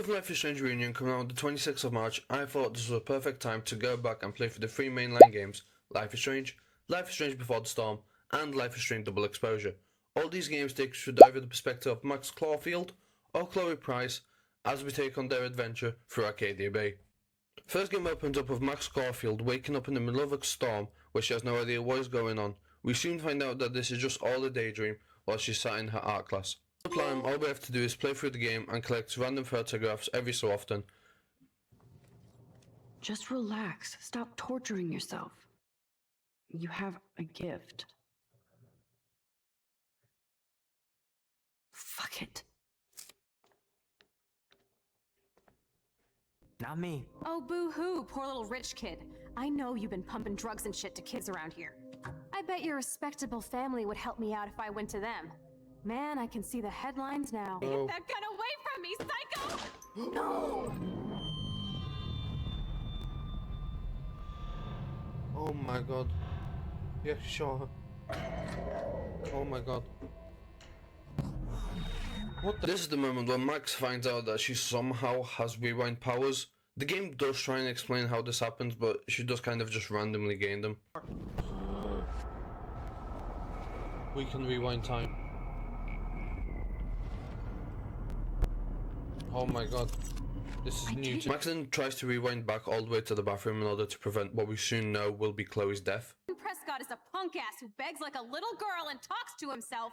With Life is Strange Reunion coming out on the 26th of March, I thought this was a perfect time to go back and play through the three mainline games, Life is Strange Before the Storm, and Life is Strange Double Exposure. All these games take us through either the perspective of Max Caulfield or Chloe Price as we take on their adventure through Arcadia Bay. First game opens up with Max Caulfield waking up in the middle of a storm where she has no idea what is going on. We soon find out that this is just all a daydream while she's sat in her art class. The plan, all we have to do is play through the game and collect random photographs every so often. Just relax. Stop torturing yourself. You have a gift. Fuck it. Not me. Oh, boo-hoo, poor little rich kid. I know you've been pumping drugs and shit to kids around here. I bet your respectable family would help me out if I went to them. Man, I can see the headlines now. Oh. Get that gun away from me, psycho! No! Oh my god. Yeah, sure. Oh my god. What the? This is the moment when Max finds out that she somehow has rewind powers. The game does try and explain how this happens, but she does kind of just randomly gain them. We can rewind time. Oh my god. This is new to Max then tries to rewind back all the way to the bathroom in order to prevent what we soon know will be Chloe's death. Prescott is a punk ass who begs like a little girl and talks to himself.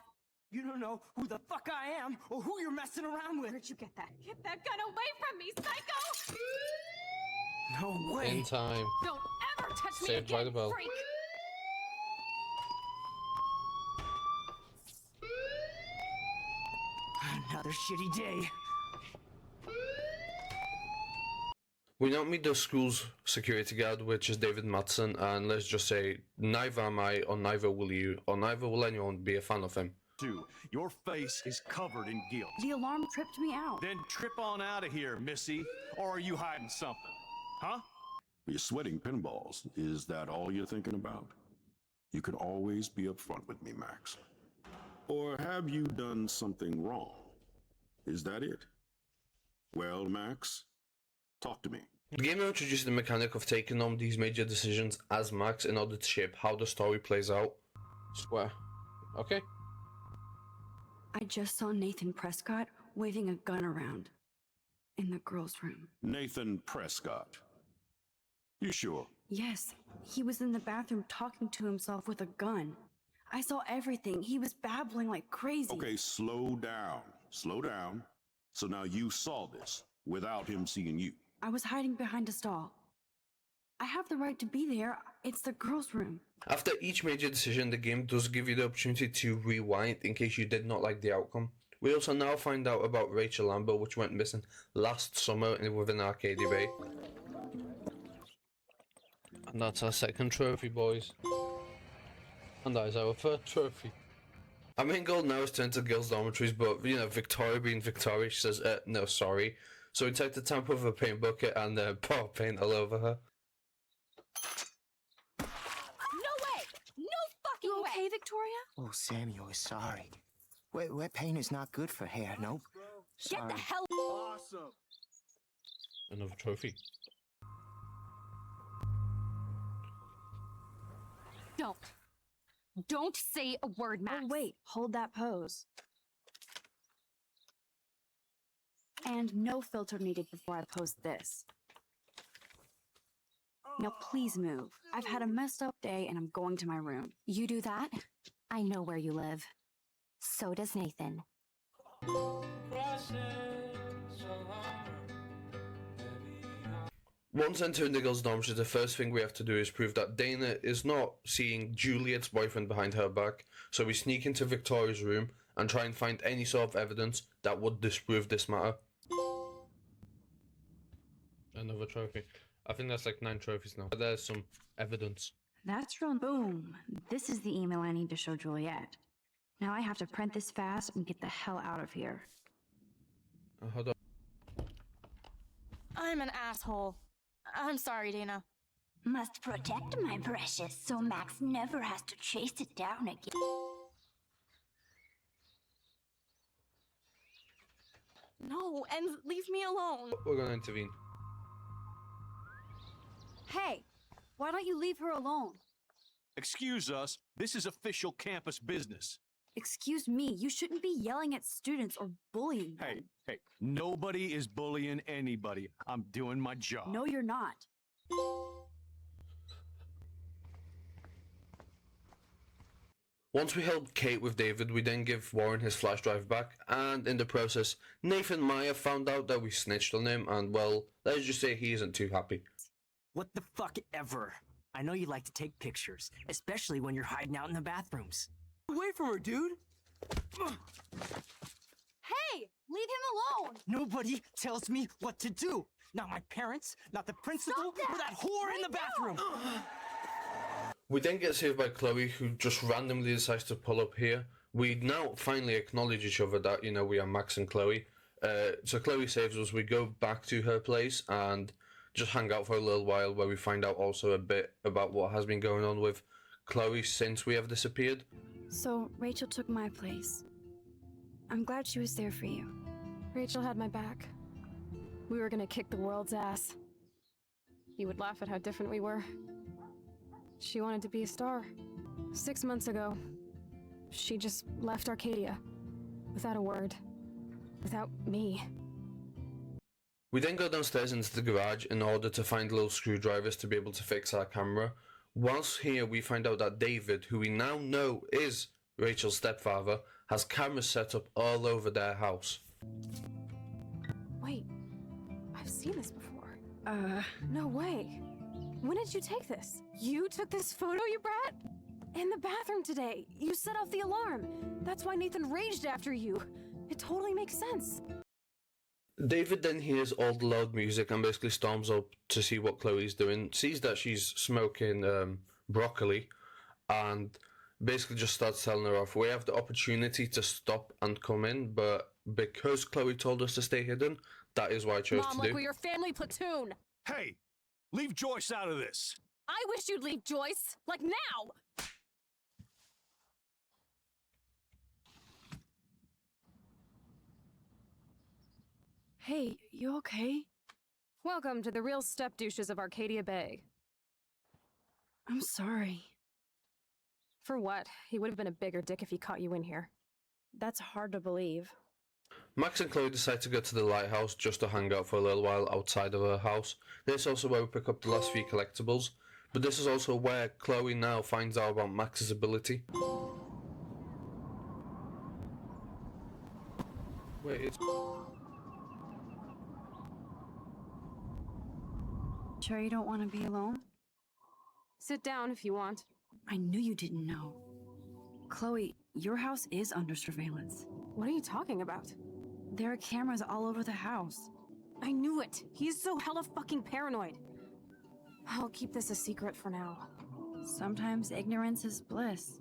You don't know who the fuck I am or who you're messing around with. Where'd you get that? Get that gun away from me, psycho! No way. In time. Don't ever touch me Saved again, by the bell. freak! Another shitty day. We now meet the school's security guard, which is David Madsen, and let's just say, neither am I, or neither will you, or neither will anyone be a fan of him. Your face is covered in guilt. The alarm tripped me out. Then trip on out of here, Missy. Or are you hiding something? Huh? You're sweating pinballs. Is that all you're thinking about? You can always be upfront with me, Max. Or have you done something wrong? Is that it? Well, Max, talk to me. The game now introduces the mechanic of taking on these major decisions as Max in order to shape how the story plays out. Swear. Okay. I just saw Nathan Prescott waving a gun around in the girls' room. Nathan Prescott. You sure? Yes, he was in the bathroom talking to himself with a gun. I saw everything. He was babbling like crazy. Okay, slow down. Slow down. So now you saw this without him seeing you. I was hiding behind a stall. I have the right to be there. It's the girls' room. After each major decision, the game does give you the opportunity to rewind in case you did not like the outcome. We also now find out about Rachel Lambert, which went missing last summer within Arcadia Bay. And that's our second trophy, boys. And that is our third trophy. Our main goal now is to enter girls' dormitories, but, you know, Victoria being Victoria, she says, no, sorry. So we take the tamper with a paint bucket and pour paint all over her. No way! No fucking You okay, way! Victoria? Oh, Samuel is sorry. Wet paint is not good for hair, nope. Get Sorry. the hell... Awesome. Another trophy. Don't say a word, Max. Oh, wait. Hold that pose. And no filter needed before I post this. Now please move. I've had a messed up day and I'm going to my room. You do that? I know where you live. So does Nathan. Once entering the girls' dormitory, the first thing we have to do is prove that Dana is not seeing Juliet's boyfriend behind her back, so we sneak into Victoria's room and try and find any sort of evidence that would disprove this matter. Another trophy. I think that's like 9 trophies now. But there's some evidence. That's real. Boom. This is the email I need to show Juliet. Now I have to print this fast and get the hell out of here. Hold on. I'm an asshole. I'm sorry, Dana. Must protect my precious so Max never has to chase it down again. No, and leave me alone. We're gonna intervene. Hey, why don't you leave her alone? Excuse us, this is official campus business. Excuse me, you shouldn't be yelling at students or bullying them. Hey, nobody is bullying anybody. I'm doing my job. No, you're not. Once we help Kate with David, we then give Warren his flash drive back, and in the process, Nathan Meyer found out that we snitched on him, and well, let's just say he isn't too happy. What the fuck ever? I know you like to take pictures, especially when you're hiding out in the bathrooms. Away from her, dude! Hey, leave him alone! Nobody tells me what to do. Not my parents, not the principal, or that whore in the bathroom! We then get saved by Chloe, who just randomly decides to pull up here. We now finally acknowledge each other that, you know, we are Max and Chloe. So Chloe saves us, we go back to her place and just hang out for a little while, where we find out also a bit about what has been going on with Chloe since we have disappeared. So, Rachel took my place. I'm glad she was there for you. Rachel had my back. We were gonna kick the world's ass. You would laugh at how different we were. She wanted to be a star. 6 months ago, she just left Arcadia. Without a word. Without me. We then go downstairs into the garage in order to find little screwdrivers to be able to fix our camera. Whilst here, we find out that David, who we now know is Rachel's stepfather, has cameras set up all over their house. Wait, I've seen this before. Uh, No way. When did you take this? You took this photo, you brat? In the bathroom today. You set off the alarm. That's why Nathan raged after you. It totally makes sense. David then hears all the loud music and basically storms up to see what Chloe's doing, sees that she's smoking broccoli, and basically just starts telling her off. We have the opportunity to stop and come in, but because Chloe told us to stay hidden, that is what I chose Mom, to like do. we're your family platoon. Hey, leave Joyce out of this. I wish you'd leave, Joyce. Like now. hey, you okay? Welcome to the real step douches of Arcadia Bay. I'm sorry. For what? He would have been a bigger dick if he caught you in here. That's hard to believe. Max and Chloe decide to go to the lighthouse just to hang out for a little while outside of her house. This is also where we pick up the last few collectibles, but this is also where Chloe now finds out about Max's ability. Wait, it's... Sure you don't want to be alone? Sit down if you want. I knew you didn't know. Chloe, your house is under surveillance. What are you talking about? There are cameras all over the house. I knew it. He's so hella fucking paranoid. I'll keep this a secret for now. Sometimes ignorance is bliss.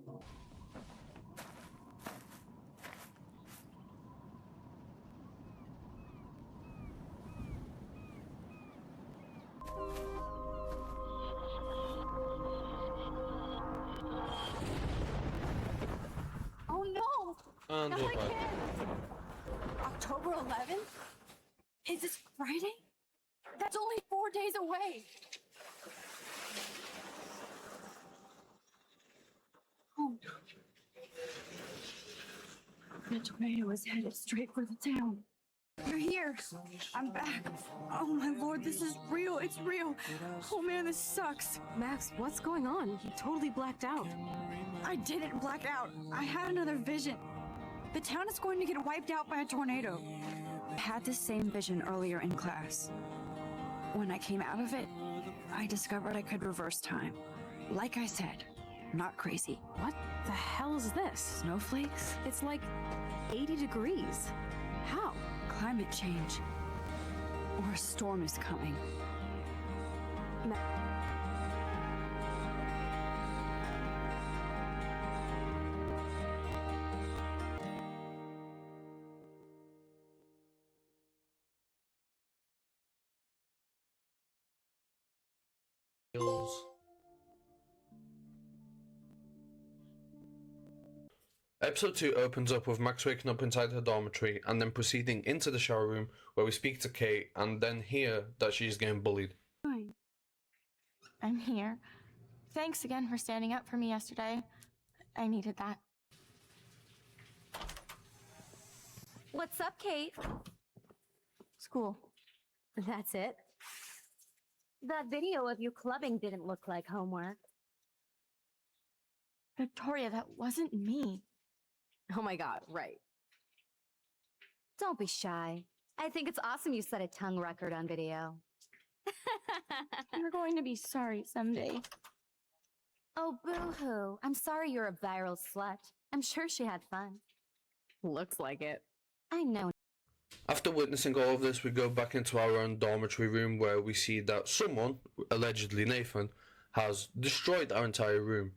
Oh no! And Not we're my back. kid! October 11th? Is this Friday? That's only 4 days away! Oh. The tornado is headed straight for the town. You're here. I'm back. Oh my lord, this is real. It's real. Oh man, this sucks. Max, what's going on? You totally blacked out. I didn't black out. I had another vision. The town is going to get wiped out by a tornado. I had the same vision earlier in class. When I came out of it, I discovered I could reverse time. Like I said, not crazy. What the hell is this? Snowflakes? It's like 80 degrees. How? Climate change. Or a storm is coming. Episode 2 opens up with Max waking up inside her dormitory and then proceeding into the shower room where we speak to Kate and then hear that she's getting bullied. Fine. I'm here. Thanks again for standing up for me yesterday. I needed that. What's up, Kate? School. That's it? That video of you clubbing didn't look like homework. Victoria, that wasn't me. Oh my god, right. Don't be shy. I think it's awesome you set a tongue record on video. You're going to be sorry someday. Oh, boo-hoo. I'm sorry you're a viral slut. I'm sure she had fun. Looks like it. I know. After witnessing all of this, we go back into our own dormitory room where we see that someone, allegedly Nathan, has destroyed our entire room.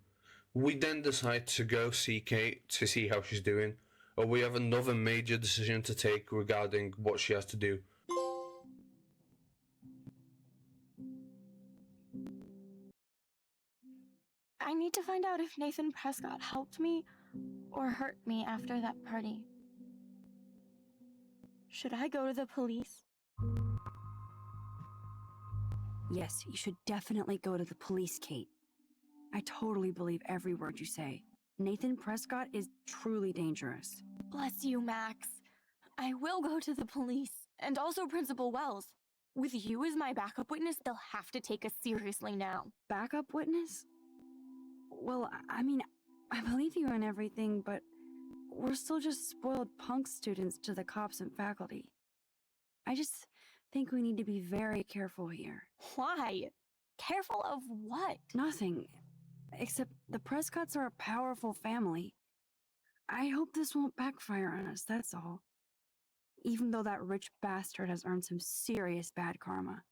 We then decide to go see Kate to see how she's doing, or we have another major decision to take regarding what she has to do. I need to find out if Nathan Prescott helped me or hurt me after that party. Should I go to the police? Yes, you should definitely go to the police, Kate. I totally believe every word you say. Nathan Prescott is truly dangerous. Bless you, Max. I will go to the police, and also Principal Wells. With you as my backup witness, they'll have to take us seriously now. Backup witness? Well, I mean, I believe you and everything, but we're still just spoiled punk students to the cops and faculty. I just think we need to be very careful here. Why? Careful of what? Nothing. Except the Prescotts are a powerful family. I hope this won't backfire on us, that's all. Even though that rich bastard has earned some serious bad karma.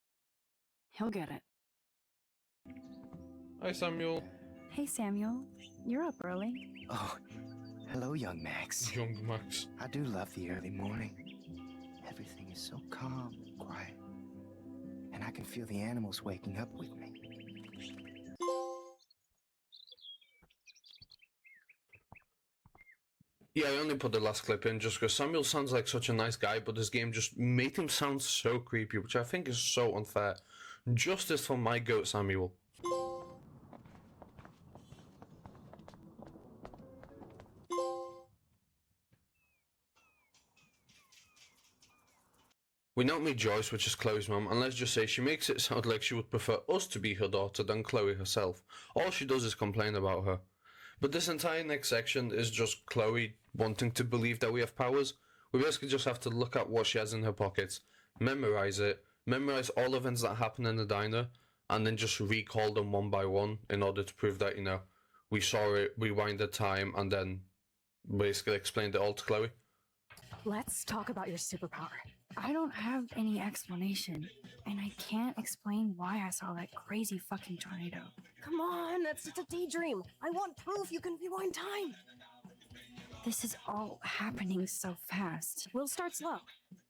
He'll get it. Hi, Samuel. Hey, Samuel. You're up early. Oh, hello, young Max. Young Max. I do love the early morning. Everything is so calm and quiet. And I can feel the animals waking up with me. Yeah, I only put the last clip in just because Samuel sounds like such a nice guy, but this game just made him sound so creepy, which I think is so unfair. Justice for my goat, Samuel. We now meet Joyce, which is Chloe's mum, and let's just say she makes it sound like she would prefer us to be her daughter than Chloe herself. All she does is complain about her. But this entire next section is just Chloe wanting to believe that we have powers. We basically just have to look at what she has in her pockets, memorize it, memorize all events that happen in the diner, and then just recall them one by one in order to prove that, you know, we saw it, rewind the time, and then basically explained it all to Chloe. Let's talk about your superpower. I don't have any explanation, and I can't explain why I saw that crazy fucking tornado. Come on, that's just a daydream. I want proof you can rewind time. This is all happening so fast. We'll start slow.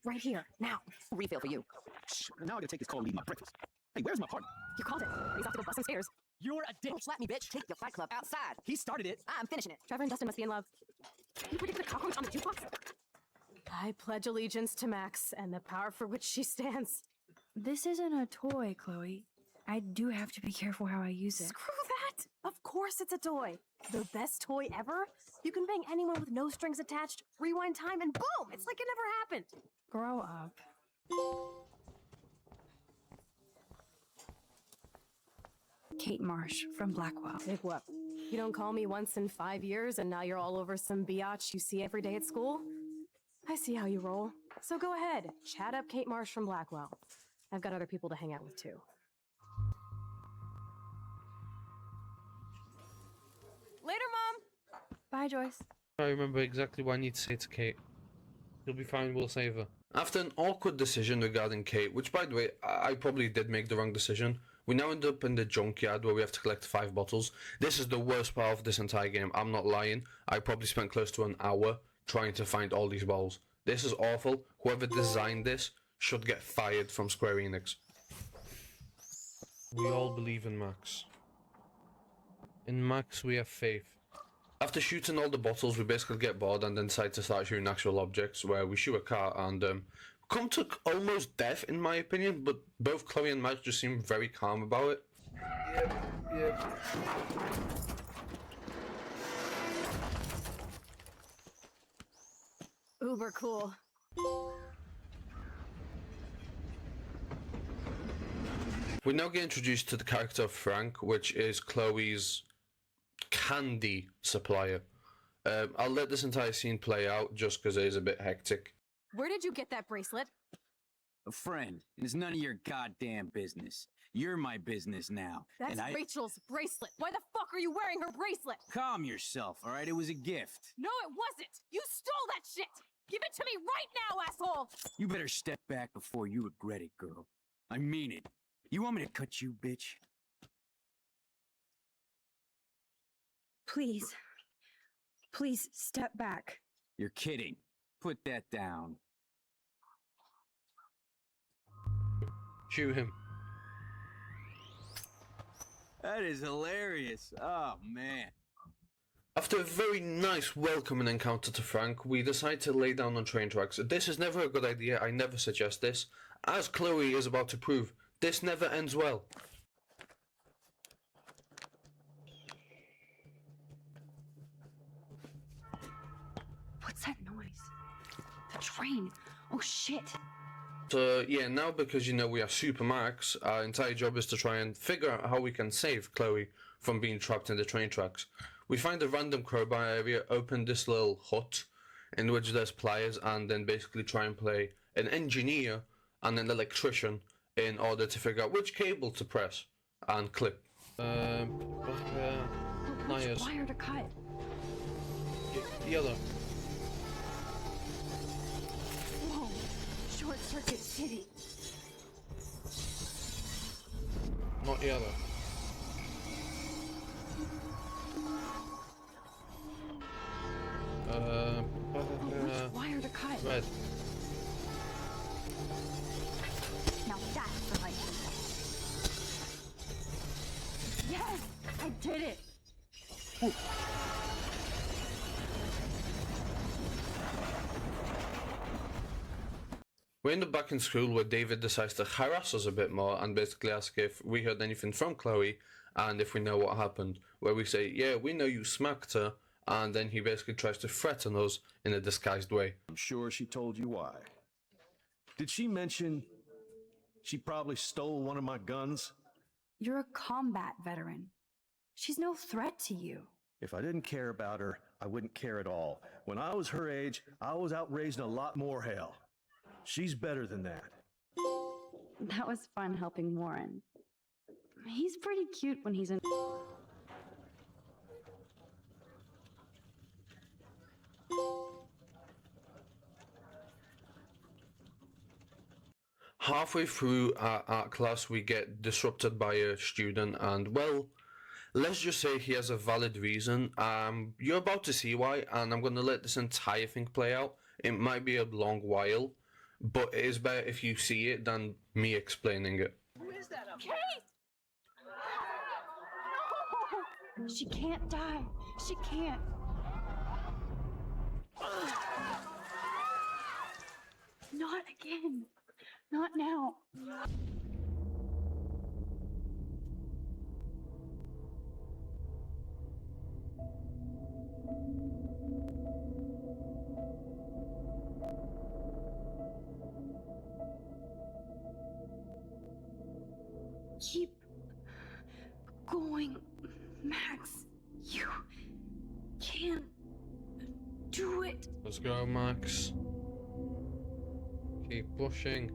Right here, now. Refill for you. Shh, now I gotta take this call and leave my breakfast. Hey, where's my partner? You called it. He's off to go bust some stairs. You're a dick. Don't slap me, bitch. Take your fight club outside. He started it. I'm finishing it. Trevor and Dustin must be in love. You predicted a cockroach on the jukebox? I pledge allegiance to Max and the power for which she stands. This isn't a toy, Chloe. I do have to be careful how I use it. Screw that! Of course it's a toy. The best toy ever? You can bang anyone with no strings attached, rewind time, and boom! It's like it never happened. Grow up. Kate Marsh from Blackwell. Big whoop. You don't call me once in 5 years and now you're all over some biatch you see every day at school? I see how you roll. So go ahead, chat up Kate Marsh from Blackwell. I've got other people to hang out with too. Later, Mom! Bye, Joyce. I remember exactly what I need to say to Kate. You'll be fine, we'll save her. After an awkward decision regarding Kate, which by the way, I probably did make the wrong decision, we now end up in the junkyard where we have to collect 5 bottles. This is the worst part of this entire game, I'm not lying. I probably spent close to an hour trying to find all these bottles. This is awful. Whoever designed this should get fired from Square Enix. We all believe in Max. In Max we have faith. After shooting all the bottles, we basically get bored and then decide to start shooting actual objects, where we shoot a car and come to almost death, in my opinion, but both Chloe and Max just seem very calm about it. Yep. Uber cool. We now get introduced to the character of Frank, which is Chloe's candy supplier. I'll let this entire scene play out just because it is a bit hectic. Where did you get that bracelet? A friend. It's none of your goddamn business. You're my business now. That's and Rachel's bracelet. Why the fuck are you wearing her bracelet? Calm yourself, all right? It was a gift. No, it wasn't. You stole that shit. Give it to me right now, asshole. You better step back before you regret it, girl. I mean it. You want me to cut you, bitch? Please. Please step back. You're kidding. Put that down. Shoot him. That is hilarious. Oh, man. After a very nice welcoming encounter to Frank, we decide to lay down on train tracks. This is never a good idea, I never suggest this. As Chloe is about to prove, this never ends well. What's that noise? The train. Oh shit. So yeah, now because you know we are Super Max, our entire job is to try and figure out how we can save Chloe from being trapped in the train tracks. We find a random crowbar area, open this little hut in which there's pliers, and then basically try and play an engineer and an electrician in order to figure out which cable to press and clip. Which Pliers. wire to cut? The other. Whoa. Short Circuit City. Not the other. Which wire to cut? Red. Now that's the right one. Yes! I did it! We end up back in school where David decides to harass us a bit more and basically ask if we heard anything from Chloe and if we know what happened. Where we say, yeah, we know you smacked her, and then he basically tries to threaten us in a disguised way. I'm sure she told you why. Did she mention she probably stole one of my guns? You're a combat veteran. She's no threat to you. If I didn't care about her, I wouldn't care at all. When I was her age, I was out raising a lot more hell. She's better than that. That was fun helping Warren. He's pretty cute when he's in. Halfway through our art class, we get disrupted by a student, and well, let's just say he has a valid reason. You're about to see why, and I'm going to let this entire thing play out. It might be a long while, but it is better if you see it than me explaining it. Who is that? Kate! No! She can't die. She can't. Not again. Not now. Keep going, Max. You can do it. Let's go, Max. Keep pushing.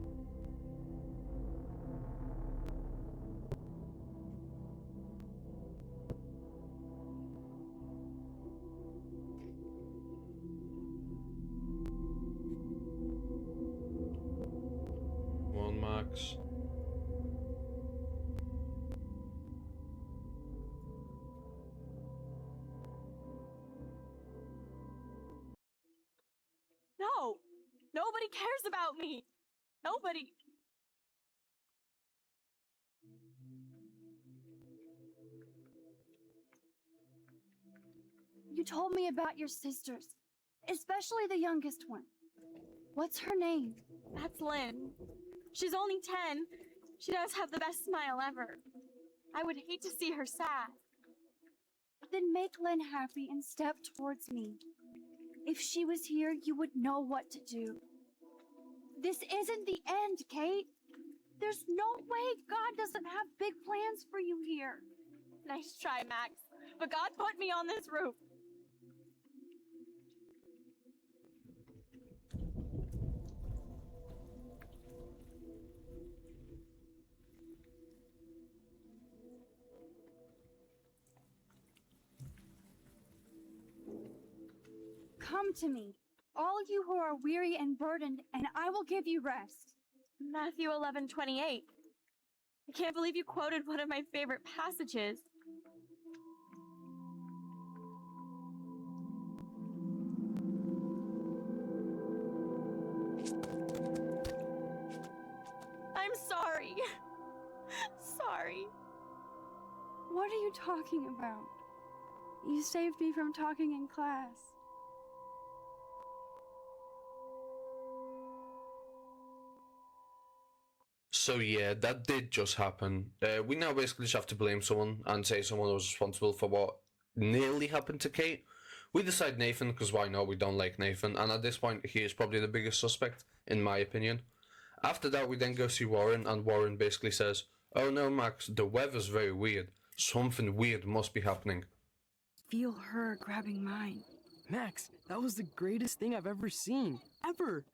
Come on, Max. No! Nobody cares about me! Nobody! You told me about your sisters, especially the youngest one. What's her name? That's Lynn. She's only 10. She does have the best smile ever. I would hate to see her sad. Then make Lynn happy and step towards me. If she was here, you would know what to do. This isn't the end, Kate. There's no way God doesn't have big plans for you here. Nice try, Max. But God put me on this roof. Come to me, all you who are weary and burdened, and I will give you rest. Matthew 11:28. I can't believe you quoted one of my favorite passages. I'm sorry. Sorry. What are you talking about? You saved me from talking in class. So yeah, that did just happen. We now basically just have to blame someone and say someone was responsible for what nearly happened to Kate. We decide Nathan because why not? We don't like Nathan, and at this point he is probably the biggest suspect in my opinion. After that we then go see Warren, and Warren basically says, "Oh no, Max, the weather's very weird. Something weird must be happening." Feel her grabbing mine. Max, that was the greatest thing I've ever seen. Ever!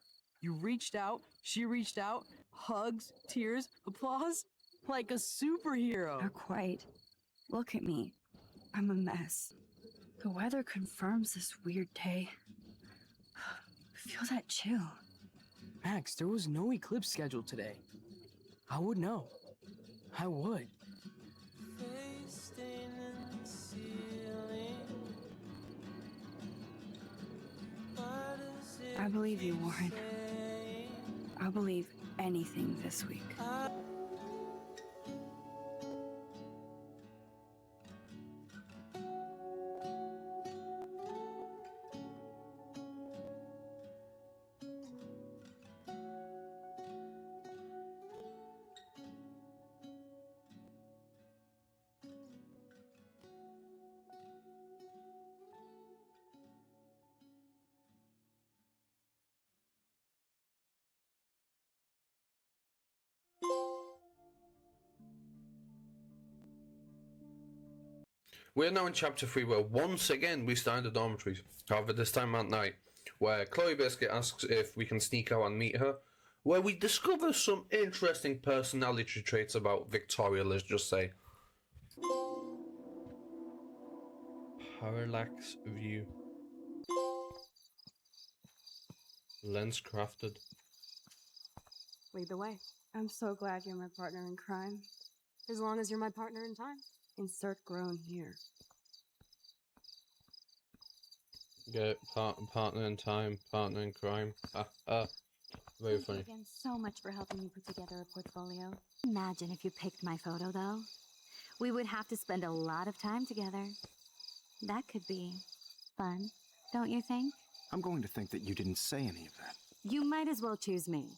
You reached out, she reached out, hugs, tears, applause. Like a superhero. Not quite. Look at me. I'm a mess. The weather confirms this weird day. Feel that chill. Max, there was no eclipse scheduled today. I would know. I would. I believe you, Warren. I'll believe anything this week. We are now in chapter 3 where once again we start in the dormitories, however this time at night, where Chloe basically asks if we can sneak out and meet her, where we discover some interesting personality traits about Victoria, let's just say. Parallax view. Lens crafted. Lead the way. I'm so glad you're my partner in crime. As long as you're my partner in time. Insert groan here. Get partner in time, partner in crime. Very Thank funny. you again so much for helping me put together a portfolio. Imagine if you picked my photo, though. We would have to spend a lot of time together. That could be fun, don't you think? I'm going to think that you didn't say any of that. You might as well choose me.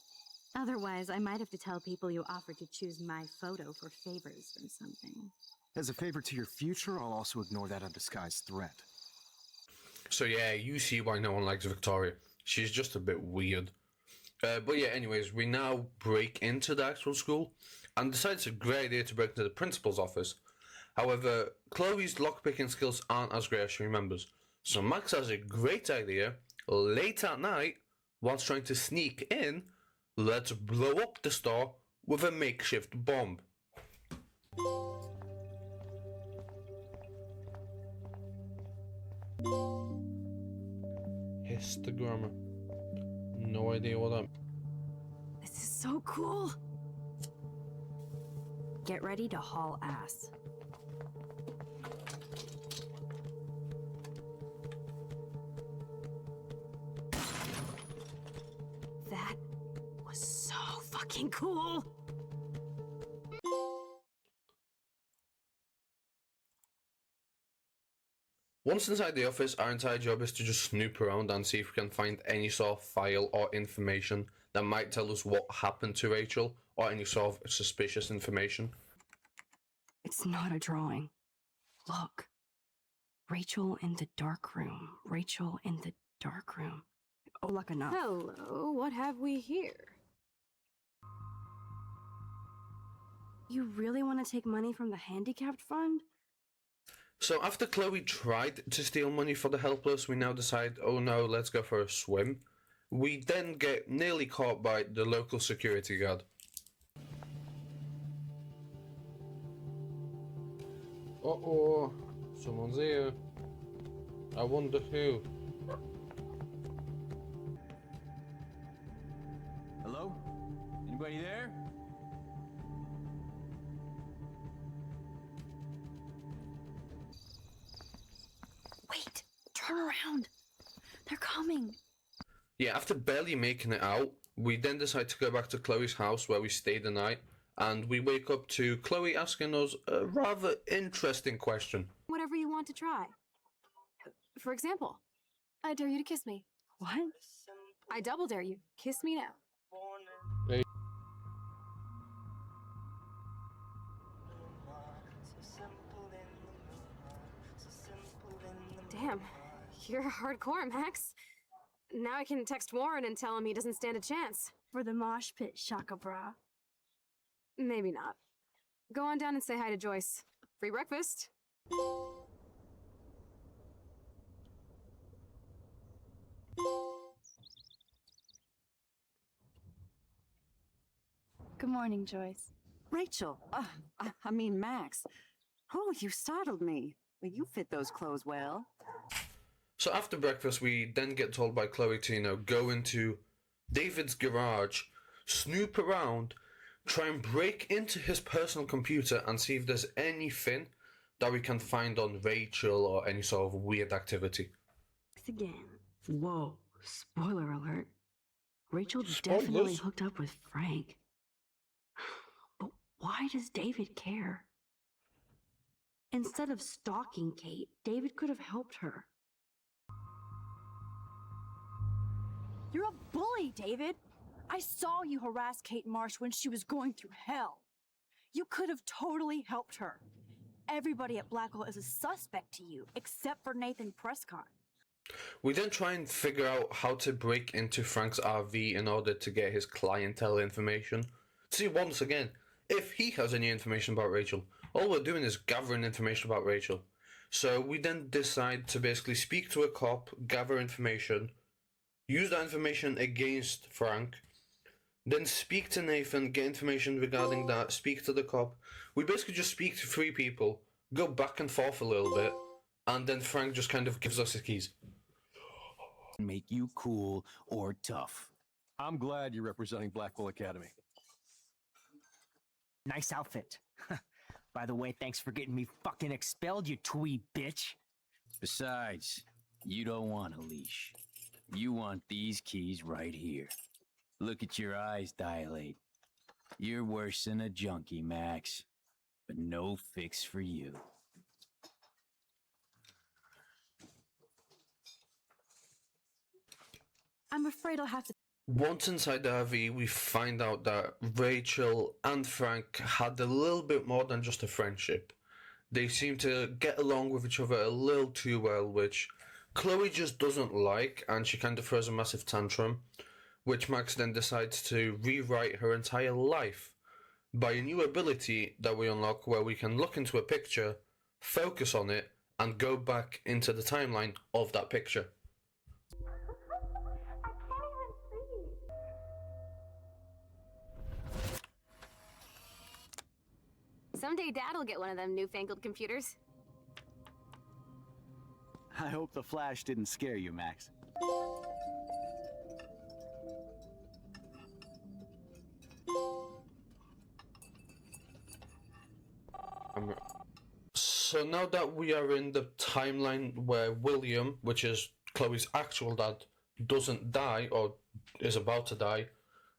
Otherwise, I might have to tell people you offered to choose my photo for favors or something. As a favor to your future, I'll also ignore that undisguised threat. So yeah, you see why no one likes Victoria. She's just a bit weird. But yeah, anyways, we now break into the actual school and decide it's a great idea to break into the principal's office. However, Chloe's lockpicking skills aren't as great as she remembers. So Max has a great idea, late at night, whilst trying to sneak in, let's blow up the store with a makeshift bomb. Histogrammer. No idea what that. This is so cool. Get ready to haul ass. That was so fucking cool! Once inside the office, our entire job is to just snoop around and see if we can find any sort of file or information that might tell us what happened to Rachel or any sort of suspicious information. It's not a drawing. Look. Rachel in the dark room. Rachel in the dark room. Oh, luck enough. Hello, what have we here? You really want to take money from the handicapped fund? So after Chloe tried to steal money for the helpless, we now decide, oh no, let's go for a swim. We then get nearly caught by the local security guard. Uh-oh, someone's here. I wonder who. Hello? Anybody there? Wait, turn around. They're coming. Yeah, after barely making it out, we then decide to go back to Chloe's house where we stayed the night, and we wake up to Chloe asking us a rather interesting question. Whatever you want to try. For example, I dare you to kiss me. What? I double dare you. Kiss me now. Hey. Damn, you're hardcore, Max. Now I can text Warren and tell him he doesn't stand a chance. For the mosh pit, Shaka Bra. Maybe not. Go on down and say hi to Joyce. Free breakfast. Good morning, Joyce. Rachel, I mean Max. Oh, you startled me. Well, you fit those clothes well. So after breakfast, we then get told by Chloe to, go into David's garage, snoop around, try and break into his personal computer and see if there's anything that we can find on Rachel or any sort of weird activity. Again. Whoa, spoiler alert. Rachel Spoilers? definitely hooked up with Frank. But why does David care? Instead of stalking Kate, David could have helped her. You're a bully, David. I saw you harass Kate Marsh when she was going through hell. You could have totally helped her. Everybody at Blackwell is a suspect to you, except for Nathan Prescott. We then try and figure out how to break into Frank's RV in order to get his clientele information. To see once again if he has any information about Rachel. All we're doing is gathering information about Rachel. So we then decide to basically speak to a cop, gather information, use that information against Frank, then speak to Nathan, get information regarding that, speak to the cop. We basically just speak to three people, go back and forth a little bit, and then Frank just kind of gives us his keys. Make you cool or tough. I'm glad you're representing Blackwell Academy. Nice outfit. By the way, thanks for getting me fucking expelled, you twee bitch. Besides, you don't want a leash. You want these keys right here. Look at your eyes dilate. You're worse than a junkie, Max. But no fix for you. I'm afraid I'll have to. Once inside the RV, we find out that Rachel and Frank had a little bit more than just a friendship. They seem to get along with each other a little too well, which Chloe just doesn't like, and she kind of throws a massive tantrum, which Max then decides to rewrite her entire life by a new ability that we unlock where we can look into a picture, focus on it, and go back into the timeline of that picture. Someday Dad'll get one of them newfangled computers. I hope the flash didn't scare you, Max. So now that we are in the timeline where William, which is Chloe's actual dad, doesn't die or is about to die,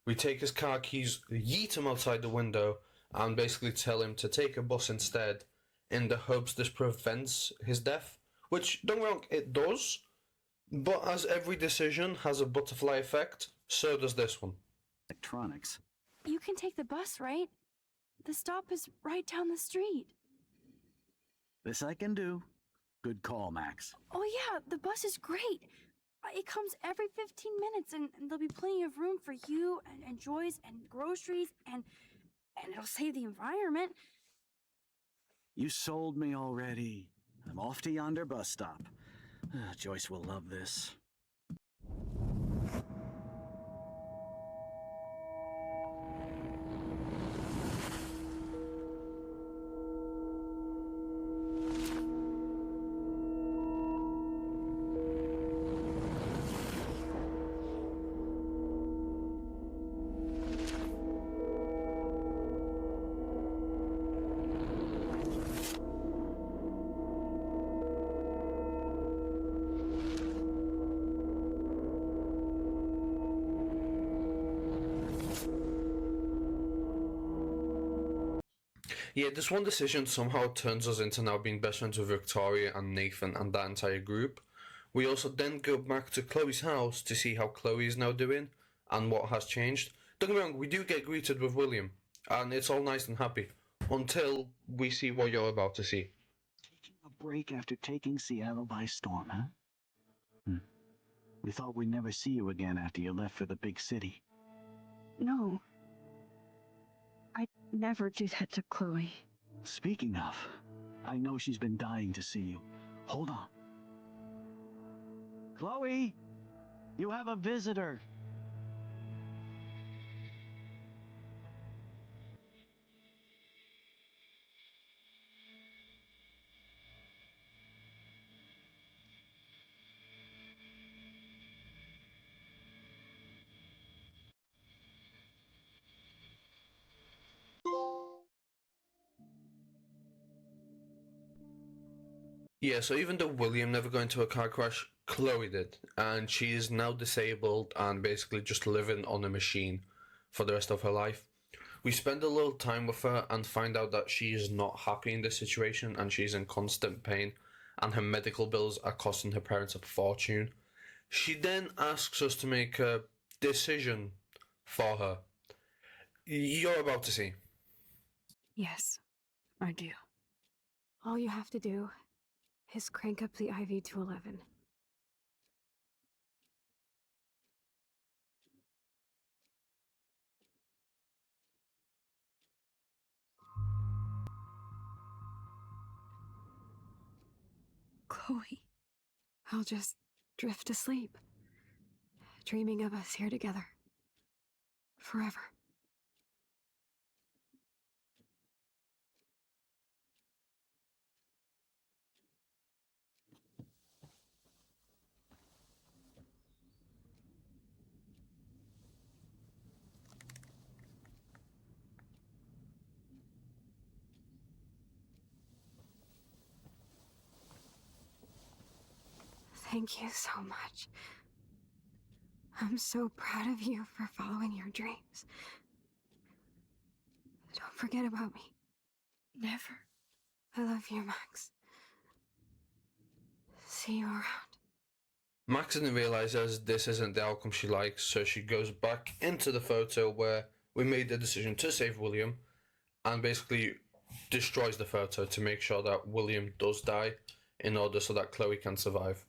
we take his car keys, yeet him outside the window, and basically tell him to take a bus instead in the hopes this prevents his death, which, don't get me wrong, it does, but as every decision has a butterfly effect, so does this one. Electronics. You can take the bus, right? The stop is right down the street. This I can do. Good call, Max. Oh, yeah, the bus is great. It comes every 15 minutes, and there'll be plenty of room for you and Joyce and groceries, and it'll save the environment. You sold me already. I'm off to yonder bus stop. Joyce will love this. Yeah, this one decision somehow turns us into now being best friends with Victoria and Nathan and that entire group. We also then go back to Chloe's house to see how Chloe is now doing and what has changed. Don't get me wrong, we do get greeted with William, and it's all nice and happy until we see what you're about to see. Taking a break after taking Seattle by storm, huh? We thought we'd never see you again after you left for the big city. No. I'd never do that to Chloe. Speaking of, I know she's been dying to see you. Hold on. Chloe! You have a visitor! Yeah, so even though William never got into a car crash, Chloe did, and she is now disabled and basically just living on a machine for the rest of her life. We spend a little time with her and find out that she is not happy in this situation and she's in constant pain, and her medical bills are costing her parents a fortune. She then asks us to make a decision for her. You're about to see. Yes, I do. All you have to do is crank up the IV to 11. Chloe. I'll just drift asleep, dreaming of us here together. Forever. Thank you so much. I'm so proud of you for following your dreams. Don't forget about me. Never. I love you, Max. See you around. Max didn't realize as this isn't the outcome she likes, so she goes back into the photo where we made the decision to save William and basically destroys the photo to make sure that William does die in order so that Chloe can survive.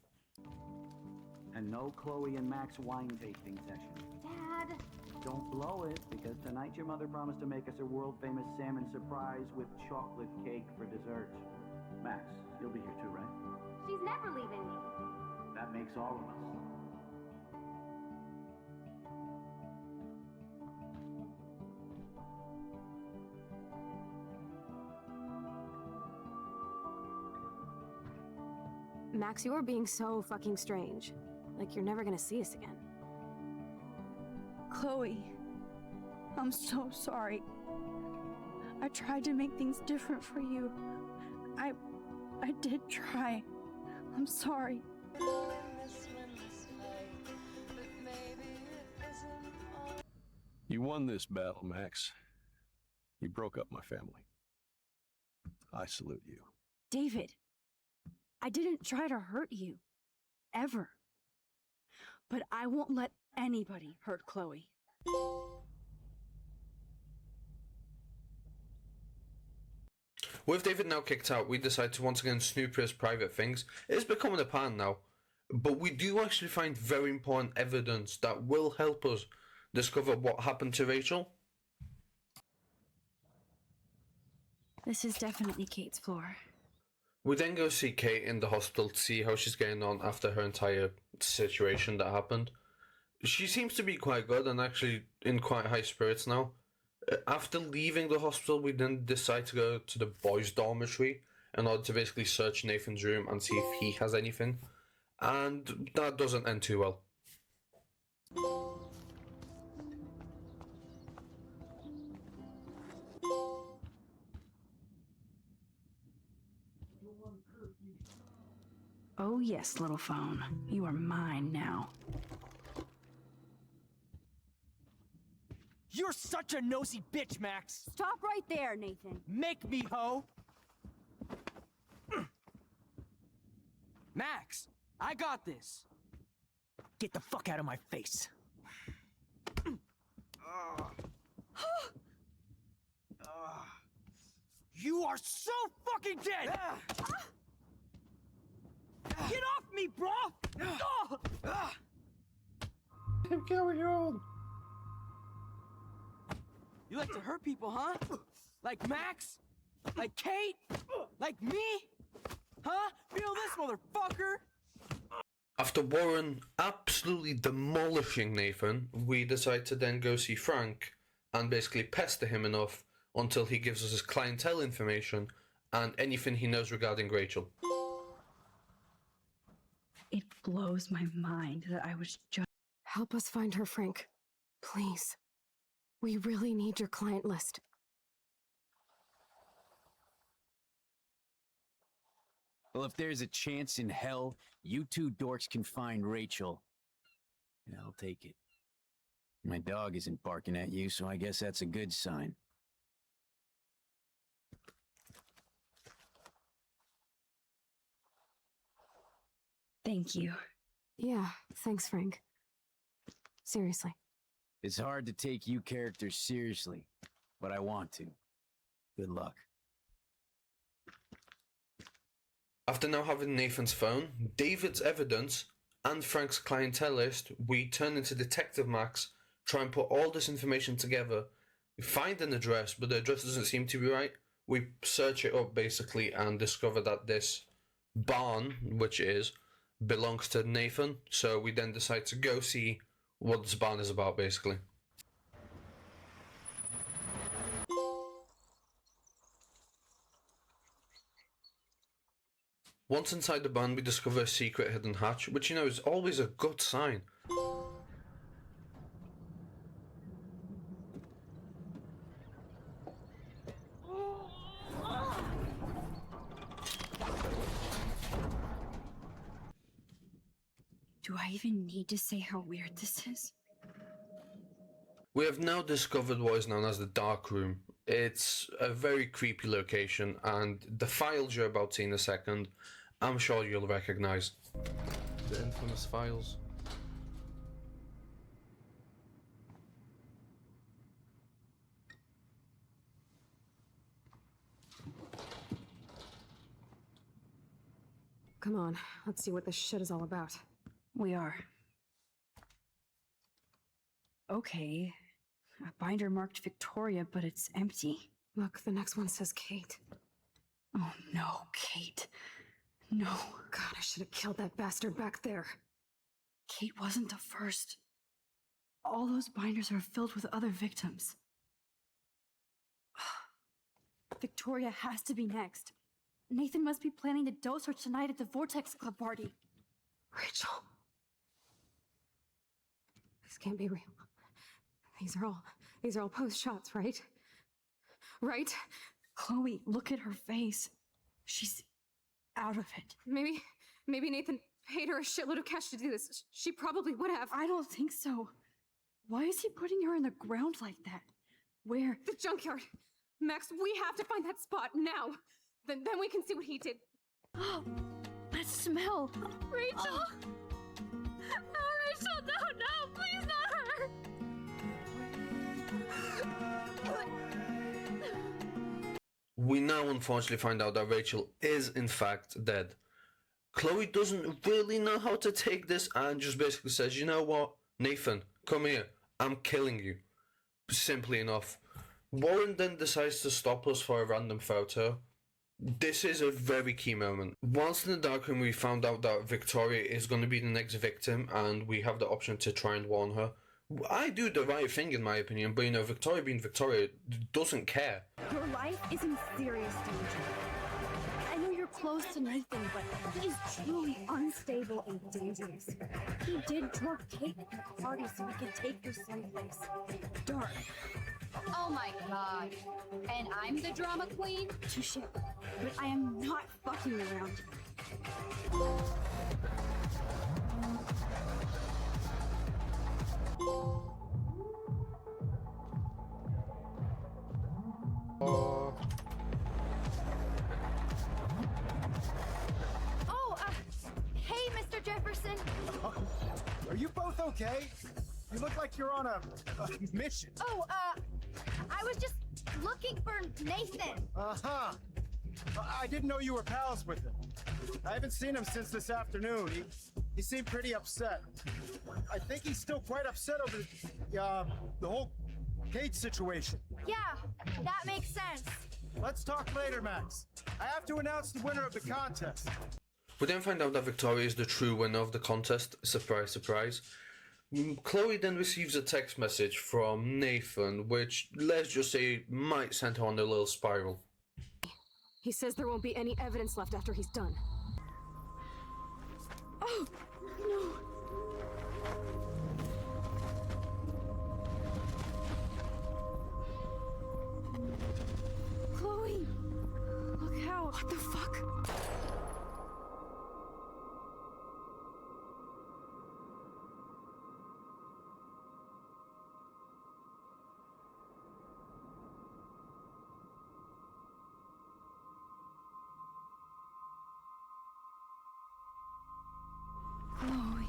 And no Chloe and Max wine tasting session. Dad! Don't blow it, because tonight your mother promised to make us a world-famous salmon surprise with chocolate cake for dessert. Max, you'll be here too, right? She's never leaving me. That makes all of us. Max, you're being so fucking strange. Like you're never gonna see us again. Chloe. I'm so sorry. I tried to make things different for you. I did try. I'm sorry. You won this battle, Max. You broke up my family. I salute you. David, I didn't try to hurt you. Ever. But I won't let anybody hurt Chloe. With David now kicked out, we decide to once again snoop his private things. It's becoming a pattern now. But we do actually find very important evidence that will help us discover what happened to Rachel. This is definitely Kate's floor. We then go see Kate in the hospital to see how she's getting on after her entire situation that happened. She seems to be quite good and actually in quite high spirits now. After leaving the hospital, we then decide to go to the boys' dormitory in order to basically search Nathan's room and see if he has anything. And that doesn't end too well. Oh yes, little phone. You are mine now. You're such a nosy bitch, Max! Stop right there, Nathan. Make me, ho! Max, I got this. Get the fuck out of my face. You are so fucking dead! Get off me, bro! Carry on. You like to hurt people, huh? Like Max? Like Kate? Like me? Huh? Feel this, motherfucker! After Warren absolutely demolishing Nathan, we decide to then go see Frank and basically pester him enough until he gives us his clientele information and anything he knows regarding Rachel. It blows my mind that I was just... Help us find her, Frank. Please. We really need your client list. Well, if there's a chance in hell, you two dorks can find Rachel. Yeah, I'll take it. My dog isn't barking at you, so I guess that's a good sign. Thank you. Yeah, thanks, Frank. Seriously. It's hard to take you characters seriously, but I want to. Good luck. After now having Nathan's phone, David's evidence, and Frank's clientele list, we turn into Detective Max, try and put all this information together. We find an address, but the address doesn't seem to be right. We search it up basically and discover that this barn, which it is, belongs to Nathan. So we then decide to go see what this barn is about basically. Once inside the barn, we discover a secret hidden hatch, which you know is always a good sign. Do I even need to say how weird this is? We have now discovered what is known as the Dark Room. It's a very creepy location, and the files you're about to see in a second, I'm sure you'll recognize. The infamous files. Come on, let's see what this shit is all about. We are. Okay. A binder marked Victoria, but it's empty. Look, the next one says Kate. Oh no, Kate. No. God, I should have killed that bastard back there. Kate wasn't the first. All those binders are filled with other victims. Victoria has to be next. Nathan must be planning to dose her tonight at the Vortex Club party. Rachel. This can't be real. These are all post shots, right? Right? Chloe, look at her face. She's out of it. Maybe Nathan paid her a shitload of cash to do this. She probably would have. I don't think so. Why is he putting her in the ground like that? Where? The junkyard. Max, we have to find that spot now. Then we can see what he did. Let's That smell! Rachel! Oh, Rachel, no, please not her! We now unfortunately find out that Rachel is in fact dead. Chloe doesn't really know how to take this and just basically says, you know what, Nathan, come here, I'm killing you. Simply enough. Warren then decides to stop us for a random photo. This is a very key moment. Whilst in the darkroom we found out that Victoria is going to be the next victim and we have the option to try and warn her. I do the right thing in my opinion, but you know, Victoria being Victoria doesn't care. Your life is in serious danger. I know you're close to Nathan, but he is truly unstable and dangerous. He did drug Kate at the party so he could take her someplace dark. Oh my god. And I'm the drama queen? Touche. But I am not fucking around. Hey, Mr. Jefferson. Are you both okay? You look like you're on a mission. I was just looking for Nathan. Uh-huh. I didn't know you were pals with him. I haven't seen him since this afternoon. He seemed pretty upset. I think he's still quite upset over the whole Kate situation. Yeah, that makes sense. Let's talk later, Max. I have to announce the winner of the contest. We then find out that Victoria is the true winner of the contest. Surprise, surprise. Chloe then receives a text message from Nathan, which, let's just say, might send her on a little spiral. He says there won't be any evidence left after he's done. Oh, no. Chloe! Look out! What the fuck? Chloe.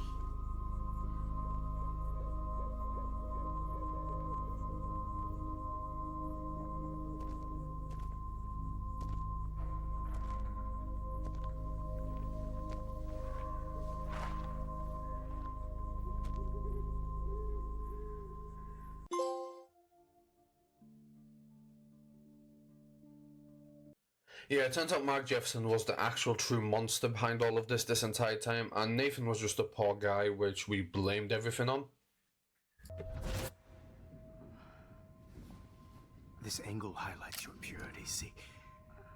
Yeah, it turns out Mark Jefferson was the actual true monster behind all of this entire time, and Nathan was just a poor guy, which we blamed everything on. This angle highlights your purity. See,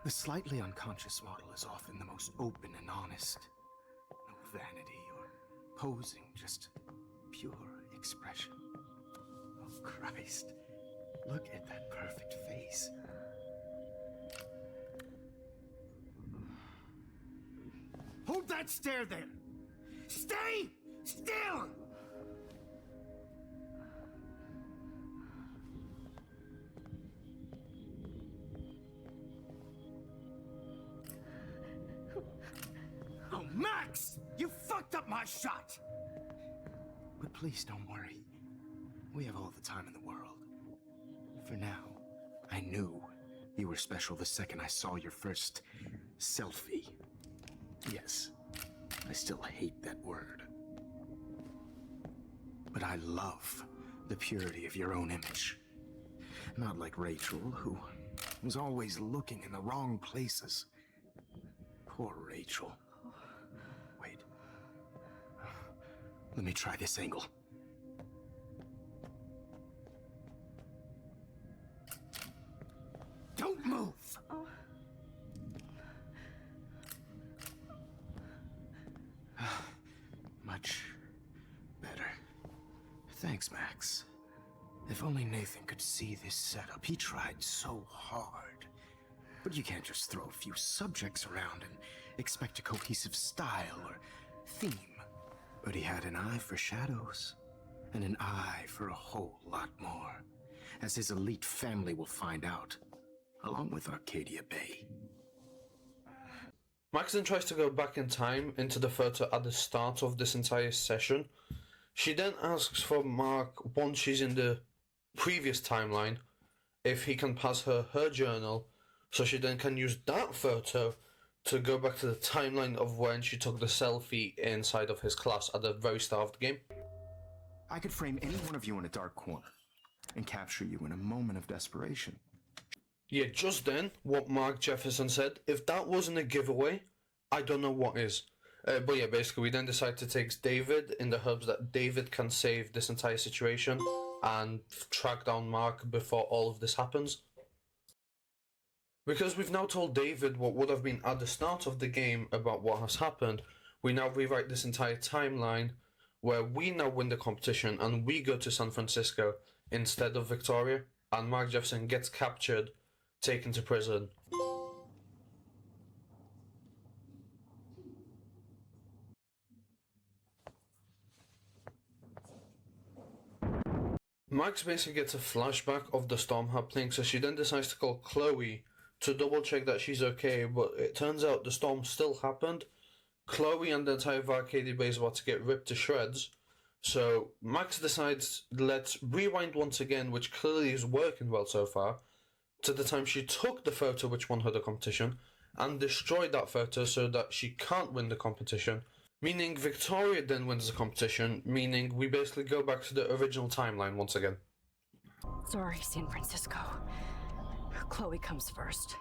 the slightly unconscious model is often the most open and honest. No vanity or posing, just pure expression. Oh, Christ. Look at that perfect face. Hold that stare there! Stay still! Oh, Max! You fucked up my shot! But please don't worry. We have all the time in the world. For now, I knew you were special the second I saw your first selfie. Yes, I still hate that word. But I love the purity of your own image. Not like Rachel, who was always looking in the wrong places. Poor Rachel. Wait. Let me try this angle. Don't move! Much better. Thanks, Max. If only Nathan could see this setup. He tried so hard. But you can't just throw a few subjects around and expect a cohesive style or theme. But he had an eye for shadows, and an eye for a whole lot more, as his elite family will find out, along with Arcadia Bay. Max then tries to go back in time into the photo at the start of this entire session. She then asks for Mark, once she's in the previous timeline, if he can pass her journal, so she then can use that photo to go back to the timeline of when she took the selfie inside of his class at the very start of the game. I could frame any one of you in a dark corner and capture you in a moment of desperation. Yeah, just then, what Mark Jefferson said, if that wasn't a giveaway, I don't know what is. But yeah, basically we then decide to take David in the hopes that David can save this entire situation and track down Mark before all of this happens. Because we've now told David what would have been at the start of the game about what has happened, we now rewrite this entire timeline where we now win the competition and we go to San Francisco instead of Victoria, and Mark Jefferson gets captured, taken to prison. Max basically gets a flashback of the storm happening, so she then decides to call Chloe to double check that she's okay, but it turns out the storm still happened. Chloe and the entire Arcadia base are about to get ripped to shreds, so Max decides, let's rewind once again, which clearly is working well so far, to the time she took the photo which won her the competition, and destroyed that photo so that she can't win the competition, meaning Victoria then wins the competition, meaning we basically go back to the original timeline once again. Sorry, San Francisco. Chloe comes first.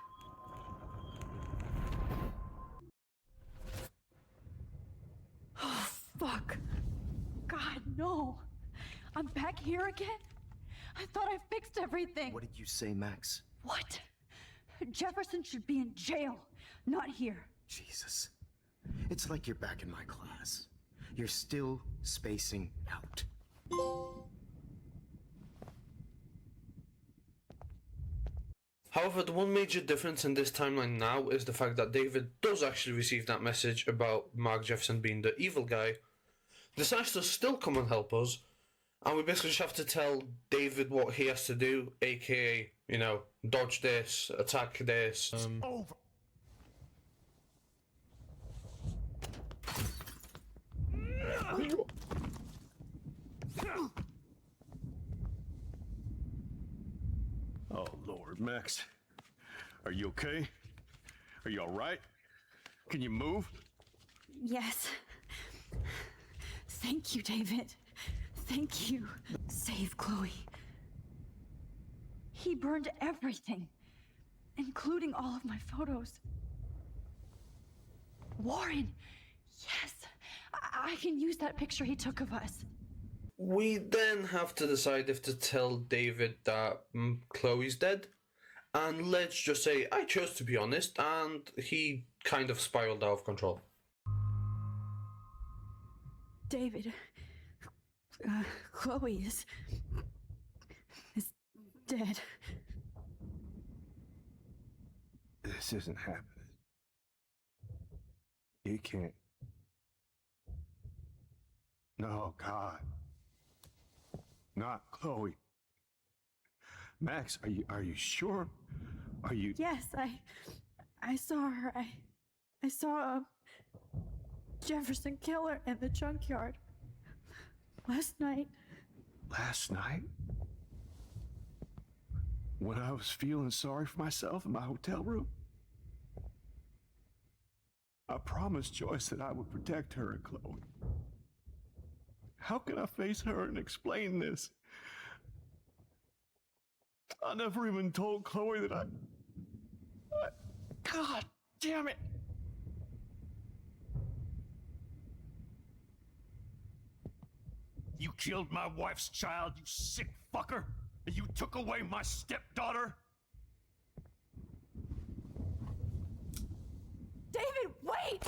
Oh, fuck. God, no. I'm back here again? I thought I fixed everything. What did you say, Max? What? Jefferson should be in jail, not here. Jesus. It's like you're back in my class. You're still spacing out. However, the one major difference in this timeline now is the fact that David does actually receive that message about Mark Jefferson being the evil guy, decides to still come and help us, and we basically just have to tell David what he has to do, aka, you know, dodge this, attack this. Over. Oh, Lord, Max. Are you okay? Are you all right? Can you move? Yes. Thank you, David. Thank you. Save Chloe. He burned everything, including all of my photos. Warren! Yes! I can use that picture he took of us. We then have to decide if to tell David that Chloe's dead, and let's just say I chose to be honest, and he kind of spiraled out of control. David, Chloe is dead. This isn't happening. You can't. No, God. Not Chloe. Max, are you sure? Are you? Yes, I saw her. I saw a Jefferson killer in the junkyard last night. Last night? When I was feeling sorry for myself in my hotel room? I promised Joyce that I would protect her and Chloe. How can I face her and explain this? I never even told Chloe that I... God damn it! You killed my wife's child, you sick fucker! And you took away my stepdaughter? David, wait!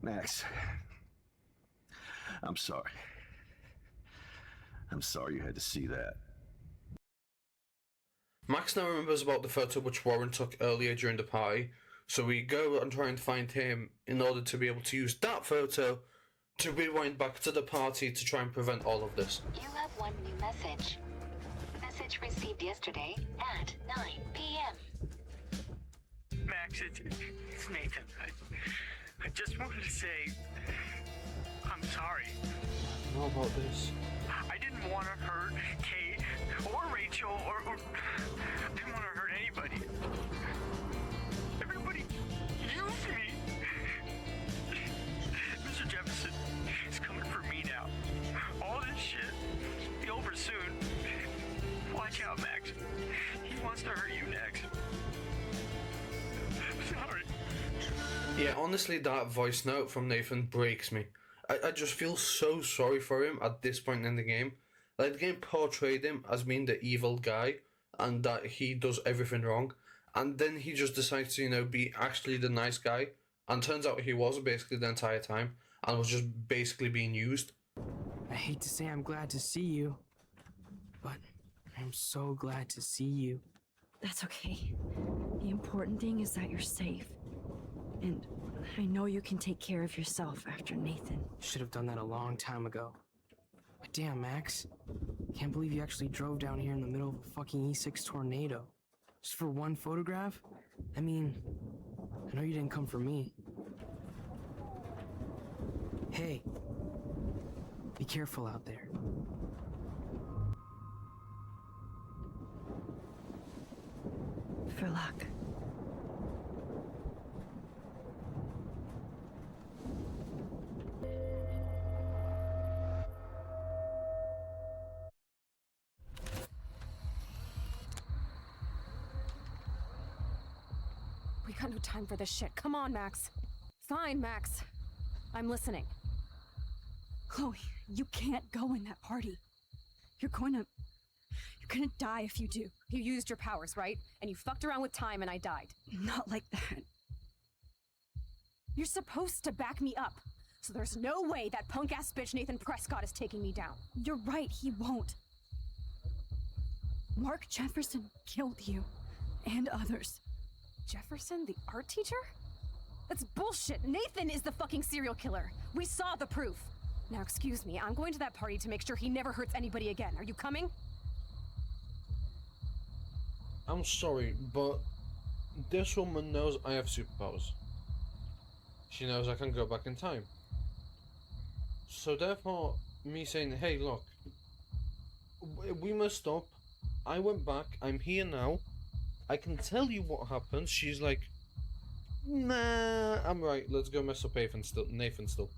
Max, I'm sorry. I'm sorry you had to see that. Max now remembers about the photo which Warren took earlier during the party, so we go and try and find him in order to be able to use that photo to rewind back to the party to try and prevent all of this. You have one new message. Message received yesterday at 9 p.m. Max, it's Nathan. I just wanted to say I'm sorry. I know about this. I didn't want to hurt Kate or Rachel or I didn't want to hurt anybody. Everybody used me. Mr. Jefferson is coming for me now. All this shit will be over soon. Watch out, Max. He wants to hurt you next. Sorry. Yeah, honestly, that voice note from Nathan breaks me. I just feel so sorry for him at this point in the game. Like, the game portrayed him as being the evil guy and that he does everything wrong. And then he just decides to, you know, be actually the nice guy. And turns out he was basically the entire time and was just basically being used. I hate to say I'm glad to see you, but I'm so glad to see you. That's okay. The important thing is that you're safe. And I know you can take care of yourself after Nathan. Should have done that a long time ago. But damn, Max. Can't believe you actually drove down here in the middle of a fucking E6 tornado. Just for one photograph? I mean, I know you didn't come for me. Hey. Be careful out there. For luck. We got no time for this shit. Come on, Max. Fine, Max. I'm listening. Chloe, you can't go in that party. You're gonna die if you do. You used your powers, right? And you fucked around with time and I died. Not like that. You're supposed to back me up. So there's no way that punk-ass bitch Nathan Prescott is taking me down. You're right, he won't. Mark Jefferson killed you. And others. Jefferson, the art teacher? That's bullshit. Nathan is the fucking serial killer. We saw the proof. Now, excuse me, I'm going to that party to make sure he never hurts anybody again. Are you coming? I'm sorry, but this woman knows I have superpowers. She knows I can go back in time. So therefore, me saying, hey look, we messed up, I went back, I'm here now, I can tell you what happened. She's like, nah, I'm right, let's go mess up Nathan still.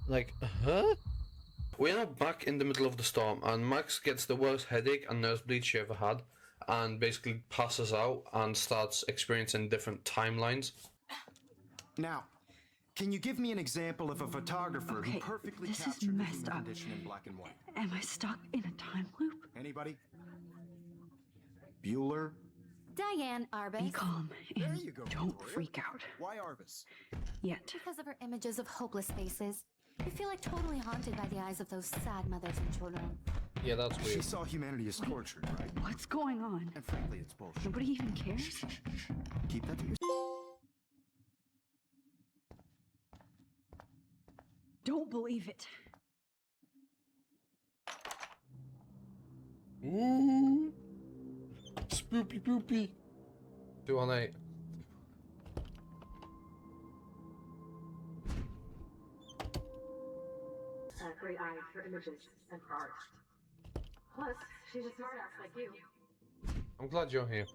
Like, huh? We're now back in the middle of the storm, and Max gets the worst headache and nosebleed she ever had, and basically passes out and starts experiencing different timelines. Now, can you give me an example of a photographer who perfectly this is captured the messed human up. condition in black and white? Am I stuck in a time loop? Anybody? Bueller? Diane Arbus. Be calm There and you go, don't Victoria. freak out. Why Arbus? Yet. Because of her images of hopeless faces. You feel like totally haunted by the eyes of those sad mothers and children. Yeah, that's She weird. saw humanity as tortured, right? What's going on? And frankly, it's bullshit. Nobody even cares? Keep that to yourself. Don't believe it. Ooh. Spoopy poopy. 218. Great eye for images and for art. Plus, she's a smartass like you. I'm glad you're here.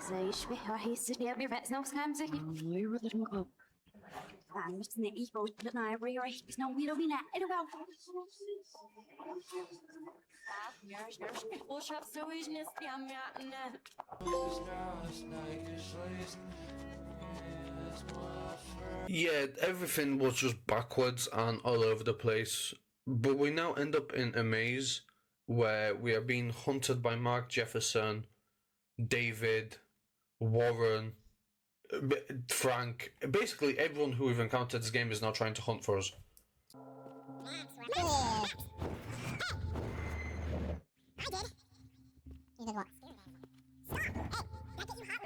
زي شبه راح يستني أبي رأس نفس خمسة. I'm just gonna eat both the night where you're no we don't mean that. I don't know. Yeah, everything was just backwards and all over the place. But we now end up in a maze where we are being hunted by Mark Jefferson, David, Warren, Frank, basically everyone who we've encountered this game is now trying to hunt for us.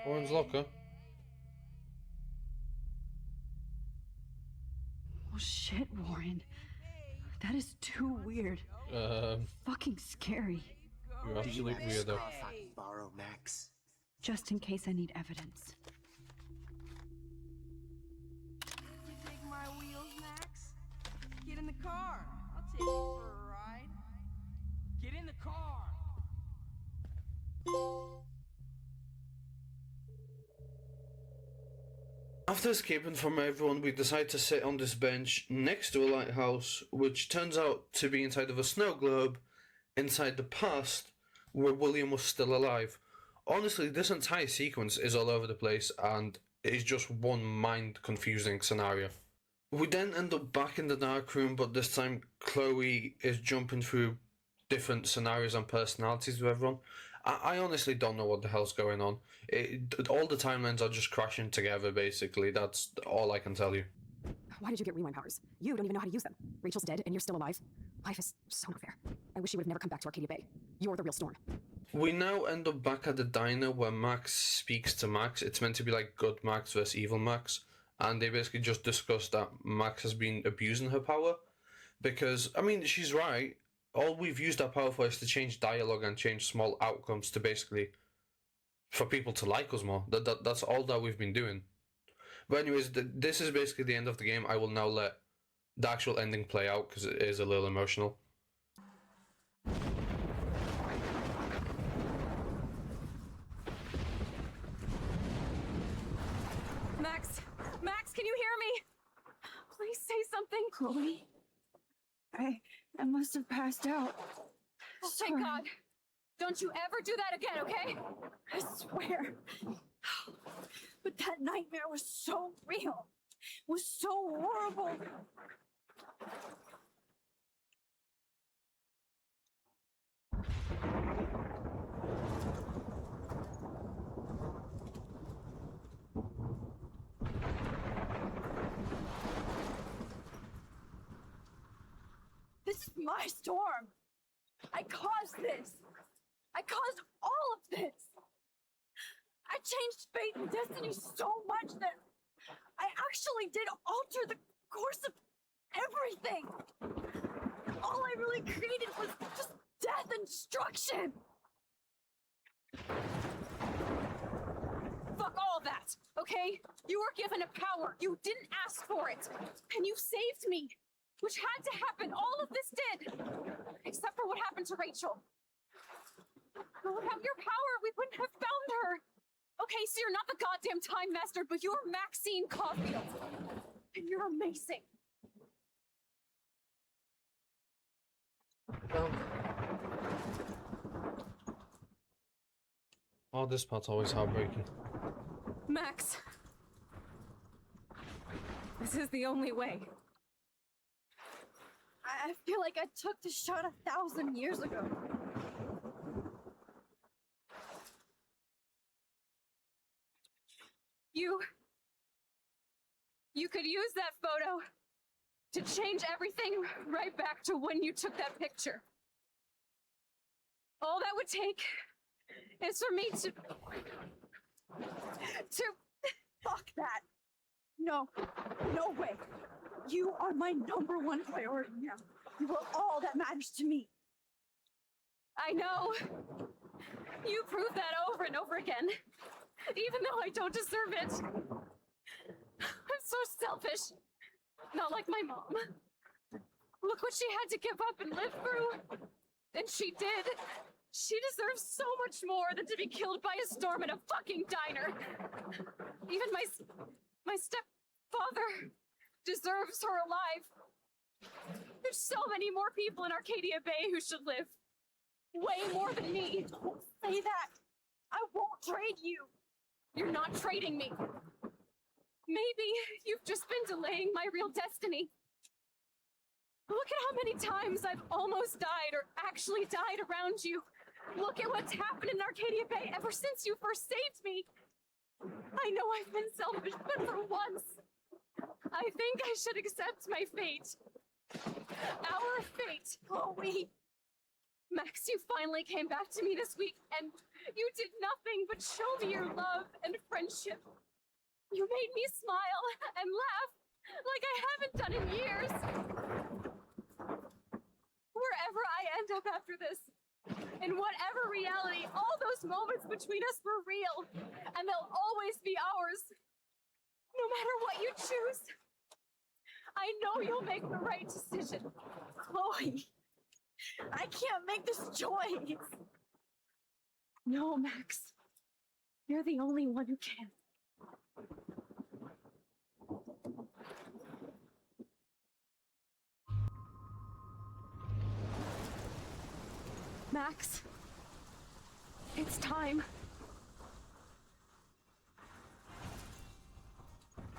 Warren's locker. Oh shit, Warren. That is too weird. Fucking scary. You're absolute weirdo. Borrow Max. Just in case I need evidence. You dig my wheels, Max? Get in the car. I'll take you for a ride. Get in the car. After escaping from everyone, we decide to sit on this bench next to a lighthouse, which turns out to be inside of a snow globe, inside the past, where William was still alive. Honestly, this entire sequence is all over the place, and it's just one mind-confusing scenario. We then end up back in the dark room, but this time Chloe is jumping through different scenarios and personalities with everyone. I honestly don't know what the hell's going on. All the timelines are just crashing together, basically. That's all I can tell you. Why did you get rewind powers? You don't even know how to use them. Rachel's dead and you're still alive. Life is so unfair. I wish you would have never come back to Arcadia Bay. You're the real Storm. We now end up back at the diner where Max speaks to Max. It's meant to be like good Max versus evil Max. And they basically just discuss that Max has been abusing her power. Because, I mean, she's right. All we've used our power for is to change dialogue and change small outcomes to basically, for people to like us more. That's all that we've been doing. But anyways, this is basically the end of the game. I will now let the actual ending play out because it is a little emotional. Max! Max, can you hear me? Please say something. Chloe? I must have passed out. Oh, thank God. Don't you ever do that again, okay? I swear. But that nightmare was so real. Was so horrible. This is my storm. I caused this. I caused all of this. I changed fate and destiny so much that I actually did alter the course of everything. All I really created was just death and destruction. Fuck all that, okay? You were given a power. You didn't ask for it. And you saved me. Which had to happen. All of this did. Except for what happened to Rachel. But without your power, we wouldn't have found her. Okay, so you're not the goddamn Time Master, but you're Maxine Caulfield. And you're amazing. Oh, this part's always heartbreaking. Max. This is the only way. I feel like I took the shot 1,000 years ago. You could use that photo to change everything right back to when you took that picture. All that would take is for me to Fuck that. No way. You are my #1 priority now. You are all that matters to me. I know. You prove that over and over again. Even though I don't deserve it. I'm so selfish. Not like my mom. Look what she had to give up and live through. And she did. She deserves so much more than to be killed by a storm in a fucking diner. Even my stepfather deserves her alive. There's so many more people in Arcadia Bay who should live. Way more than me. Don't say that. I won't trade you. You're not trading me. Maybe you've just been delaying my real destiny. Look at how many times I've almost died or actually died around you. Look at what's happened in Arcadia Bay ever since you first saved me. I know I've been selfish, but for once, I think I should accept my fate. Our fate, Chloe. Max, you finally came back to me this week, and you did nothing but show me your love and friendship. You made me smile and laugh like I haven't done in years. Wherever I end up after this, in whatever reality, all those moments between us were real, and they'll always be ours. No matter what you choose, I know you'll make the right decision. Chloe, I can't make this choice. No, Max. You're the only one who can. Max, it's time.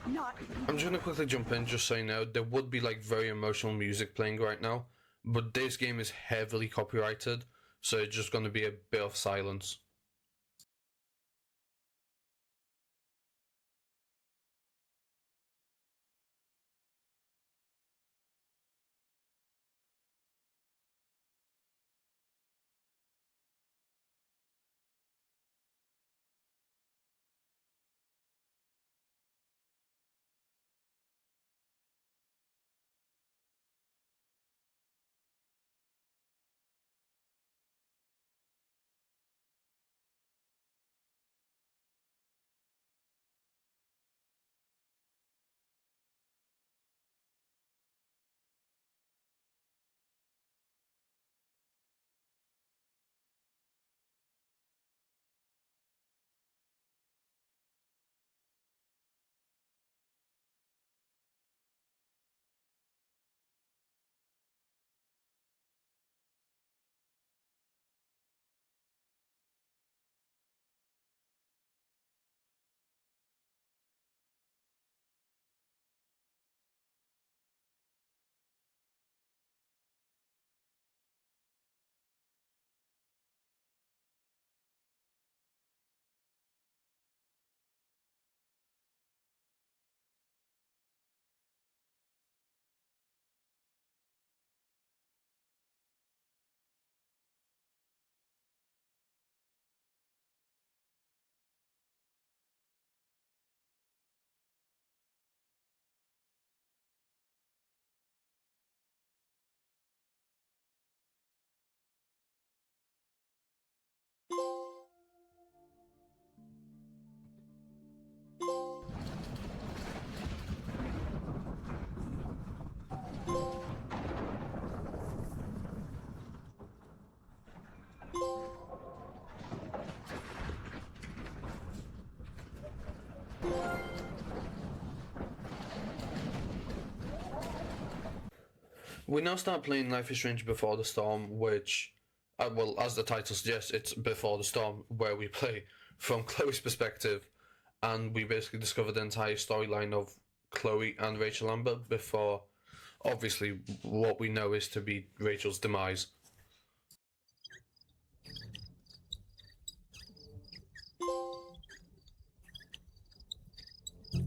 Not. I'm just gonna quickly jump in, just so you know, there would be like very emotional music playing right now, but this game is heavily copyrighted, so it's just gonna be a bit of silence. We now start playing Life is Strange Before the Storm, which, well, as the title suggests, it's Before the Storm, where we play from Chloe's perspective, and we basically discover the entire storyline of Chloe and Rachel Amber before, obviously, what we know is to be Rachel's demise.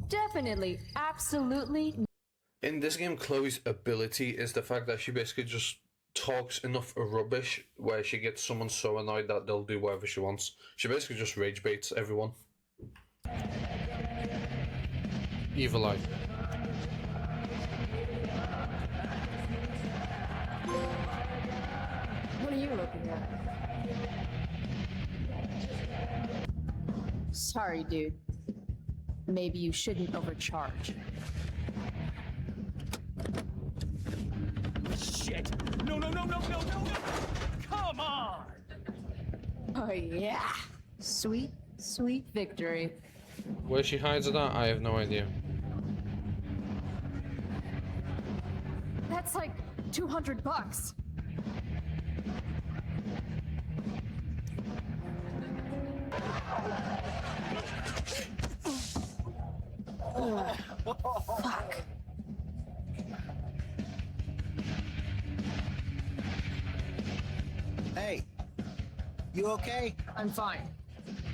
Definitely, absolutely. In this game, Chloe's ability is the fact that she basically just talks enough rubbish where she gets someone so annoyed that they'll do whatever she wants. She basically just rage baits everyone. Evil Eye. What are you looking at? Sorry, dude. Maybe you shouldn't overcharge. Shit! No, no, no, no, no, no, no! Come on! Oh, yeah. Sweet, sweet victory. Where she hides it at, I have no idea. That's like $200. Fuck. Hey, you okay? I'm fine.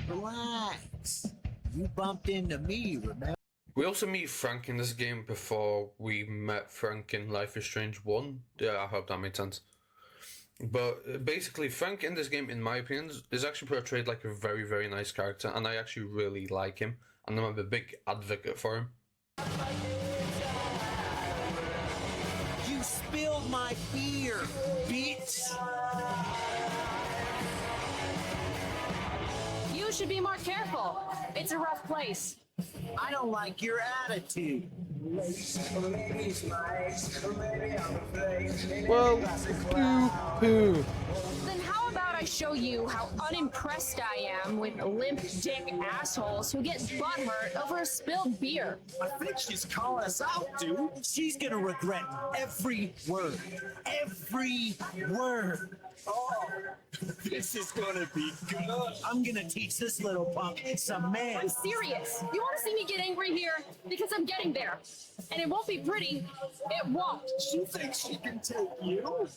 Relax. You bumped into me, remember? We also meet Frank in this game before we met Frank in Life is Strange 1. Yeah, I hope that made sense. But basically, Frank in this game, in my opinion, is actually portrayed like a very, very nice character, and I actually really like him, and I'm a big advocate for him. You spilled my beer, bitch! You should be more careful. It's a rough place. I don't like your attitude. Well, poo. Then how about I show you how unimpressed I am with limp dick assholes who get butthurt over a spilled beer? I think she's calling us out, dude. She's gonna regret every word. Every word. Oh, this is gonna be good. I'm gonna teach this little punk some I'm manners. serious. You want to see me get angry here? Because I'm getting there. And it won't be pretty. It won't. She thinks she can take you?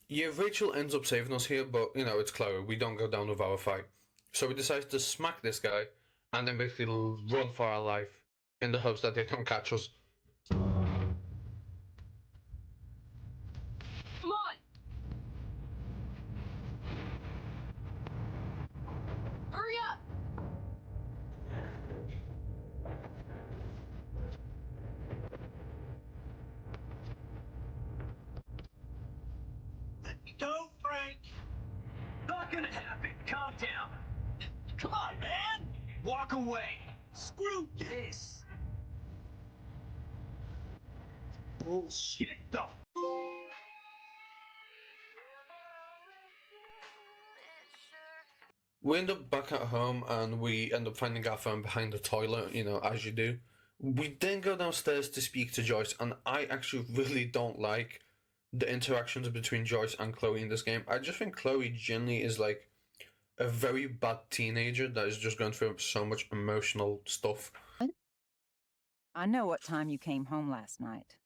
Yeah, Rachel ends up saving us here, but, you know, it's Chloe. We don't go down with our fight. So we decide to smack this guy, and then basically run for our life, in the hopes that they don't catch us. Come on. Hurry up. Don't, Frank. Not gonna happen. Calm down. Come on, man. Walk away. Screw this. Bullshit, though. We end up back at home, and we end up finding our phone behind the toilet, you know, as you do. We then go downstairs to speak to Joyce, and I actually really don't like the interactions between Joyce and Chloe in this game. I just think Chloe generally is like a very bad teenager that is just going through so much emotional stuff. I know what time you came home last night.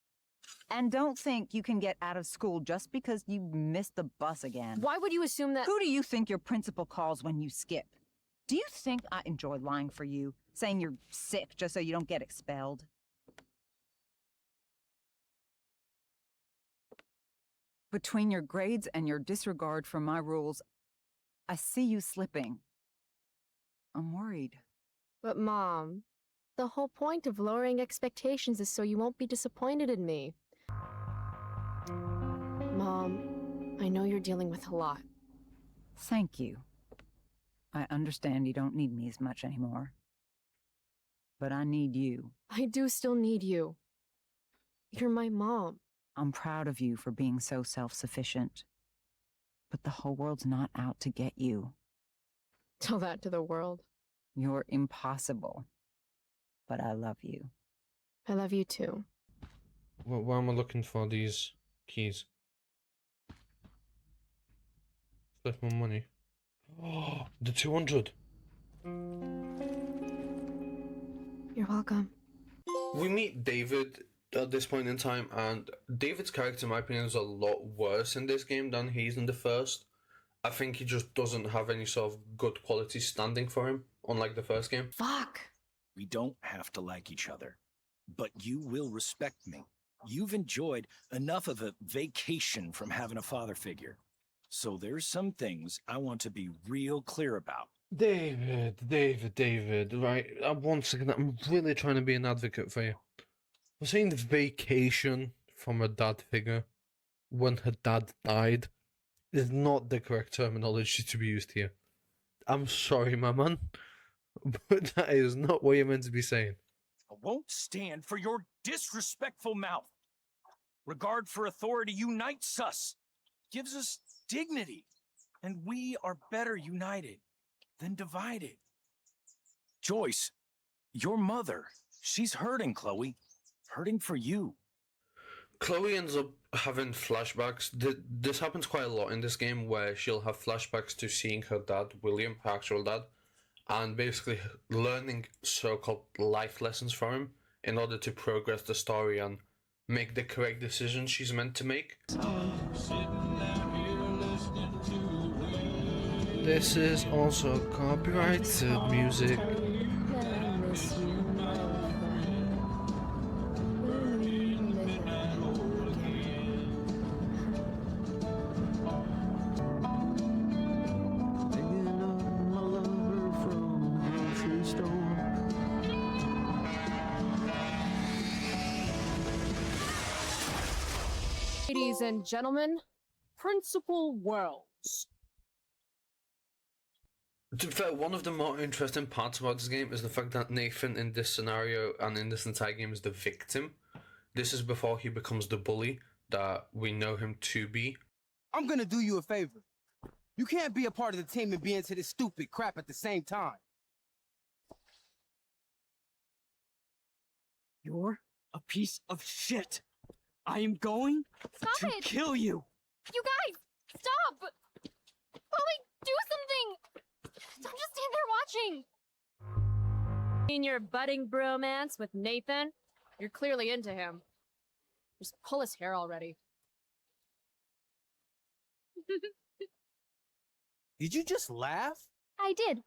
And don't think you can get out of school just because you missed the bus again. Why would you assume that? Who do you think your principal calls when you skip? Do you think I enjoy lying for you, saying you're sick just so you don't get expelled? Between your grades and your disregard for my rules, I see you slipping. I'm worried. But Mom, the whole point of lowering expectations is so you won't be disappointed in me. Mom, I know you're dealing with a lot. Thank you. I understand you don't need me as much anymore. But I need you. I do still need you. You're my mom. I'm proud of you for being so self-sufficient. But the whole world's not out to get you. Tell that to the world. You're impossible. But I love you. I love you too. Why am I looking for these keys? Flip my money. Oh, the 200. You're welcome. We meet David at this point in time, and David's character, in my opinion, is a lot worse in this game than he's in the first. I think he just doesn't have any sort of good quality standing for him, unlike the first game. Fuck! We don't have to like each other, but you will respect me. You've enjoyed enough of a vacation from having a father figure. So there's some things I want to be real clear about. David, right? Once again, I'm really trying to be an advocate for you. I'm saying the vacation from a dad figure when her dad died is not the correct terminology to be used here. I'm sorry, my man, but that is not what you're meant to be saying. I won't stand for your disrespectful mouth. Regard for authority unites us, gives us dignity, and we are better united than divided. Joyce, your mother, she's hurting, Chloe. Hurting for you. Chloe ends up having flashbacks. This happens quite a lot in this game, where she'll have flashbacks to seeing her dad, William, her actual dad, and basically learning so-called life lessons from him in order to progress the story and make the correct decision she's meant to make. This is also copyrighted music. Ladies and gentlemen, Principal Wells. To be fair, one of the more interesting parts about this game is the fact that Nathan in this scenario and in this entire game is the victim. This is before he becomes the bully that we know him to be. I'm gonna do you a favor. You can't be a part of the team and be into this stupid crap at the same time. You're a piece of shit. I am going to kill you. You guys, stop! Chloe, do something! Don't just stand there watching! In your budding bromance with Nathan? You're clearly into him. Just pull his hair already. Did you just laugh? I did.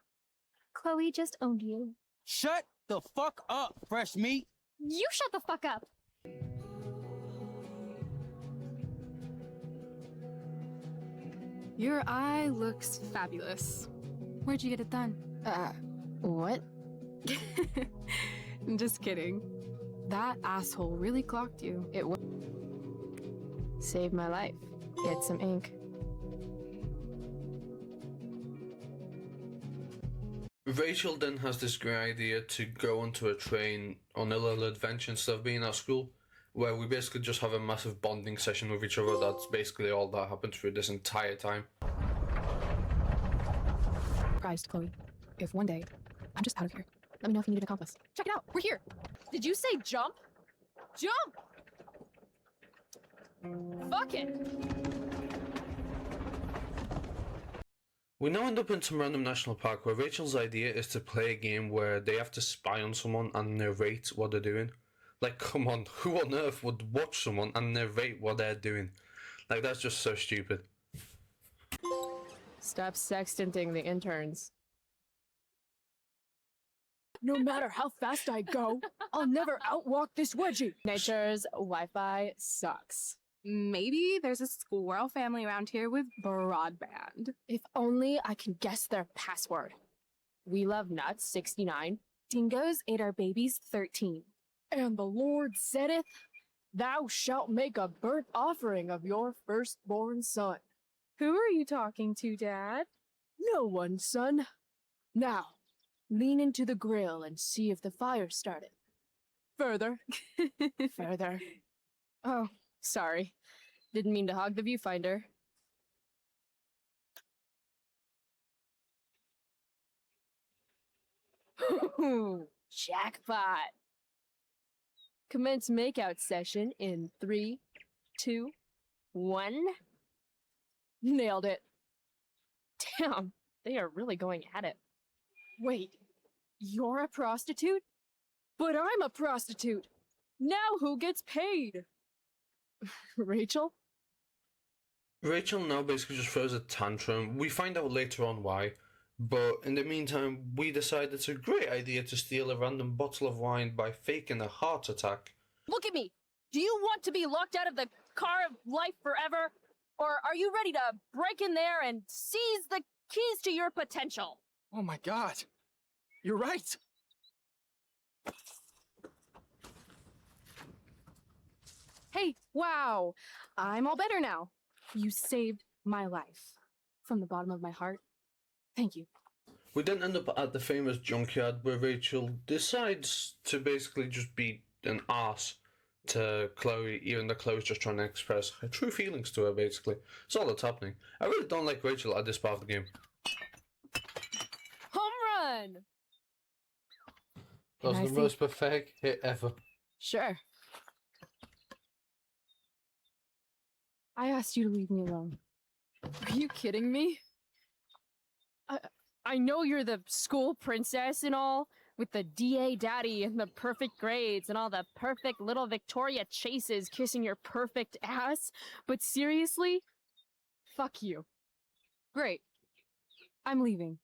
Chloe just owned you. Shut the fuck up, fresh meat. You shut the fuck up. Your eye looks fabulous. Where'd you get it done? What? Just kidding. That asshole really clocked you. Saved my life. Get some ink. Rachel then has this great idea to go onto a train on a little adventure instead of being at school, where we basically just have a massive bonding session with each other. That's basically all that happened through this entire time. Surprised, Chloe. If one day I'm just out of here, let me know if you need an accomplice. Check it out. We're here. Did you say jump? Jump! Fuck it! We now end up in some random national park where Rachel's idea is to play a game where they have to spy on someone and narrate what they're doing. Like, come on, who on earth would watch someone and narrate what they're doing? Like, that's just so stupid. Stop sextanting the interns. No matter how fast I go, I'll never outwalk this wedgie. Nature's Wi-Fi sucks. Maybe there's a school royal family around here with broadband. If only I can guess their password. We love nuts, 69. Dingoes ate our babies, 13. And the Lord saith, Thou shalt make a burnt offering of your firstborn son. Who are you talking to, Dad? No one, son. Now, lean into the grill and see if the fire started. Further. Further. Oh, sorry. Didn't mean to hog the viewfinder. Jackpot. Commence makeout session in 3, 2, 1. Nailed it. Damn, they are really going at it. Wait, you're a prostitute? But I'm a prostitute. Now who gets paid? Rachel? Rachel now basically just throws a tantrum. We find out later on why, but in the meantime, we decide it's a great idea to steal a random bottle of wine by faking a heart attack. Look at me! Do you want to be locked out of the car of life forever? Or are you ready to break in there and seize the keys to your potential? Oh my god. You're right. Hey, wow! I'm all better now. You saved my life. From the bottom of my heart, thank you. We then end up at the famous junkyard where Rachel decides to basically just be an arse to Chloe, even though Chloe's just trying to express her true feelings to her, basically. That's all that's happening. I really don't like Rachel at this part of the game. Home run! That was Can I the see- most pathetic hit ever. Sure. I asked you to leave me alone. Are you kidding me? I know you're the school princess and all, With the DA daddy and the perfect grades and all the perfect little Victoria chases kissing your perfect ass. But seriously? Fuck you. Great. I'm leaving.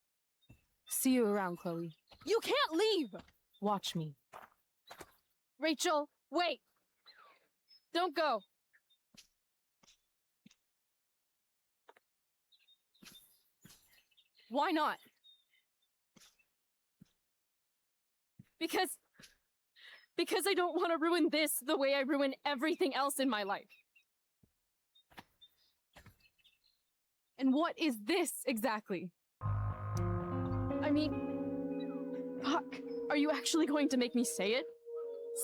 See you around, Chloe. You can't leave! Watch me. Rachel, wait! Don't go! Why not? Because I don't want to ruin this the way I ruin everything else in my life. And what is this exactly? I mean, fuck. Are you actually going to make me say it?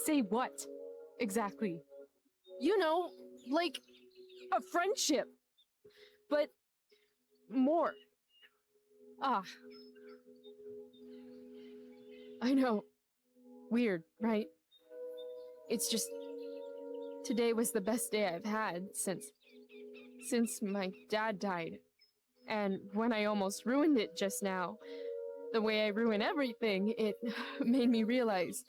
Say what? Exactly. You know, like a friendship. But more. Ah. I know. Weird, right? It's just today was the best day I've had since my dad died. And when I almost ruined it just now, the way I ruin everything, it made me realize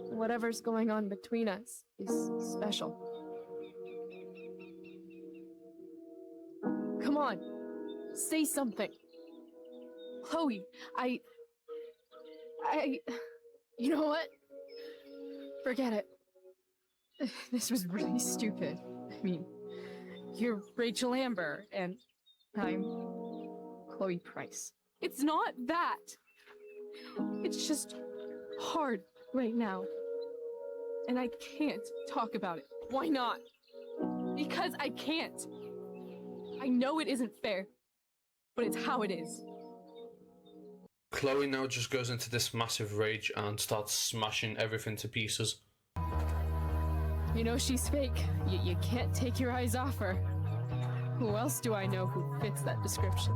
whatever's going on between us is special. Come on, say something. Chloe, you know what? Forget it. This was really stupid. I mean, you're Rachel Amber, and I'm Chloe Price. It's not that. It's just hard right now. And I can't talk about it. Why not? Because I can't. I know it isn't fair, but it's how it is. Chloe now just goes into this massive rage and starts smashing everything to pieces. You know she's fake. You can't take your eyes off her. Who else do I know who fits that description?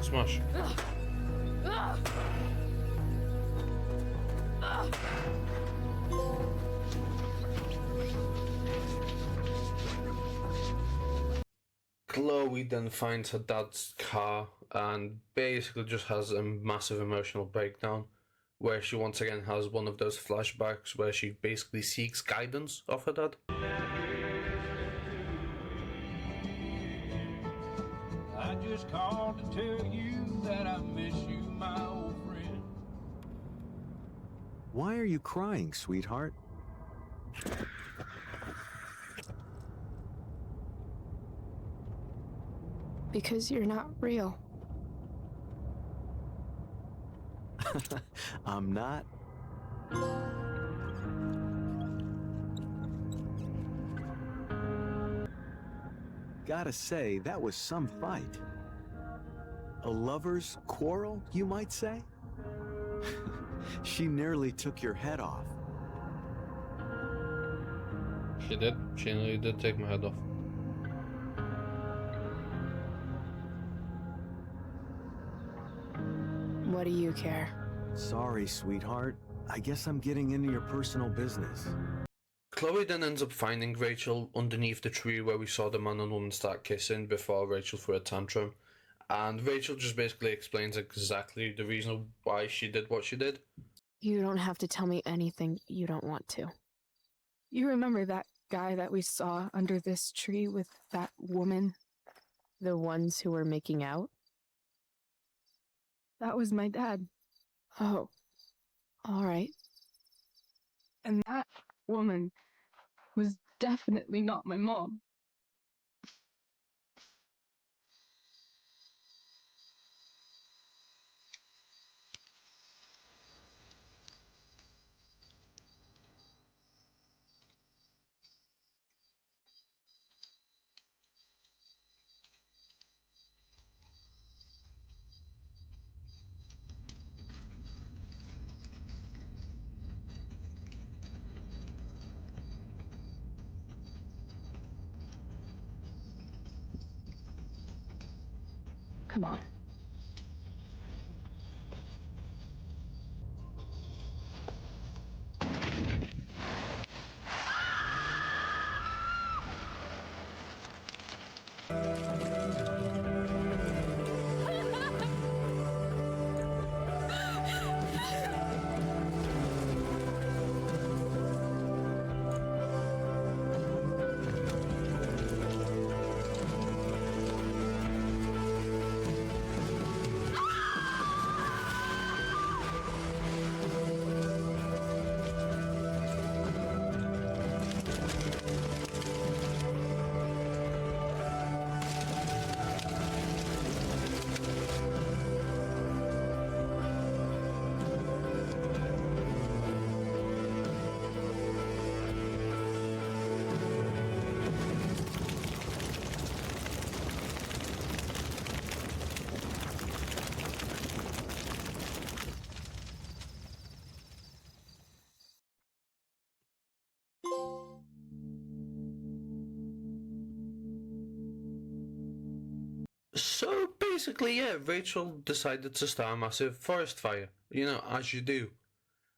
Smash. Ugh. Ugh. Ugh. Chloe then finds her dad's car and basically just has a massive emotional breakdown where she once again has one of those flashbacks where she basically seeks guidance of her dad. I just called to tell you that I miss you, my old friend. Why are you crying, sweetheart? Because you're not real. I'm not. Gotta say, that was some fight. A lover's quarrel, you might say? She nearly took your head off. She did. She nearly did take my head off. What do you care? Sorry, sweetheart. I guess I'm getting into your personal business. Chloe then ends up finding Rachel underneath the tree where we saw the man and woman start kissing before Rachel threw a tantrum. And Rachel just basically explains exactly the reason why she did what she did. You don't have to tell me anything you don't want to. You remember that guy that we saw under this tree with that woman? The ones who were making out? That was my dad. Oh. All right. And that woman was definitely not my mom. Come on. So basically, yeah, Rachel decided to start a massive forest fire, you know, as you do.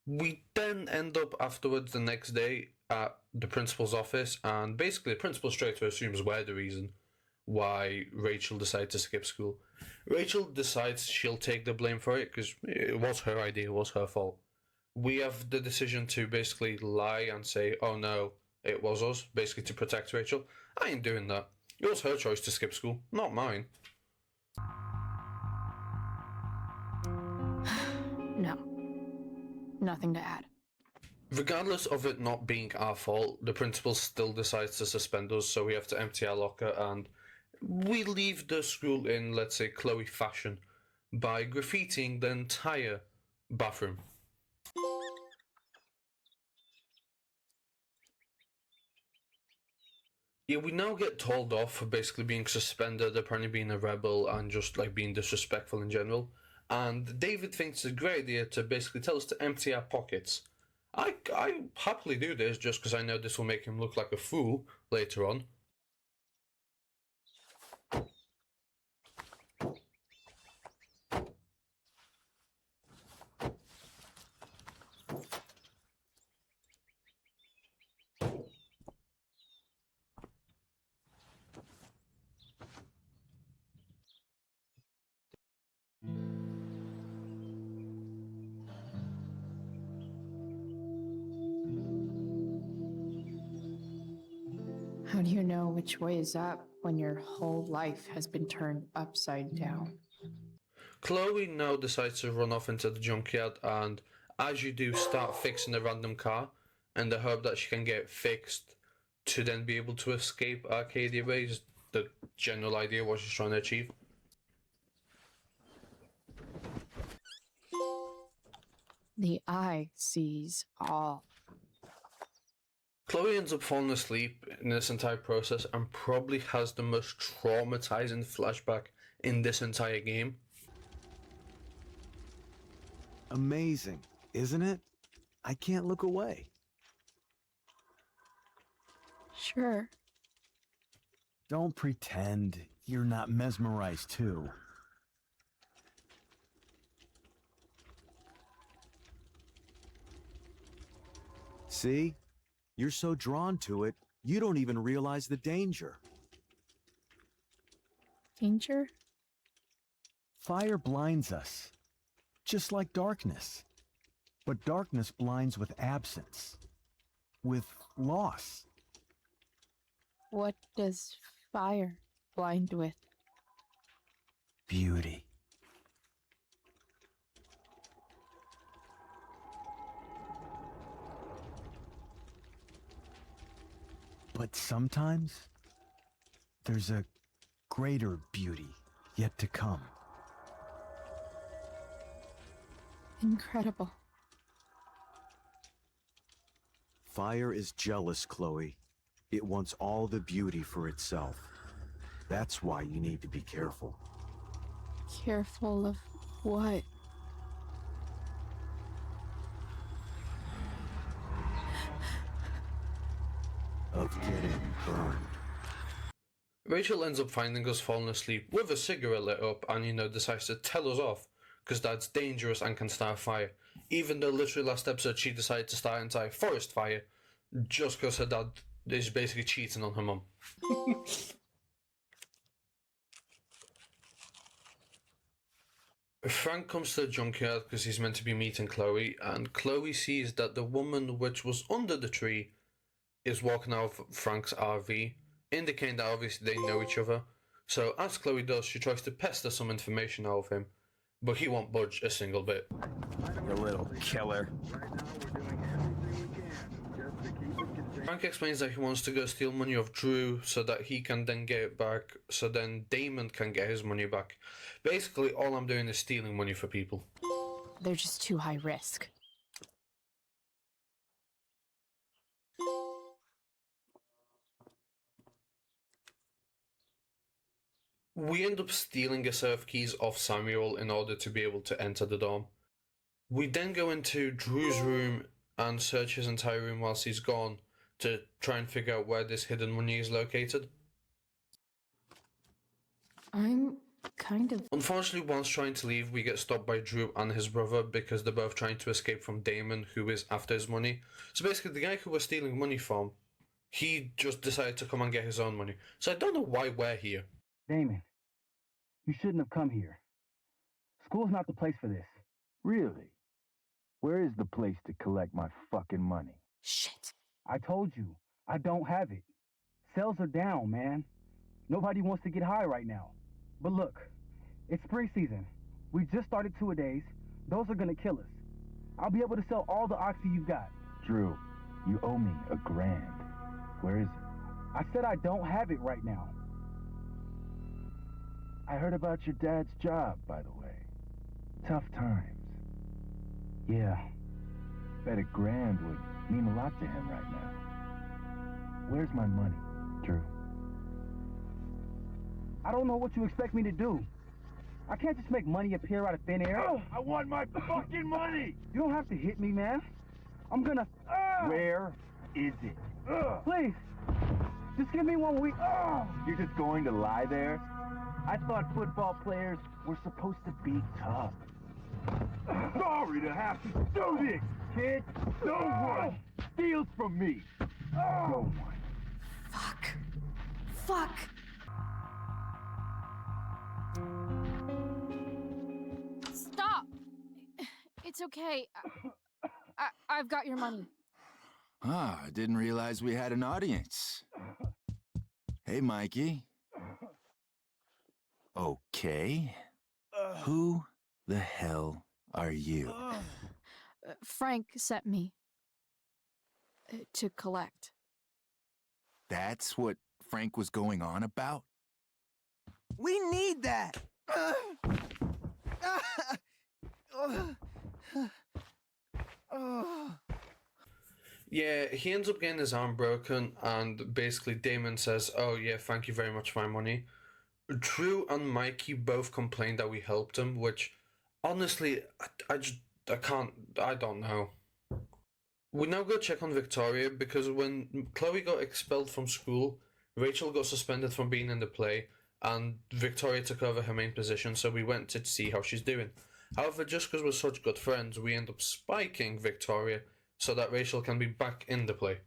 We then end up afterwards the next day at the principal's office, and basically the principal straight away assumes we're the reason why Rachel decided to skip school. Rachel decides she'll take the blame for it because it was her idea, it was her fault. We have the decision to basically lie and say, oh no, it was us, basically to protect Rachel. I ain't doing that. It was her choice to skip school, not mine. No. Nothing to add. Regardless of it not being our fault, the principal still decides to suspend us, so we have to empty our locker and we leave the school in, let's say, Chloe fashion by graffitiing the entire bathroom. Yeah, we now get told off for basically being suspended, apparently being a rebel, and just like being disrespectful in general. And David thinks it's a great idea to basically tell us to empty our pockets. I happily do this just because I know this will make him look like a fool later on. How do you know which way is up when your whole life has been turned upside down? Chloe now decides to run off into the junkyard and, as you do, start fixing a random car in the hope that she can get it fixed to then be able to escape Arcadia Bay is the general idea what she's trying to achieve. The eye sees all. Chloe ends up falling asleep in this entire process and probably has the most traumatizing flashback in this entire game. Amazing, isn't it? I can't look away. Sure. Don't pretend you're not mesmerized too. See? You're so drawn to it, you don't even realize the danger. Danger? Fire blinds us, just like darkness. But darkness blinds with absence, with loss. What does fire blind with? Beauty. But sometimes, there's a greater beauty yet to come. Incredible. Fire is jealous, Chloe. It wants all the beauty for itself. That's why you need to be careful. Careful of what? Of getting burned. Rachel ends up finding us falling asleep with a cigarette lit up and, you know, decides to tell us off because that's dangerous and can start a fire. Even though literally last episode she decided to start an entire forest fire just because her dad is basically cheating on her mum. Frank comes to the junkyard because he's meant to be meeting Chloe, and Chloe sees that the woman which was under the tree is walking out of Frank's RV, indicating that obviously they know each other. So as Chloe does, she tries to pester some information out of him, but he won't budge a single bit. You little killer. Frank explains that he wants to go steal money of Drew so that he can then get it back, so then Damon can get his money back. Basically, all I'm doing is stealing money for people. They're just too high risk. We end up stealing a set of keys off Samuel in order to be able to enter the dorm. We then go into Drew's room and search his entire room whilst he's gone to try and figure out where this hidden money is located. I'm kind of. Unfortunately, once trying to leave, we get stopped by Drew and his brother because they're both trying to escape from Damon, who is after his money. So basically, the guy who we're stealing money from, he just decided to come and get his own money. So I don't know why we're here. Damon, you shouldn't have come here. School's not the place for this. Really? Where is the place to collect my fucking money? Shit. I told you, I don't have it. Sales are down, man. Nobody wants to get high right now. But look, it's spring season. We just started two-a-days. Those are gonna kill us. I'll be able to sell all the oxy you've got. Drew, you owe me $1,000. Where is it? I said I don't have it right now. I heard about your dad's job, by the way. Tough times. Yeah. Bet $1,000 would mean a lot to him right now. Where's my money, Drew? I don't know what you expect me to do. I can't just make money appear out of thin air. I want my fucking money! You don't have to hit me, man. I'm gonna... Where is it? Please, just give me 1 week. You're just going to lie there? I thought football players were supposed to be tough. Sorry to have to do this, kid. No one steals from me. No one. Fuck! Stop! It's okay. I've got your money. Ah, I didn't realize we had an audience. Hey, Mikey. Okay. Who the hell are you? Frank sent me to collect. That's what Frank was going on about? We need that! Yeah, he ends up getting his arm broken, and basically Damon says, "Oh yeah, thank you very much for my money." Drew and Mikey both complained that we helped him, which honestly, I don't know. We now go check on Victoria because when Chloe got expelled from school, Rachel got suspended from being in the play, and Victoria took over her main position, so we went to see how she's doing. However, just because we're such good friends, we end up spiking Victoria so that Rachel can be back in the play.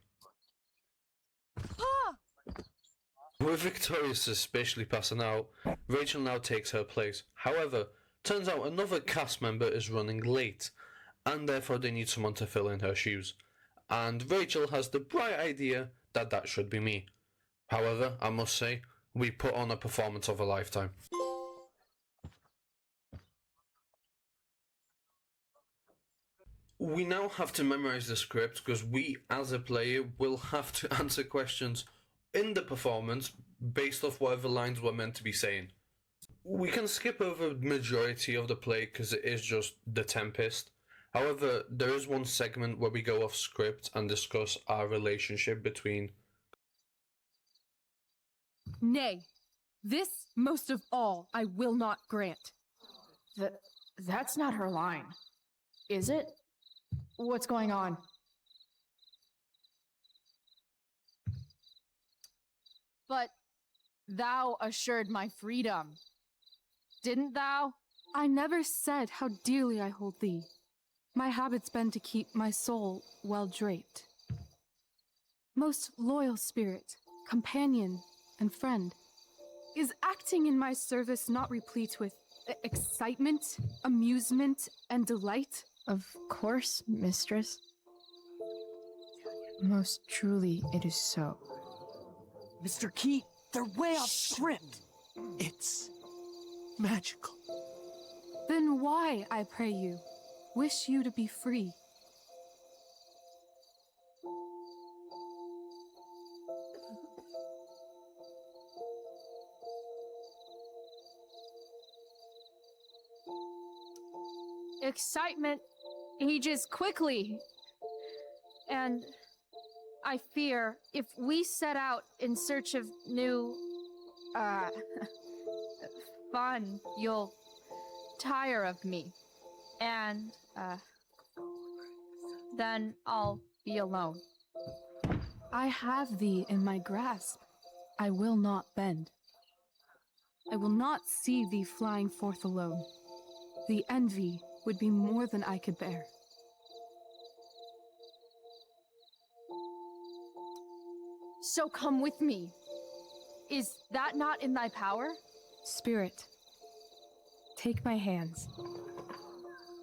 With Victoria suspiciously passing out, Rachel now takes her place. However, turns out another cast member is running late, and therefore they need someone to fill in her shoes. And Rachel has the bright idea that that should be me. However, I must say, we put on a performance of a lifetime. We now have to memorize the script because we, as a player, will have to answer questions in the performance based off whatever lines we're meant to be saying. We can skip over the majority of the play because it is just The Tempest. However, there is one segment where we go off script and discuss our relationship between... Nay, this most of all I will not grant. That's not her line. Is it? What's going on? But thou assured my freedom, didn't thou? I never said how dearly I hold thee. My habit's been to keep my soul well draped. Most loyal spirit, companion, and friend, is acting in my service not replete with excitement, amusement, and delight? Of course, mistress. Most truly, it is so. Mr. Key, they're way off script. It's magical. Then why, I pray you, wish you to be free? Excitement ages quickly. And I fear if we set out in search of new, fun, you'll tire of me. And, then I'll be alone. I have thee in my grasp. I will not bend. I will not see thee flying forth alone. The envy would be more than I could bear. So come with me. Is that not in thy power? Spirit, take my hands.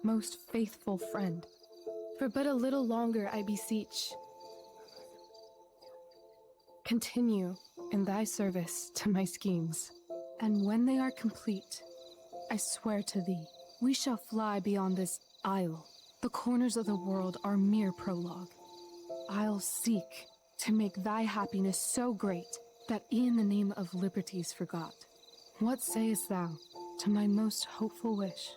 Most faithful friend, for but a little longer I beseech. Continue in thy service to my schemes, and when they are complete, I swear to thee, we shall fly beyond this isle. The corners of the world are mere prologue. I'll seek to make thy happiness so great that e'en the name of liberty's forgot. What sayest thou to my most hopeful wish?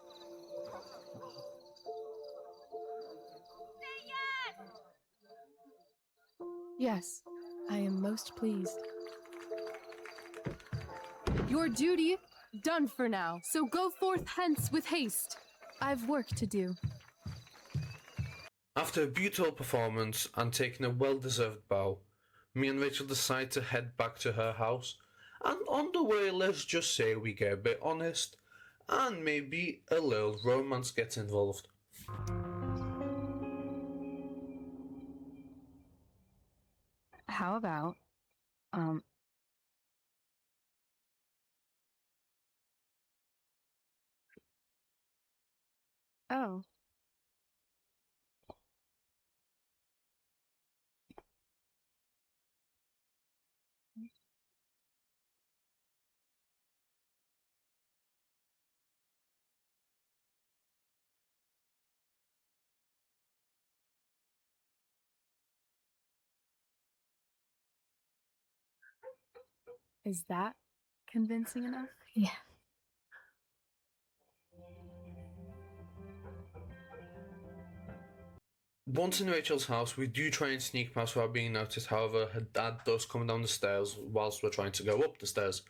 Yes, I am most pleased. Your duty done for now, so go forth hence with haste. I've work to do. After a beautiful performance and taking a well-deserved bow, me and Rachel decide to head back to her house, and on the way let's just say we get a bit honest, and maybe a little romance gets involved. How about, oh. Is that convincing enough? Yeah. Once in Rachel's house, we do try and sneak past without being noticed. However, her dad does come down the stairs whilst we're trying to go up the stairs.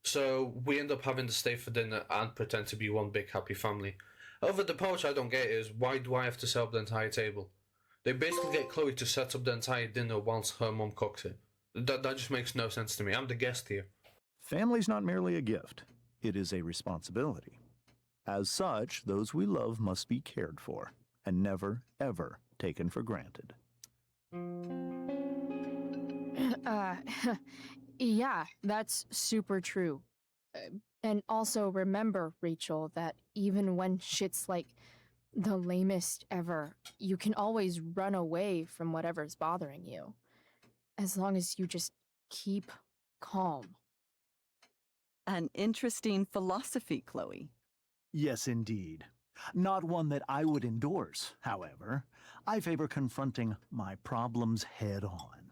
So we end up having to stay for dinner and pretend to be one big happy family. However, the part which I don't get is, why do I have to set up the entire table? They basically get Chloe to set up the entire dinner whilst her mum cooks it. That just makes no sense to me. I'm the guest here. Family's not merely a gift, it is a responsibility. As such, those we love must be cared for, and never, ever taken for granted. Yeah, that's super true. And also remember, Rachel, that even when shit's like the lamest ever, you can always run away from whatever's bothering you. As long as you just keep calm. An interesting philosophy, Chloe. Yes, indeed. Not one that I would endorse, however. I favor confronting my problems head on.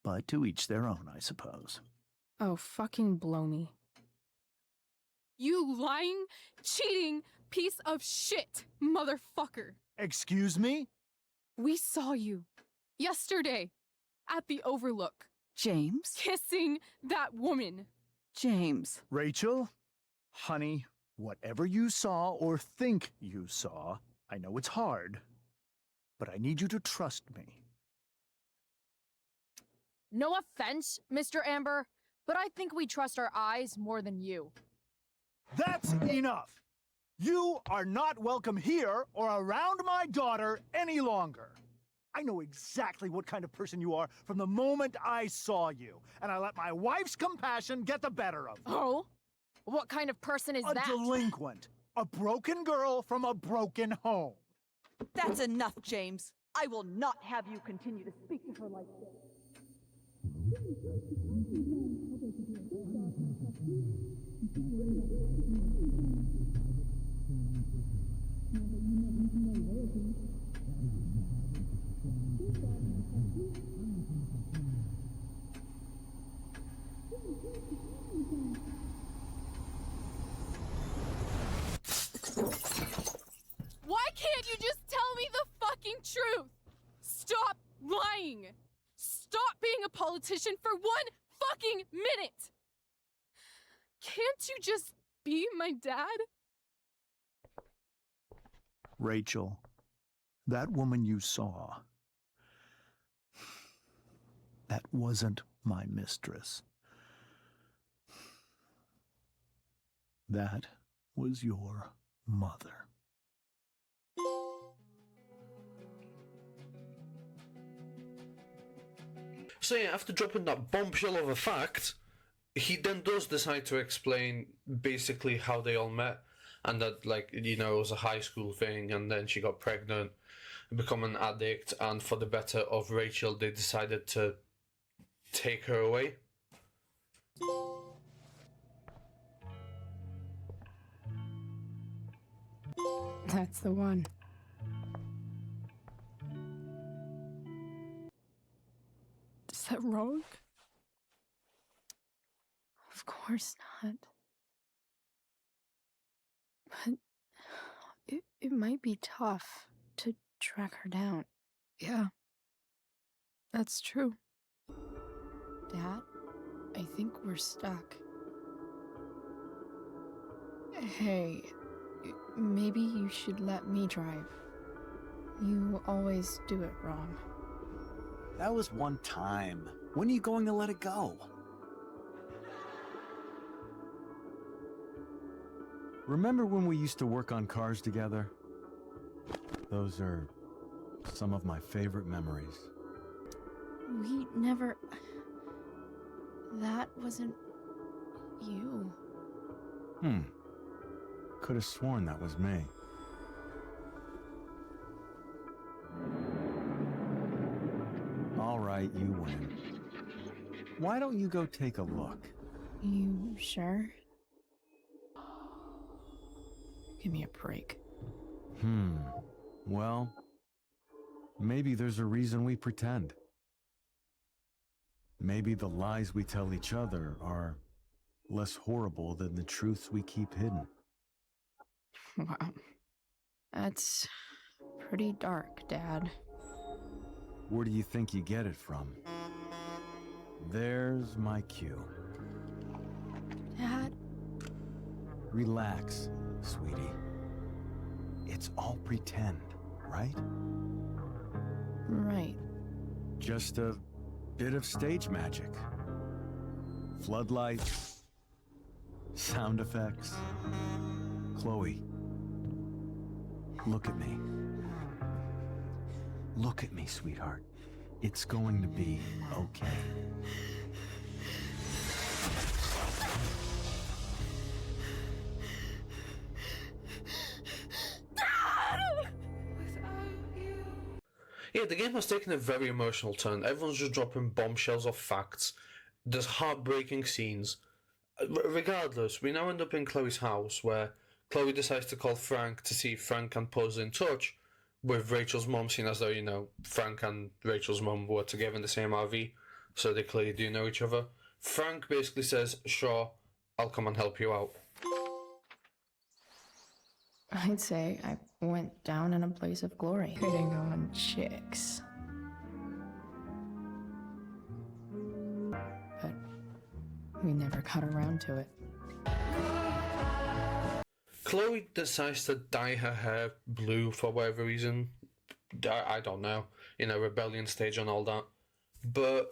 But to each their own, I suppose. Oh, fucking blow me. You lying, cheating piece of shit, motherfucker. Excuse me? We saw you yesterday at the Overlook. James? Kissing that woman. James. Rachel? Honey, whatever you saw or think you saw, I know it's hard, but I need you to trust me. No offense, Mr. Amber, but I think we trust our eyes more than you. That's enough! You are not welcome here or around my daughter any longer. I know exactly what kind of person you are from the moment I saw you, and I let my wife's compassion get the better of me. Oh? What kind of person is that? A delinquent. A broken girl from a broken home. That's enough, James. I will not have you continue to speak to her like this. Why can't you just tell me the fucking truth? Stop lying. Stop being a politician for one fucking minute. Can't you just be my dad? Rachel, that woman you saw, that wasn't my mistress. That was your mother. So yeah, after dropping that bombshell of a fact, he then does decide to explain basically how they all met, and that, like, you know, it was a high school thing, and then she got pregnant, become an addict, and for the better of Rachel, they decided to take her away. That's the one. Is that wrong? Of course not. But it might be tough to track her down. Yeah. That's true. Dad, I think we're stuck. Hey, maybe you should let me drive. You always do it wrong. That was one time. When are you going to let it go? Remember when we used to work on cars together? Those are some of my favorite memories. We never... That wasn't... you. Could have sworn that was me. All right, you win. Why don't you go take a look? You sure? Give me a break. Well, maybe there's a reason we pretend. Maybe the lies we tell each other are less horrible than the truths we keep hidden. Wow. That's pretty dark, Dad. Where do you think you get it from? There's my cue. Dad? Relax, sweetie. It's all pretend, right? Right. Just a bit of stage magic. Floodlights, sound effects. Chloe, look at me. Look at me, sweetheart. It's going to be okay. Yeah, the game has taken a very emotional turn. Everyone's just dropping bombshells of facts. There's heartbreaking scenes. Regardless, we now end up in Chloe's house, where Chloe decides to call Frank to see if Frank can put us in touch with Rachel's mom, seeing as though, you know, Frank and Rachel's mom were together in the same RV, so they clearly do know each other. Frank basically says, sure, I'll come and help you out. I'd say I went down in a blaze of glory. Hitting on chicks. But we never got around to it. Chloe decides to dye her hair blue for whatever reason. I don't know. You know, rebellion stage and all that. But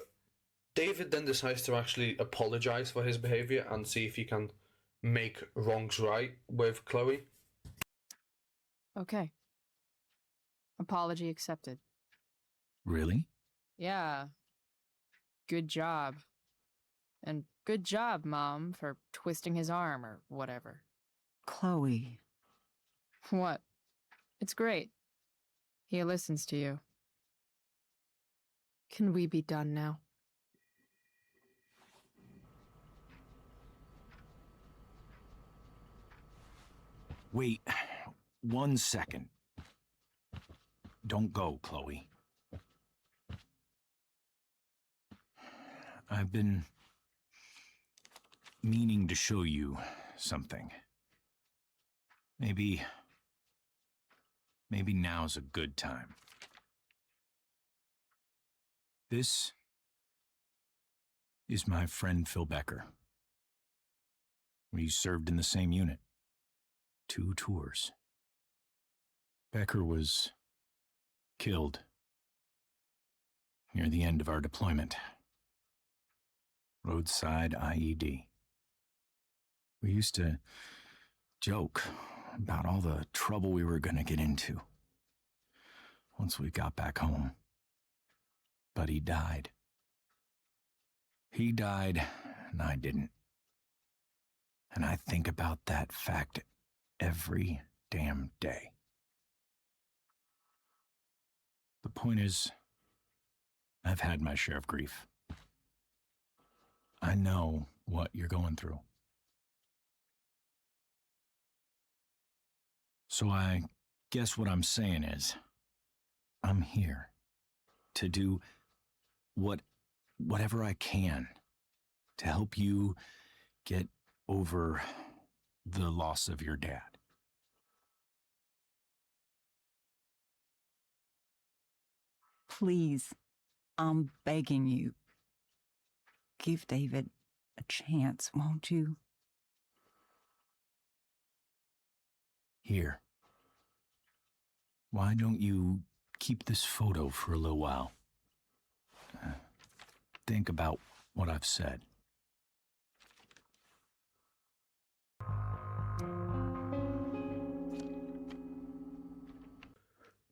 David then decides to actually apologize for his behavior and see if he can make wrongs right with Chloe. Okay. Apology accepted. Really? Yeah. Good job. And good job, Mom, for twisting his arm or whatever. Chloe. What? It's great. He listens to you. Can we be done now? Wait 1 second. Don't go, Chloe. I've been meaning to show you something. Maybe now's a good time. This is my friend Phil Becker. We served in the same unit. 2 tours. Becker was killed near the end of our deployment. Roadside IED. We used to joke about all the trouble we were gonna get into once we got back home. But he died. He died, and I didn't. And I think about that fact every damn day. The point is, I've had my share of grief. I know what you're going through. So I guess what I'm saying is, I'm here to do whatever I can to help you get over the loss of your dad. Please, I'm begging you. Give David a chance, won't you? Here. Why don't you keep this photo for a little while? Think about what I've said.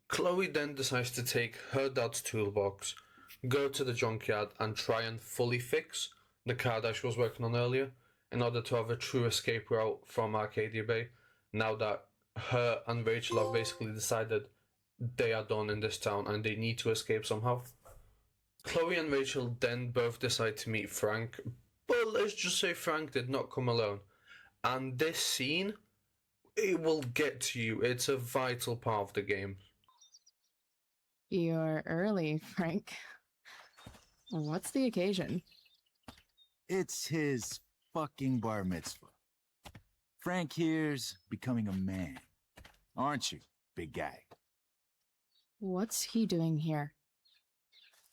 Chloe then decides to take her dad's toolbox, go to the junkyard and try and fully fix the car that she was working on earlier in order to have a true escape route from Arcadia Bay, now that her and Rachel have basically decided they are done in this town and they need to escape somehow. Chloe and Rachel then both decide to meet Frank, but let's just say Frank did not come alone. And this scene, it will get to you. It's a vital part of the game. You're early, Frank. What's the occasion? It's his fucking bar mitzvah. Frank here's becoming a man. Aren't you, big guy? What's he doing here?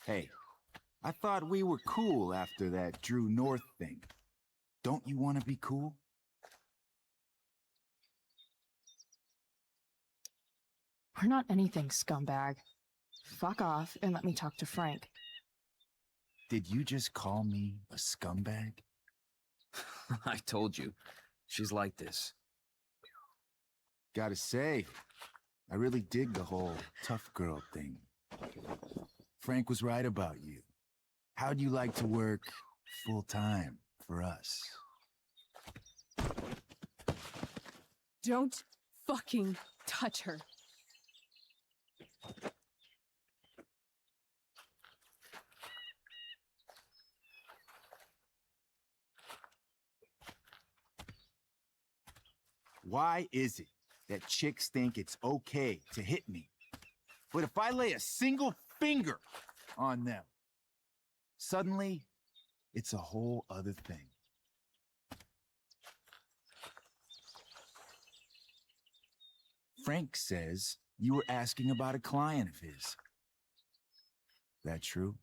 Hey, I thought we were cool after that Drew North thing. Don't you want to be cool? We're not anything, scumbag. Fuck off and let me talk to Frank. Did you just call me a scumbag? I told you. She's like this. Gotta say, I really dig the whole tough girl thing. Frank was right about you. How'd you like to work full time for us? Don't fucking touch her. Why is it that chicks think it's okay to hit me, but if I lay a single finger on them, suddenly it's a whole other thing? Frank says you were asking about a client of his. That true?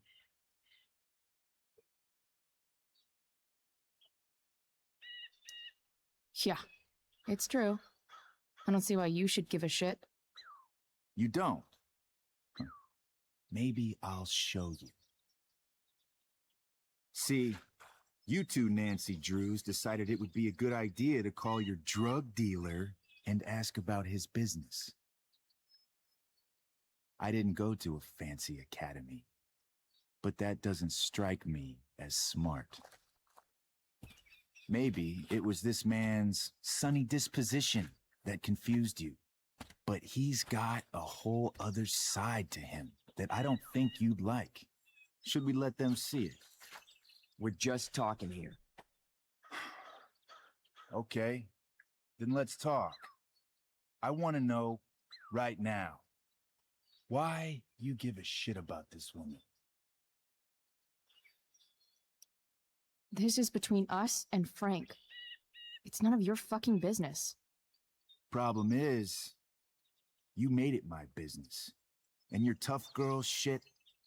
Yeah, it's true. I don't see why you should give a shit. You don't? Huh. Maybe I'll show you. See, you two Nancy Drews decided it would be a good idea to call your drug dealer and ask about his business. I didn't go to a fancy academy, but that doesn't strike me as smart. Maybe it was this man's sunny disposition that confused you, but he's got a whole other side to him that I don't think you'd like. Should we let them see it? We're just talking here. Okay, then let's talk. I want to know right now why you give a shit about this woman. This is between us and Frank. It's none of your fucking business. Problem is, you made it my business, and your tough girl shit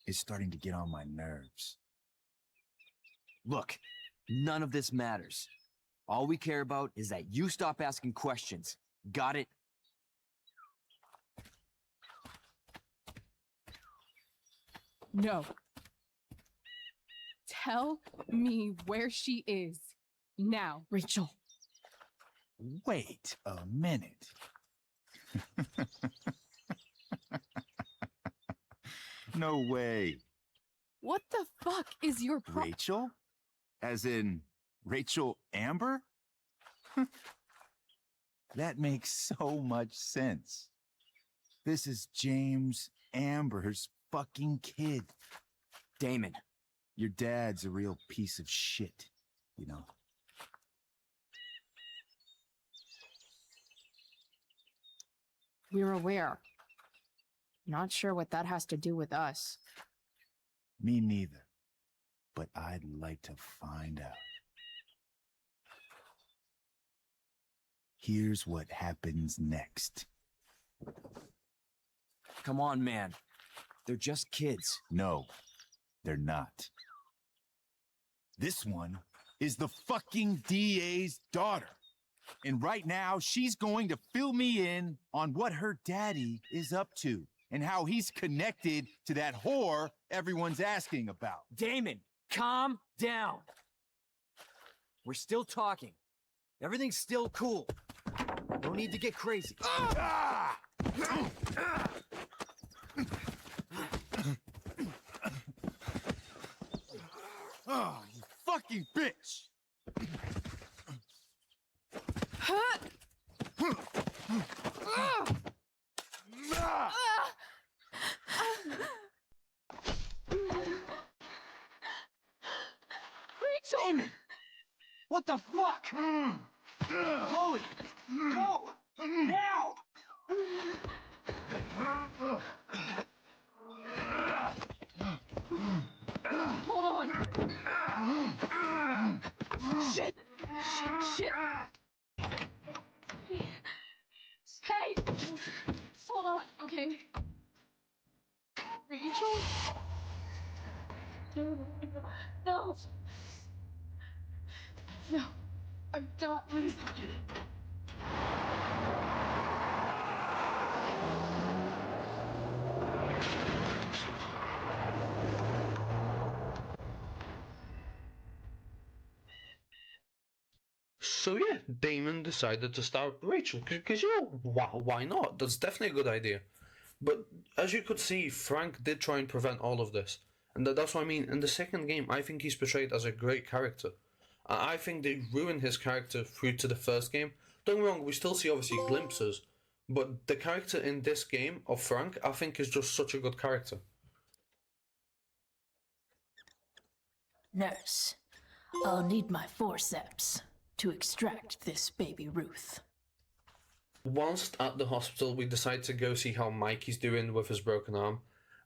is starting to get on my nerves. Look, none of this matters. All we care about is that you stop asking questions. Got it? No. Tell me where she is. Now. Rachel. Wait a minute. No way. What the fuck is your Rachel? As in Rachel Amber? That makes so much sense. This is James Amber's fucking kid. Damon. Your dad's a real piece of shit, you know? We're aware. Not sure what that has to do with us. Me neither. But I'd like to find out. Here's what happens next. Come on, man. They're just kids. No, they're not. This one is the fucking DA's daughter. And right now, she's going to fill me in on what her daddy is up to and how he's connected to that whore everyone's asking about. Damon, calm down. We're still talking. Everything's still cool. No need to get crazy. Ah! Oh, you fucking bitch! Rachel! What the fuck? Chloe! Go! Now! Hold on! Shit! Shit! Hey! Hold on, okay. Rachel? No! No! I'm not. So yeah, Damon decided to start Rachel, because you know, why not? That's definitely a good idea. But as you could see, Frank did try and prevent all of this. And that's what I mean. In the second game, I think he's portrayed as a great character. I think they ruined his character through to the first game. Don't get me wrong, we still see obviously glimpses. But the character in this game of Frank, I think is just such a good character. Nurse, I'll need my forceps to extract this baby Ruth. Whilst at the hospital, we decide to go see how Mikey's doing with his broken arm.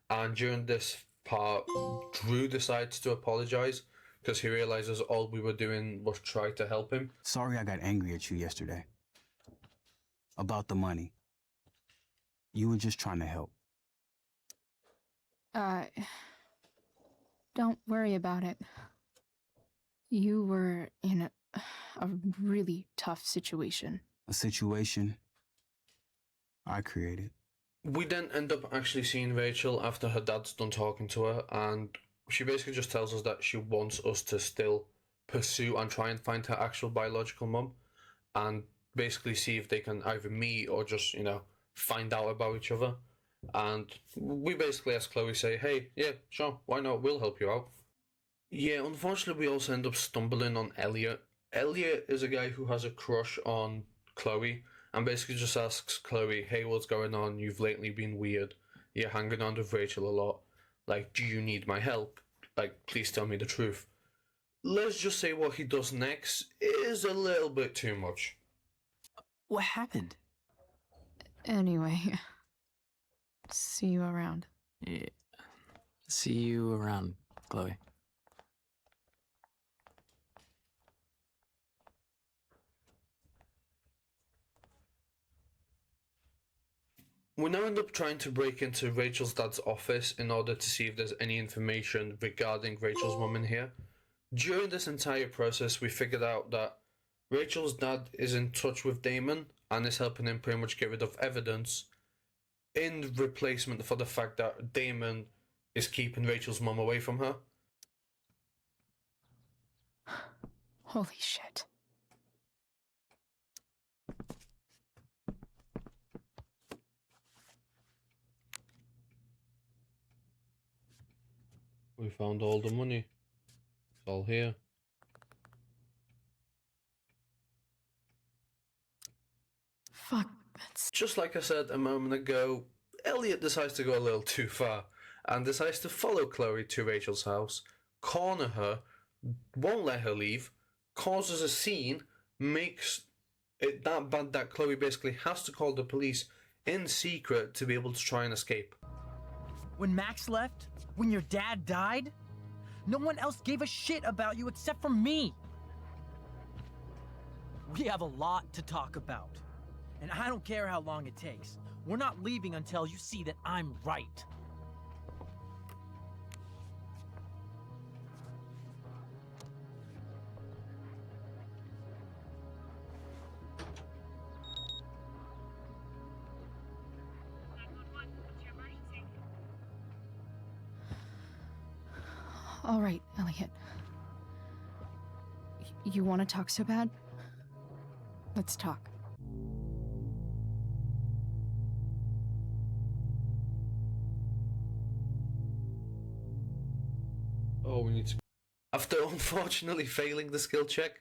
And during this part, Drew decides to apologize because he realizes all we were doing was try to help him. Sorry I got angry at you yesterday. About the money. You were just trying to help. Don't worry about it. You were in a really tough situation. A situation I created. We then end up actually seeing Rachel after her dad's done talking to her, and she basically just tells us that she wants us to still pursue and try and find her actual biological mum, and basically see if they can either meet or just, you know, find out about each other. And we basically ask Chloe, say, hey, yeah, sure, why not, we'll help you out. Yeah, unfortunately we also end up stumbling on Elliot. Elliot is a guy who has a crush on Chloe, and basically just asks Chloe, hey, what's going on? You've lately been weird. You're hanging on with Rachel a lot. Like, do you need my help? Like, please tell me the truth. Let's just say what he does next is a little bit too much. What happened? Anyway, see you around. Yeah. See you around, Chloe. We now end up trying to break into Rachel's dad's office in order to see if there's any information regarding Rachel's mum in here. During this entire process, we figured out that Rachel's dad is in touch with Damon and is helping him pretty much get rid of evidence in replacement for the fact that Damon is keeping Rachel's mum away from her. Holy shit. We found all the money. It's all here. Fuck, that's... Just like I said a moment ago, Elliot decides to go a little too far and decides to follow Chloe to Rachel's house, corner her, won't let her leave, causes a scene, makes it that bad that Chloe basically has to call the police in secret to be able to try and escape. When Max left, when your dad died, no one else gave a shit about you except for me. We have a lot to talk about. And I don't care how long it takes. We're not leaving until you see that I'm right. All right, Elliot. You want to talk so bad? Let's talk. Oh, we need to... After unfortunately failing the skill check,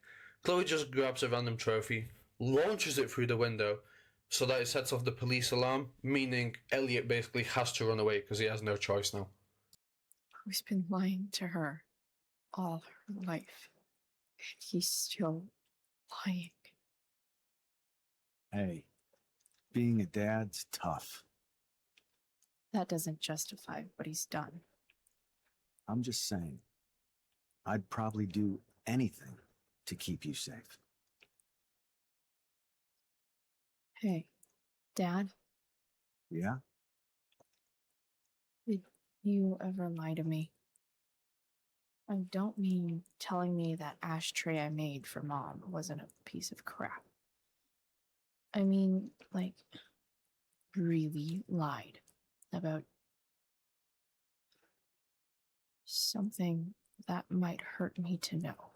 Chloe just grabs a random trophy, launches it through the window, so that it sets off the police alarm, meaning Elliot basically has to run away because he has no choice now. Who's been lying to her all her life, and he's still lying. Hey, being a dad's tough. That doesn't justify what he's done. I'm just saying, I'd probably do anything to keep you safe. Hey, Dad, Yeah? did you ever lie to me? I don't mean telling me that ashtray I made for Mom wasn't a piece of crap. I mean, like, really lied about something that might hurt me to know.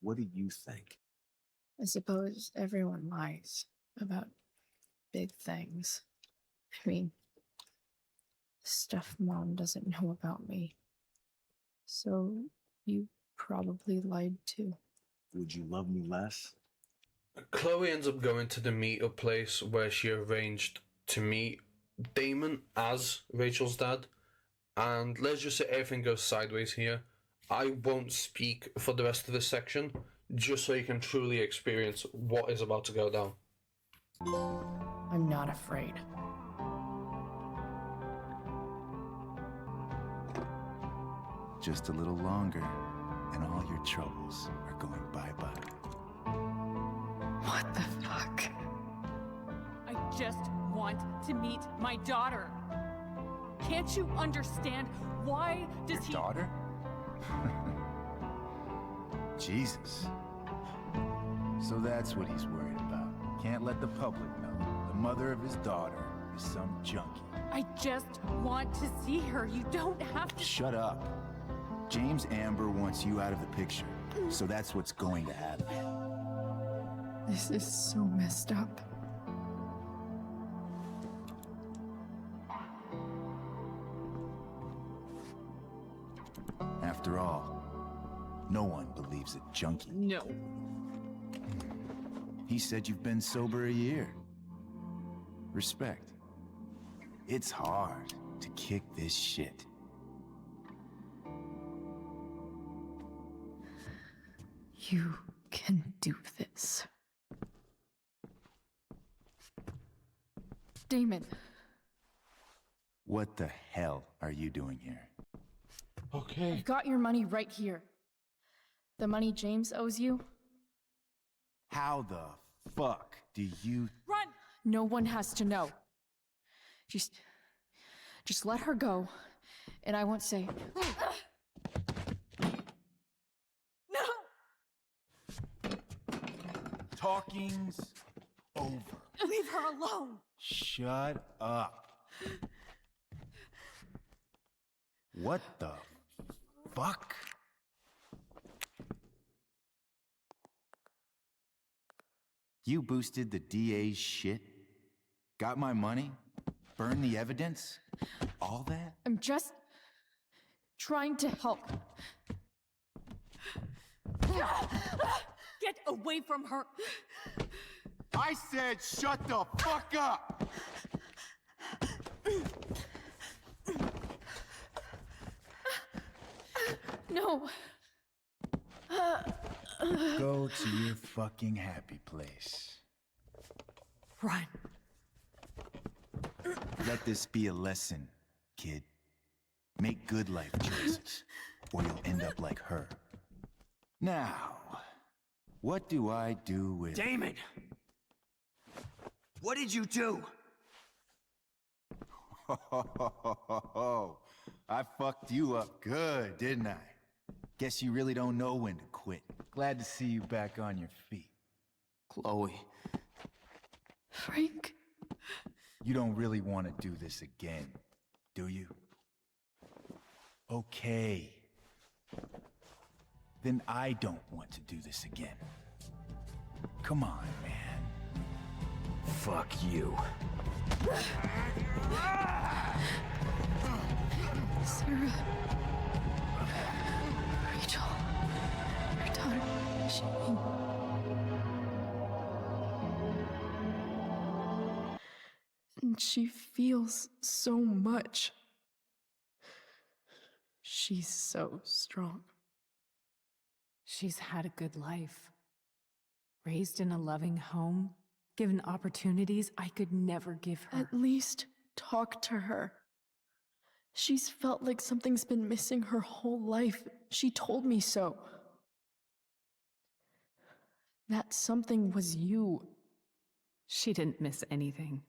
What do you think? I suppose everyone lies about big things. I mean, stuff Mom doesn't know about me. So you probably lied too. Would you love me less? Chloe ends up going to the meetup place where she arranged to meet Damon as Rachel's dad. And let's just say everything goes sideways here. I won't speak for the rest of this section, just so you can truly experience what is about to go down. I'm not afraid. Just a little longer, and all your troubles are going bye-bye. What the fuck? I just want to meet my daughter. Can't you understand? Why does he... Daughter? Jesus. So that's what he's worried about. Can't let the public know. The mother of his daughter is some junkie. I just want to see her. You don't have to... Shut up. James Amber wants you out of the picture, so that's what's going to happen. This is so messed up. After all, no one believes a junkie. No. He said you've been sober a year. Respect. It's hard to kick this shit. You can do this. Damon. What the hell are you doing here? Okay. I've got your money right here. The money James owes you. How the fuck do you... Run! No one has to know. Just let her go, and I won't say... Talking's over. Leave her alone! Shut up. What the fuck? You boosted the DA's shit? Got my money? Burned the evidence? All that? I'm just trying to help. Get away from her! I said shut the fuck up! No. Go to your fucking happy place. Run. Let this be a lesson, kid. Make good life choices, or you'll end up like her. Now, what do I do with... Damon! What did you do? I fucked you up good, didn't I? Guess you really don't know when to quit. Glad to see you back on your feet. Chloe. Frank. You don't really want to do this again, do you? Okay. Then I don't want to do this again. Come on, man. Fuck you. Sarah. Rachel. Your daughter. And she feels so much. She's so strong. She's had a good life. Raised in a loving home, given opportunities I could never give her. At least talk to her. She's felt like something's been missing her whole life. She told me so. That something was you. She didn't miss anything.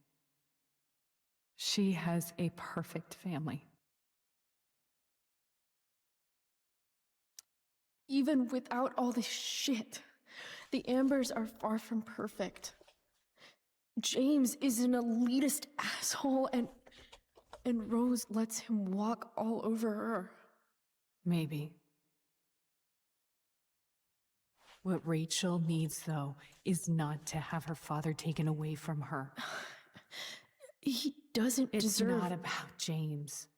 She has a perfect family. Even without all this shit, the Ambers are far from perfect. James is an elitist asshole, and Rose lets him walk all over her. Maybe. What Rachel needs, though, is not to have her father taken away from her. He doesn't deserve... It's not about James.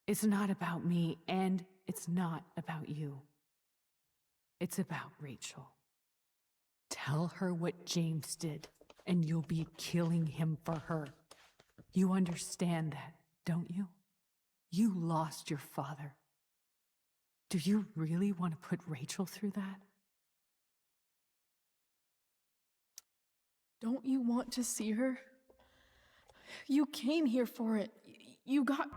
It's not about me, and it's not about you. It's about Rachel. Tell her what James did, and you'll be killing him for her. You understand that, don't you? You lost your father. Do you really want to put Rachel through that? Don't you want to see her? You came here for it. You got...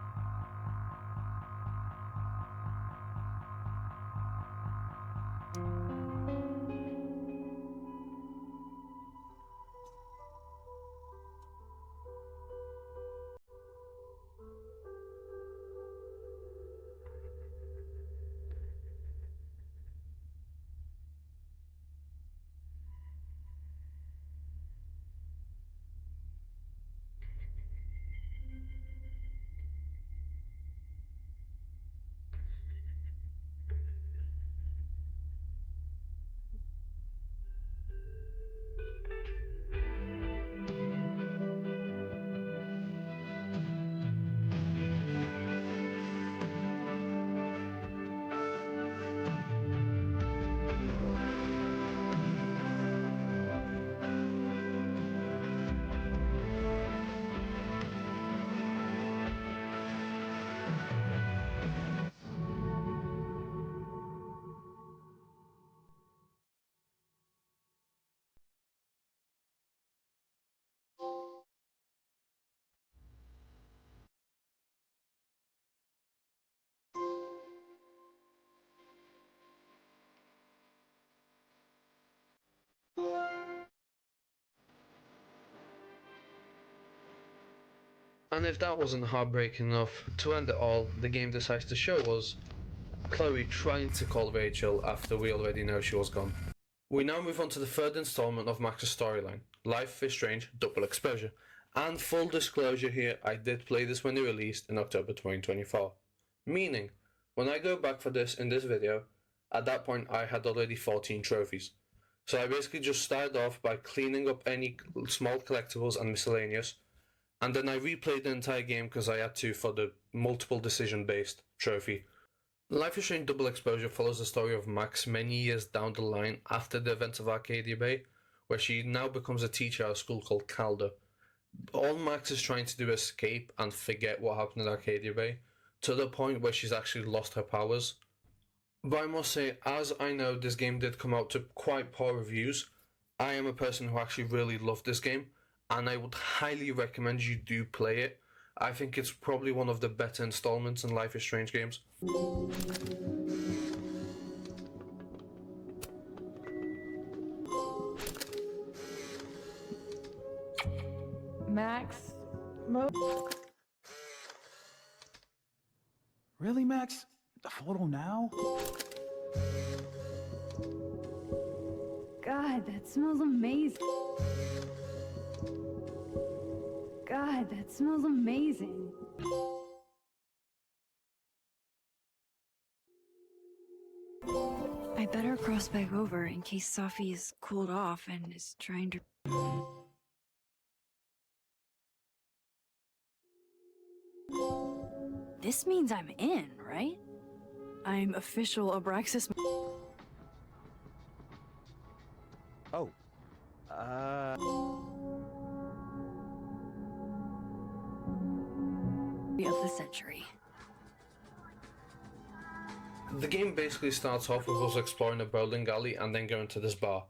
And if that wasn't heartbreaking enough, to end it all, the game decides to show us Chloe trying to call Rachel after we already know she was gone. We now move on to the third installment of Max's storyline, Life is Strange Double Exposure. And full disclosure here, I did play this when it released in October 2024. Meaning, when I go back for this in this video, at that point I had already 14 trophies. So I basically just started off by cleaning up any small collectibles and miscellaneous, And then I replayed the entire game because I had to for the multiple decision-based trophy. Life is Strange Double Exposure follows the story of Max many years down the line after the events of Arcadia Bay, where she now becomes a teacher at a school called Calder. All Max is trying to do is escape and forget what happened at Arcadia Bay, to the point where she's actually lost her powers. But I must say, as I know this game did come out to quite poor reviews, I am a person who actually really loved this game, and I would highly recommend you do play it. I think it's probably one of the better installments in Life is Strange games. Max? Really, Max? The photo now? God, that smells amazing. God, that smells amazing. I better cross back over in case Safi is cooled off and is trying to... This means I'm in, right? I'm official Abraxas... Oh. of the century. The game basically starts off with us exploring a bowling alley and then going to this bar.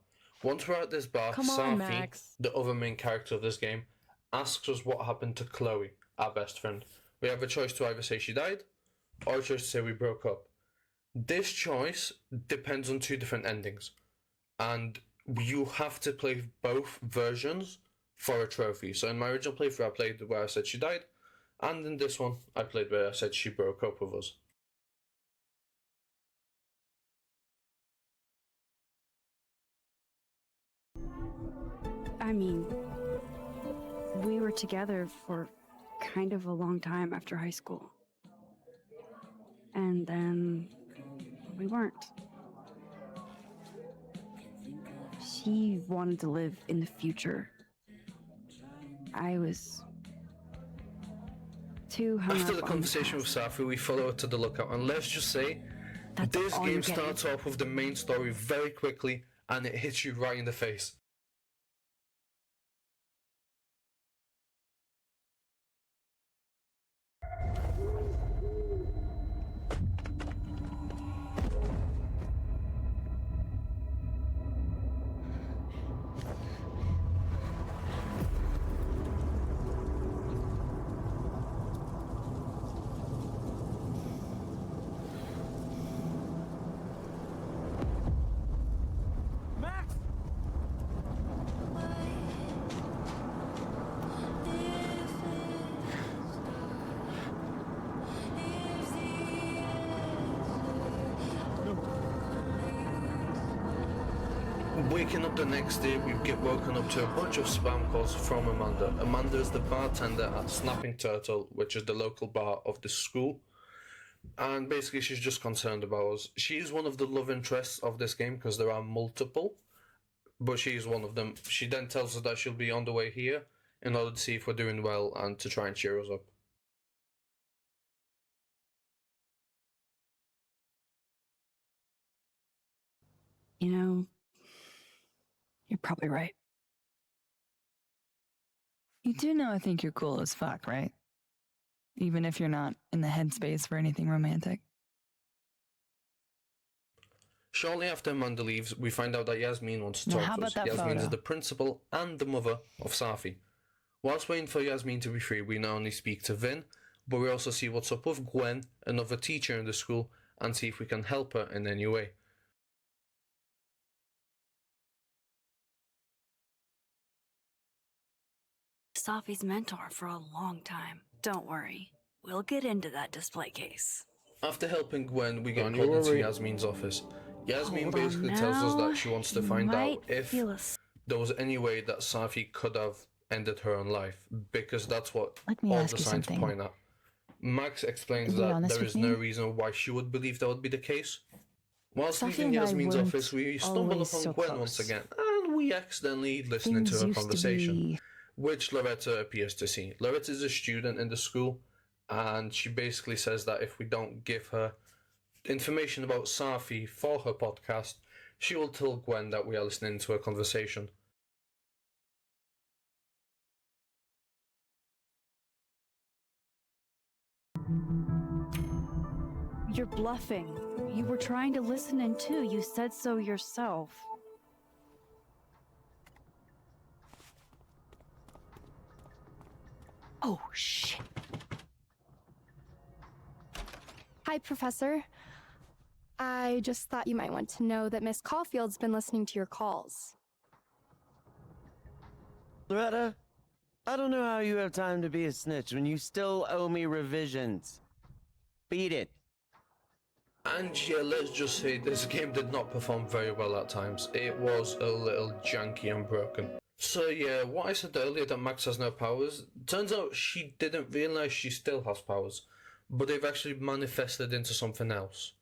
Once we're at this bar, Come on, Safi, Max. the other main character of this game, asks us what happened to Chloe, our best friend. We have a choice to either say she died, or a choice to say we broke up. This choice depends on two different endings, and you have to play both versions for a trophy. So in my original playthrough, I played where I said she died, and in this one, I played where I said she broke up with us. I mean, we were together for kind of a long time after high school. And then we weren't. She wanted to live in the future. I was too hung After up the on conversation with Safi, we follow her to the lookout, and let's just say, this all game you're getting. starts off with the main story very quickly, and it hits you right in the face. Max! Waking up the next day, we get woken up to a bunch of spam calls from Amanda. Amanda is the bartender at Snapping Turtle, which is the local bar of the school. And basically, she's just concerned about us. She is one of the love interests of this game because there are multiple, but she is one of them. She then tells us that she'll be on the way here in order to see if we're doing well and to try and cheer us up. You know, you're probably right. You do know I think you're cool as fuck, right? Even if you're not in the headspace for anything romantic. Shortly after Amanda leaves, we find out that Yasmin wants to Now, talk how to us. about that Yasmin is photo? the principal and the mother of Safi. Whilst waiting for Yasmin to be free, we not only speak to Vin, but we also see what's up with Gwen, another teacher in the school, and see if we can help her in any way. Safi's mentor for a long time. Don't worry, we'll get into that display case. After helping Gwen, we get On called your into way. Yasmin's office. Yasmin Hold on basically tells us now. that she wants to You find out might if feel there was any way that Safi could have ended her own life, because that's what Let me all ask the you signs something. point at. Max explains To be that honest there with is no you, reason why she would believe that would be the case. Whilst Safi leaving and I Yasmin's weren't office, we stumble always upon so Gwen close. once again, and we accidentally listening to Things her used to conversation. be which Loretta appears to see. Loretta is a student in the school, and she basically says that if we don't give her information about Safi for her podcast, she will tell Gwen that we are listening to a conversation. You're bluffing. You were trying to listen in too. You said so yourself. Oh, shit. Hi, Professor. I just thought you might want to know that Miss Caulfield's been listening to your calls. Loretta, I don't know how you have time to be a snitch when you still owe me revisions. Beat it. And yeah, let's just say this game did not perform very well at times. It was a little janky and broken. So yeah, what I said earlier that Max has no powers, turns out she didn't realise she still has powers, but they've actually manifested into something else.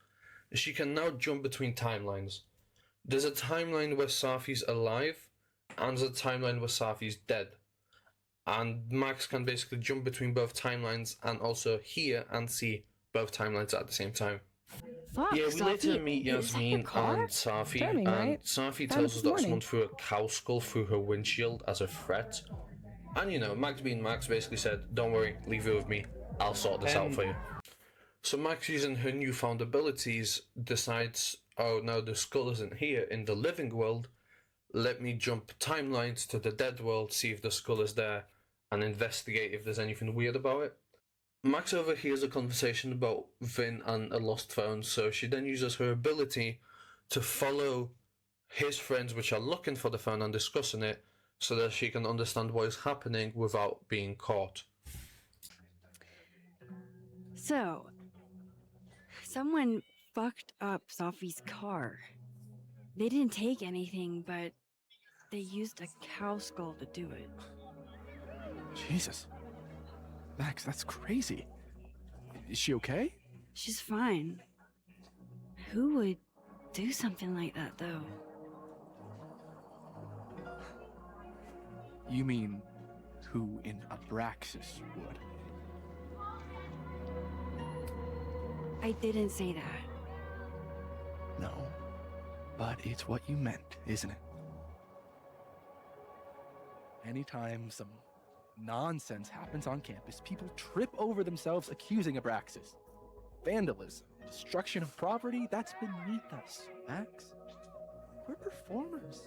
She can now jump between timelines. There's a timeline where Safi's alive, and there's a timeline where Safi's dead. And Max can basically jump between both timelines and also hear and see both timelines at the same time. Fuck, Yeah, we later Safi, meet is that your Yasmin car? and Safi, Timing, and right? Safi Time tells us this that morning. someone threw a cow skull through her windshield as a threat. And you know, Max being Max basically said, don't worry, leave it with me, I'll sort this out for you. So Max, using her newfound abilities, decides, oh no, the skull isn't here in the living world, let me jump timelines to the dead world, see if the skull is there, and investigate if there's anything weird about it. Max overhears a conversation about Vin and a lost phone, so she then uses her ability to follow his friends which are looking for the phone and discussing it, so that she can understand what is happening without being caught. So, someone fucked up Safi's car. They didn't take anything, but they used a cow skull to do it. Jesus. Max, that's crazy. Is she okay? She's fine. Who would do something like that, though? You mean who in Abraxas would? I didn't say that. No. But it's what you meant, isn't it? Anytime some nonsense happens on campus, people trip over themselves accusing Abraxas. Vandalism, destruction of property, that's beneath us, Max. We're performers.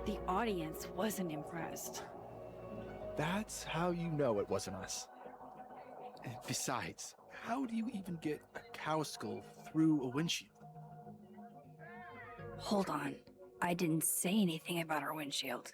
The audience wasn't impressed. That's how you know it wasn't us. And besides, how do you even get a cow skull through a windshield? Hold on. I didn't say anything about our windshield.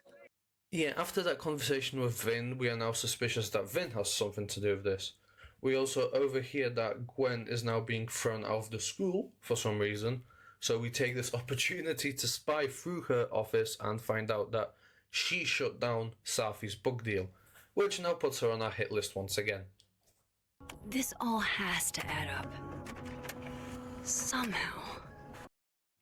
Yeah, after that conversation with Vin, we are now suspicious that Vin has something to do with this. We also overhear that Gwen is now being thrown out of the school for some reason, so we take this opportunity to spy through her office and find out that she shut down Safi's book deal, which now puts her on our hit list once again. This all has to add up. Somehow.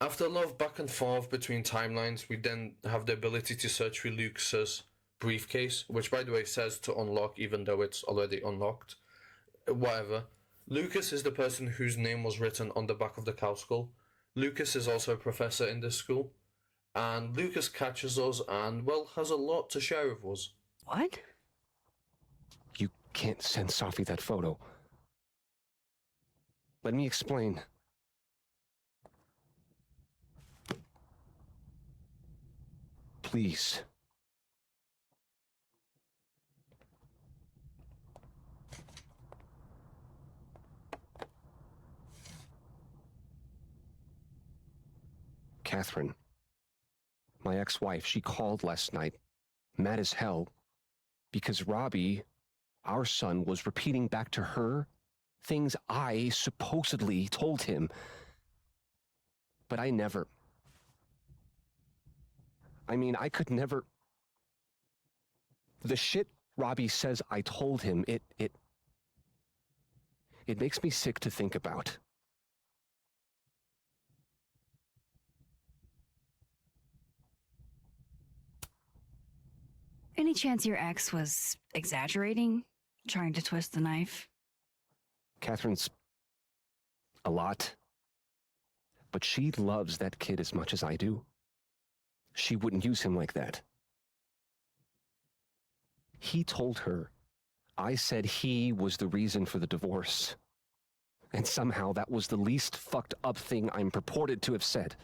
After a lot of back and forth between timelines, we then have the ability to search for Lucas's briefcase, which by the way says to unlock even though it's already unlocked. Whatever. Lucas is the person whose name was written on the back of the cow skull. Lucas is also a professor in this school. And Lucas catches us and, well, has a lot to share with us. What? You can't send Safi that photo. Let me explain. Please. Catherine, my ex-wife, she called last night, mad as hell, because Robbie, our son, was repeating back to her things I supposedly told him. But I never. I mean, I could never. The shit Robbie says I told him, it makes me sick to think about. Any chance your ex was exaggerating? Trying to twist the knife? Catherine's a lot. But she loves that kid as much as I do. She wouldn't use him like that. He told her I said he was the reason for the divorce. And somehow that was the least fucked up thing I'm purported to have said.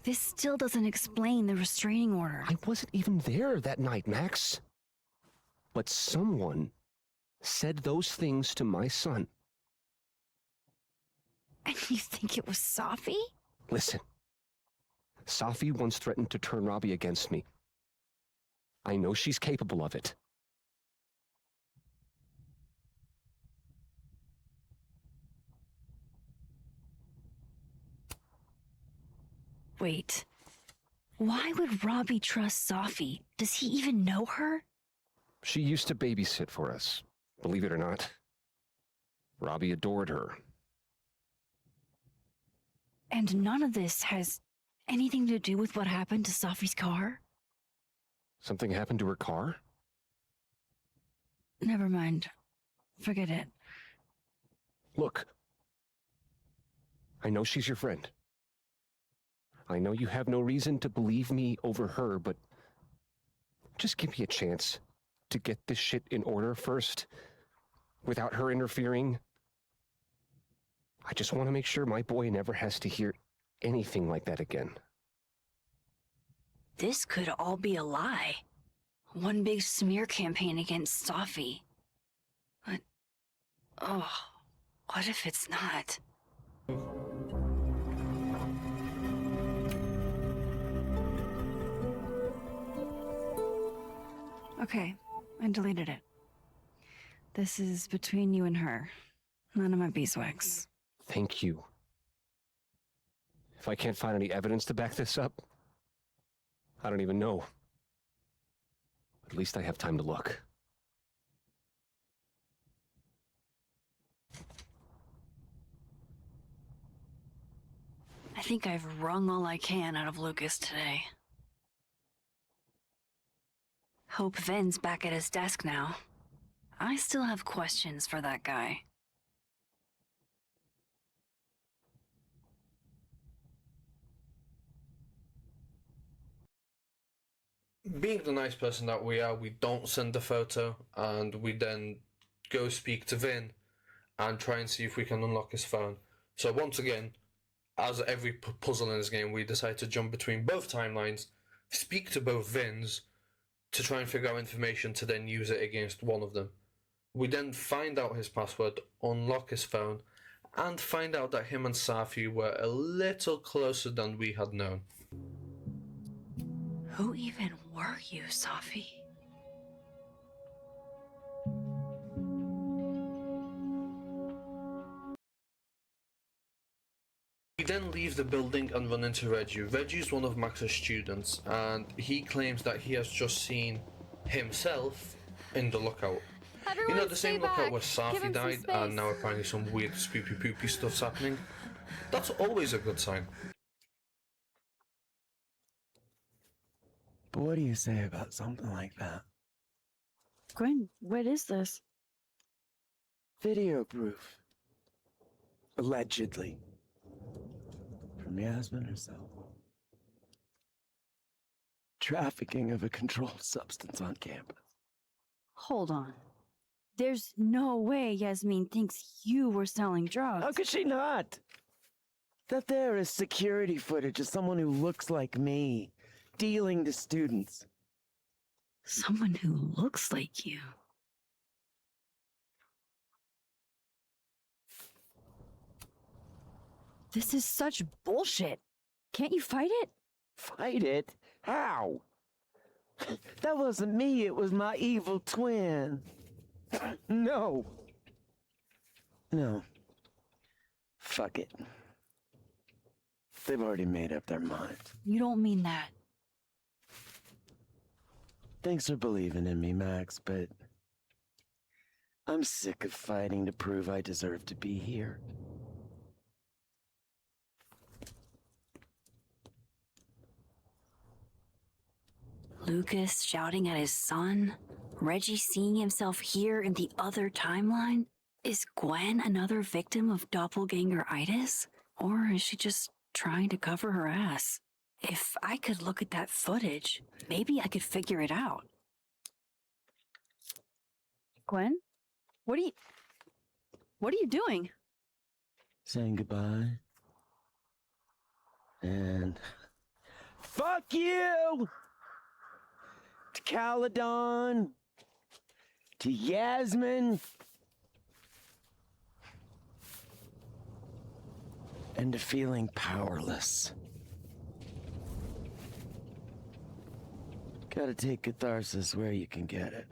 This still doesn't explain the restraining order. I wasn't even there that night, Max. But someone said those things to my son. And you think it was Safi? Listen, Safi once threatened to turn Robbie against me. I know she's capable of it. Wait. Why would Robbie trust Safi? Does he even know her? She used to babysit for us, believe it or not. Robbie adored her. And none of this has anything to do with what happened to Safi's car? Something happened to her car? Never mind. Forget it. Look. I know she's your friend. I know you have no reason to believe me over her, but just give me a chance to get this shit in order first, without her interfering. I just want to make sure my boy never has to hear anything like that again. This could all be a lie. One big smear campaign against Safi. But, oh, what if it's not? Okay, I deleted it. This is between you and her. None of my beeswax. Thank you. If I can't find any evidence to back this up, I don't even know. At least I have time to look. I think I've wrung all I can out of Lucas today. Hope Ven's back at his desk now. I still have questions for that guy. Being the nice person that we are, we don't send the photo, and we then go speak to Vin and try and see if we can unlock his phone. So once again, as every puzzle in this game, we decide to jump between both timelines, speak to both Vins, to try and figure out information to then use it against one of them. We then find out his password, unlock his phone, and find out that him and Safi were a little closer than we had known. Who even were you, Safi? We then leave the building and run into Reggie. Reggie's one of Max's students, and he claims that he has just seen himself in the lookout. Everyone, you know, the stay same lookout back. where Give Safi him some died, space. and now apparently some weird spoopy poopy stuff's happening. That's always a good sign. But what do you say about something like that? Gwen, what is this? Video proof. Allegedly. From Yasmin herself. Trafficking of a controlled substance on campus. Hold on. There's no way Yasmin thinks you were selling drugs. How could she not? That there is security footage of someone who looks like me, dealing to students. Someone who looks like you. This is such bullshit. Can't you fight it? Fight it? How? That wasn't me, it was my evil twin. No. No. Fuck it. They've already made up their minds. You don't mean that. Thanks for believing in me, Max, but I'm sick of fighting to prove I deserve to be here. Lucas shouting at his son? Reggie seeing himself here in the other timeline? Is Gwen another victim of doppelganger-itis? Or is she just trying to cover her ass? If I could look at that footage, maybe I could figure it out. Gwen? What are you doing? Saying goodbye. And fuck you! To Caledon. To Yasmin. And to feeling powerless. Gotta take catharsis where you can get it.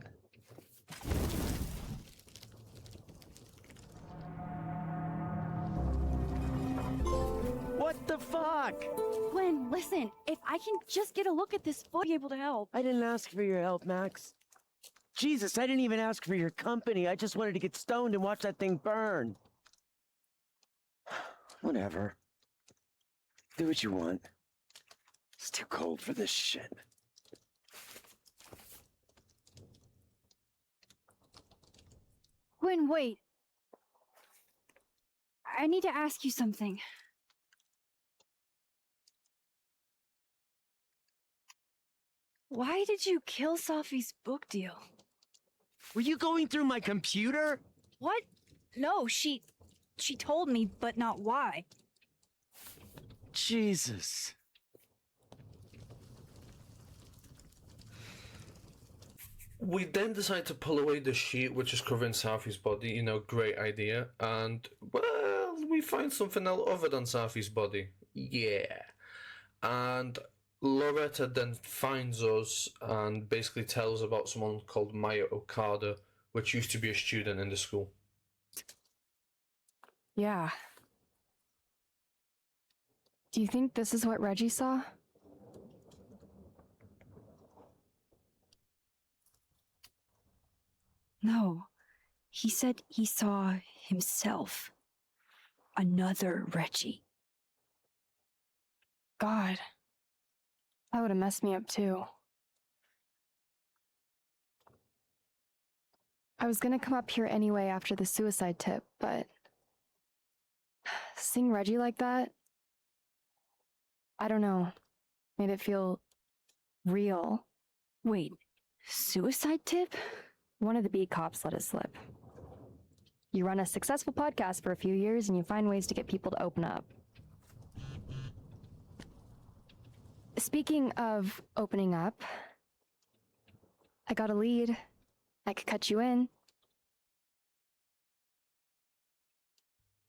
What the fuck? Gwen, listen, if I can just get a look at this footage, I'll be able to help. I didn't ask for your help, Max. Jesus, I didn't even ask for your company. I just wanted to get stoned and watch that thing burn. Whatever. Do what you want. It's too cold for this shit. Gwen, wait. I need to ask you something. Why did you kill Safi's book deal? Were you going through my computer? What? No, she told me, but not why. Jesus. We then decide to pull away the sheet which is covering Safi's body, you know, great idea. And, well, we find something else other than Safi's body. Yeah. And Loretta then finds us and basically tells about someone called Maya Okada, which used to be a student in the school. Yeah. Do you think this is what Reggie saw? No. He said he saw himself. Another Reggie. God. That would have messed me up too. I was gonna come up here anyway after the suicide tip, but seeing Reggie like that, I don't know, made it feel real. Wait, suicide tip? One of the beat cops let it slip. You run a successful podcast for a few years and you find ways to get people to open up. Speaking of opening up, I got a lead. I could cut you in.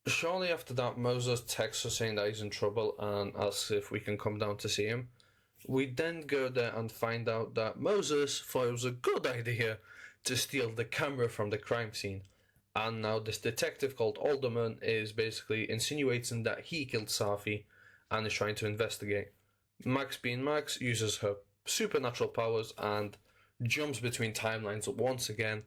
Shortly after that, Moses texts us saying that he's in trouble and asks if we can come down to see him. We then go there and find out that Moses thought it was a good idea to steal the camera from the crime scene. And now this detective called Alderman is basically insinuating that he killed Safi and is trying to investigate. Max, being Max, uses her supernatural powers and jumps between timelines once again,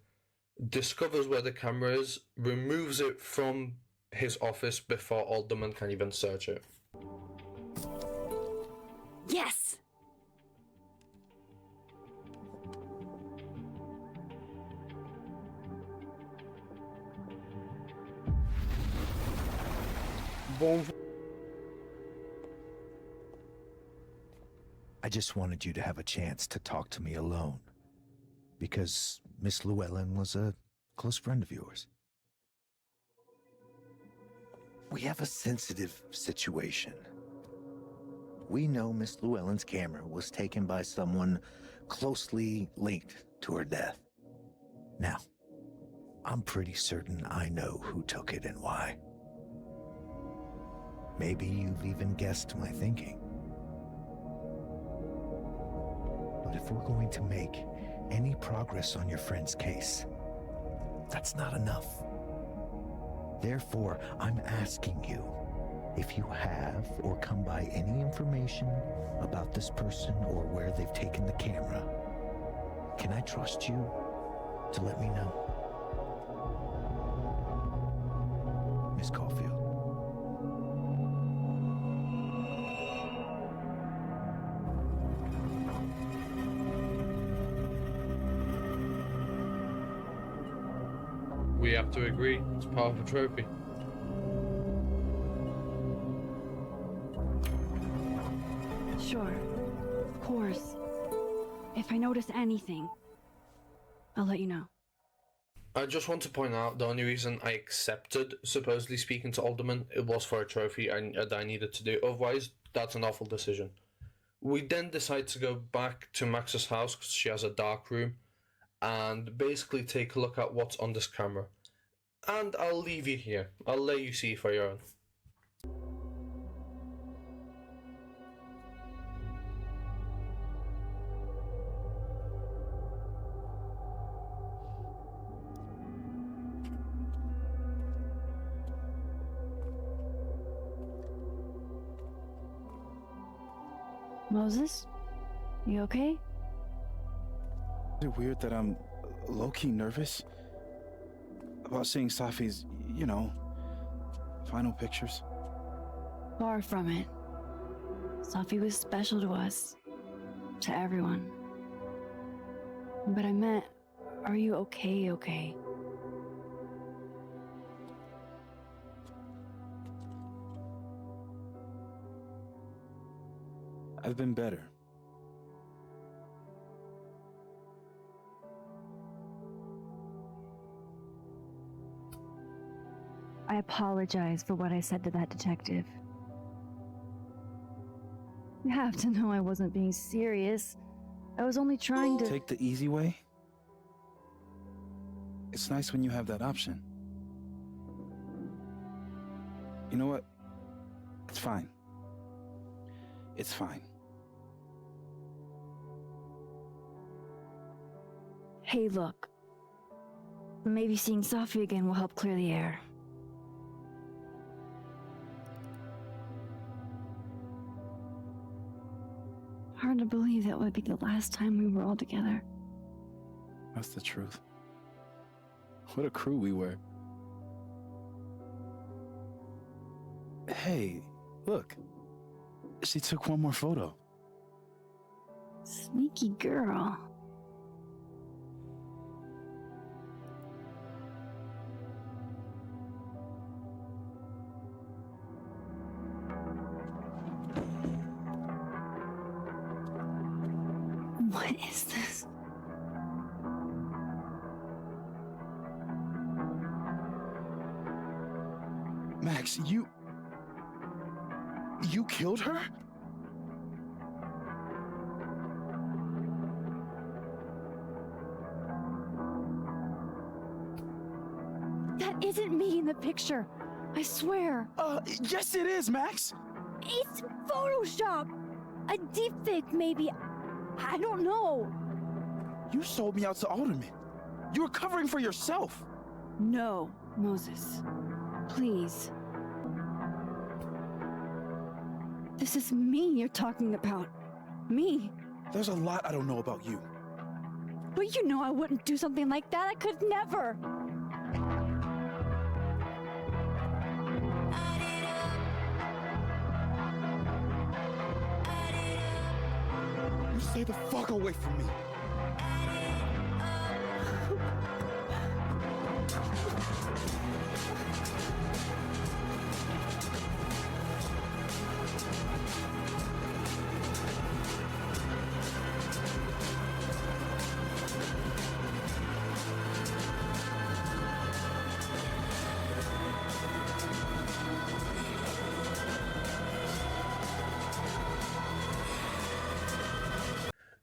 discovers where the camera is, removes it from his office before Alderman can even search it. Yes! Boom. I just wanted you to have a chance to talk to me alone. Because Miss Llewellyn was a close friend of yours. We have a sensitive situation. We know Miss Llewellyn's camera was taken by someone closely linked to her death. Now, I'm pretty certain I know who took it and why. Maybe you've even guessed my thinking. But if we're going to make any progress on your friend's case, that's not enough. Therefore, I'm asking you, if you have or come by any information about this person or where they've taken the camera, can I trust you to let me know? Miss Caulfield. we have to agree, it's part of the trophy. Sure. Of course. If I notice anything, I'll let you know. I just want to point out the only reason I accepted supposedly speaking to Alderman, it was for a trophy that I needed to do. Otherwise, that's an awful decision. We then decide to go back to Max's house because she has a dark room and basically take a look at what's on this camera. And I'll leave you here. I'll let you see for your own. Moses? You okay? Is it weird that I'm low-key nervous about seeing Safi's, you know, final pictures? Far from it. Safi was special to us. To everyone. But I meant, are you okay? I've been better. I apologize for what I said to that detective. You have to know I wasn't being serious. I was only trying to... Take the easy way? It's nice when you have that option. You know what? It's fine. It's fine. Hey, look. Maybe seeing Safi again will help clear the air. Hard to believe that would be the last time we were all together. That's the truth. What a crew we were. Hey, look. She took one more photo. Sneaky girl. What is this? Max, you killed her? That isn't me in the picture. I swear. Yes it is, Max. It's Photoshop. A deepfake, maybe. I don't know. You sold me out to Alderman. You were covering for yourself. No, Moses. Please. This is me you're talking about. Me. There's a lot I don't know about you. But you know I wouldn't do something like that. I could never. You stay the fuck away from me.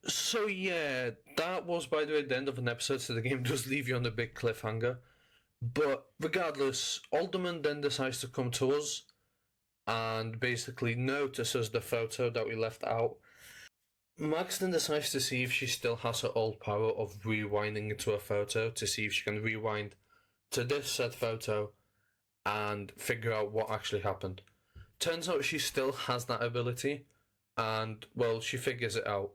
So yeah, that was, by the way, the end of an episode, so the game does leave you on a big cliffhanger. But regardless, Alderman then decides to come to us and basically notices the photo that we left out. Max then decides to see if she still has her old power of rewinding into a photo, to see if she can rewind to this said photo and figure out what actually happened. Turns out she still has that ability, and, well, she figures it out.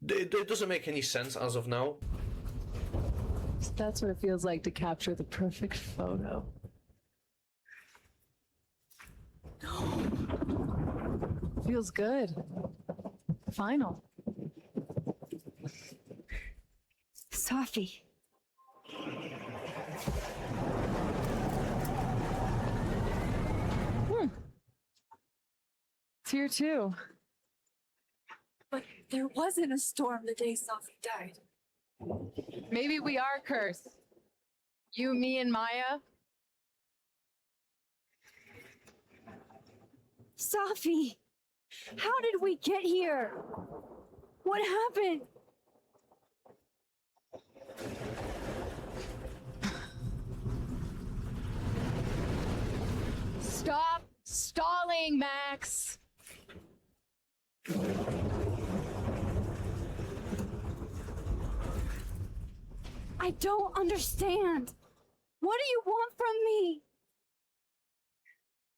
It doesn't make any sense as of now. So that's what it feels like to capture the perfect photo. Feels good. Final. Safi. It's here too. But there wasn't a storm the day Sophie died. Maybe we are cursed. You, me, and Maya. Sophie! How did we get here? What happened? Stop stalling, Max! I don't understand. What do you want from me?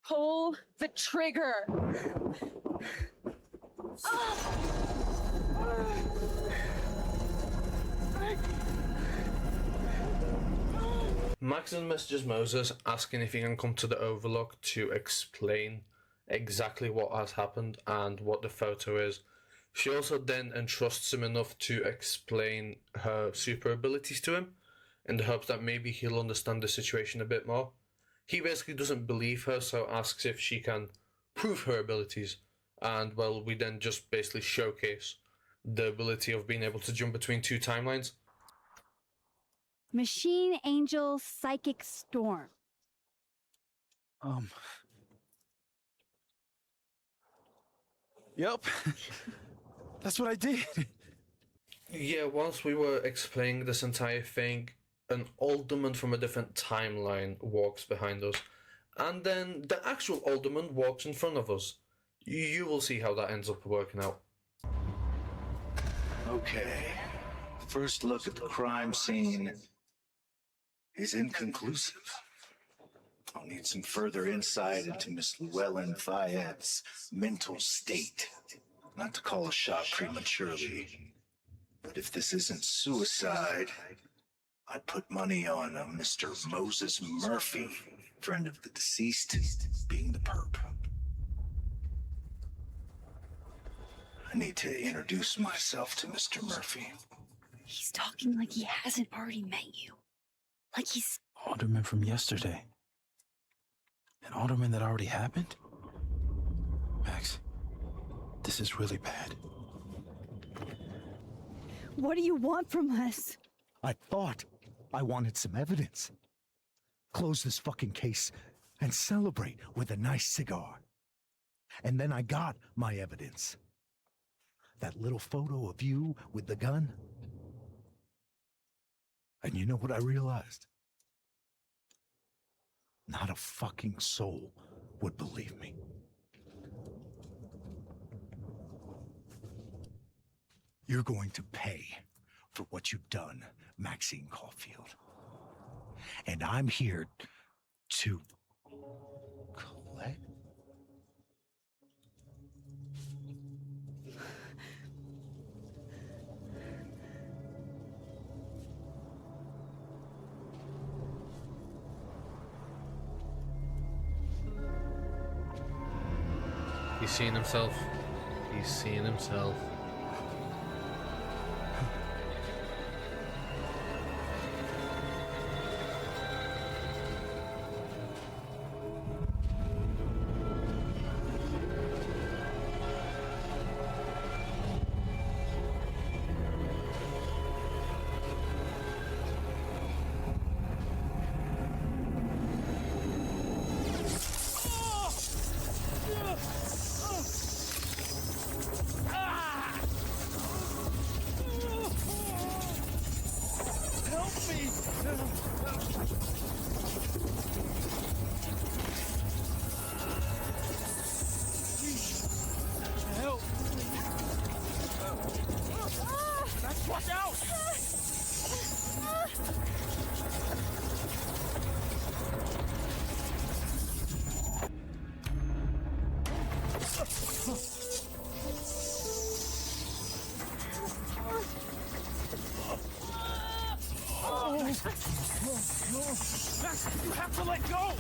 Pull the trigger. Max then messages Moses asking if he can come to the Overlook to explain exactly what has happened and what the photo is. She also then entrusts him enough to explain her super abilities to him in the hopes that maybe he'll understand the situation a bit more. He basically doesn't believe her, so asks if she can prove her abilities. And well, we then just basically showcase the ability of being able to jump between two timelines. Machine Angel Psychic Storm. Yep. That's what I did. Yeah, whilst we were explaining this entire thing, an alderman from a different timeline walks behind us. And then the actual alderman walks in front of us. You will see how that ends up working out. Okay. First look at the crime scene is inconclusive. I'll need some further insight into Miss Llewellyn Fayette's mental state. Not to call a shot prematurely, but if this isn't suicide, I'd put money on a Mr. Moses Murphy, friend of the deceased, being the perp. I need to introduce myself to Mr. Murphy. He's talking like he hasn't already met you. Like he's... Alderman from yesterday. An alderman that already happened? Max, this is really bad. What do you want from us? I thought I wanted some evidence. Close this fucking case and celebrate with a nice cigar. And then I got my evidence. That little photo of you with the gun. And you know what I realized? Not a fucking soul would believe me. You're going to pay for what you've done, Maxine Caulfield. And I'm here to collect. He's seeing himself. He's seeing himself. Max, you have to let go!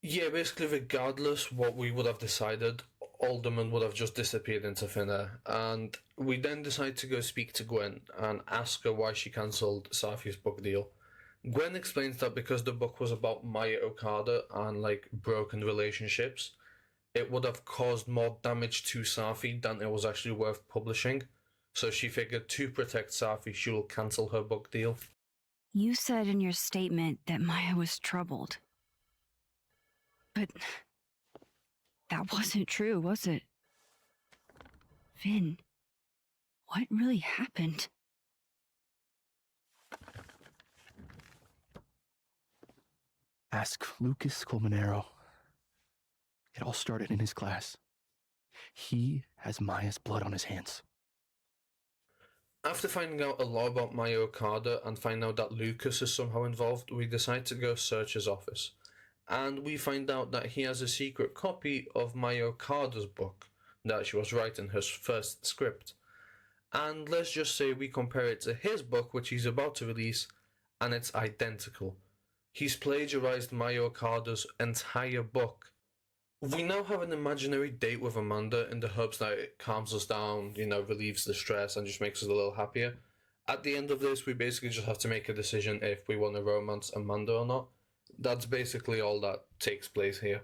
Yeah, basically, regardless what we would have decided, Alderman would have just disappeared into thin air. And we then decide to go speak to Gwen and ask her why she cancelled Safi's book deal. Gwen explains that because the book was about Maya Okada and like broken relationships, it would have caused more damage to Safi than it was actually worth publishing. So she figured to protect Safi, she will cancel her book deal. You said in your statement that Maya was troubled. But that wasn't true, was it? Vin, what really happened? Ask Lucas Colmenero. It all started in his class. He has Maya's blood on his hands. After finding out a lot about Maya Okada and find out that Lucas is somehow involved, we decide to go search his office. And we find out that he has a secret copy of Maya Okada's book that she was writing her first script. And let's just say we compare it to his book, which he's about to release, and it's identical. He's plagiarized Maya Okada's entire book. We now have an imaginary date with Amanda in the hopes that it calms us down, relieves the stress and just makes us a little happier. At the end of this, we basically just have to make a decision if we want to romance Amanda or not. That's basically all that takes place here.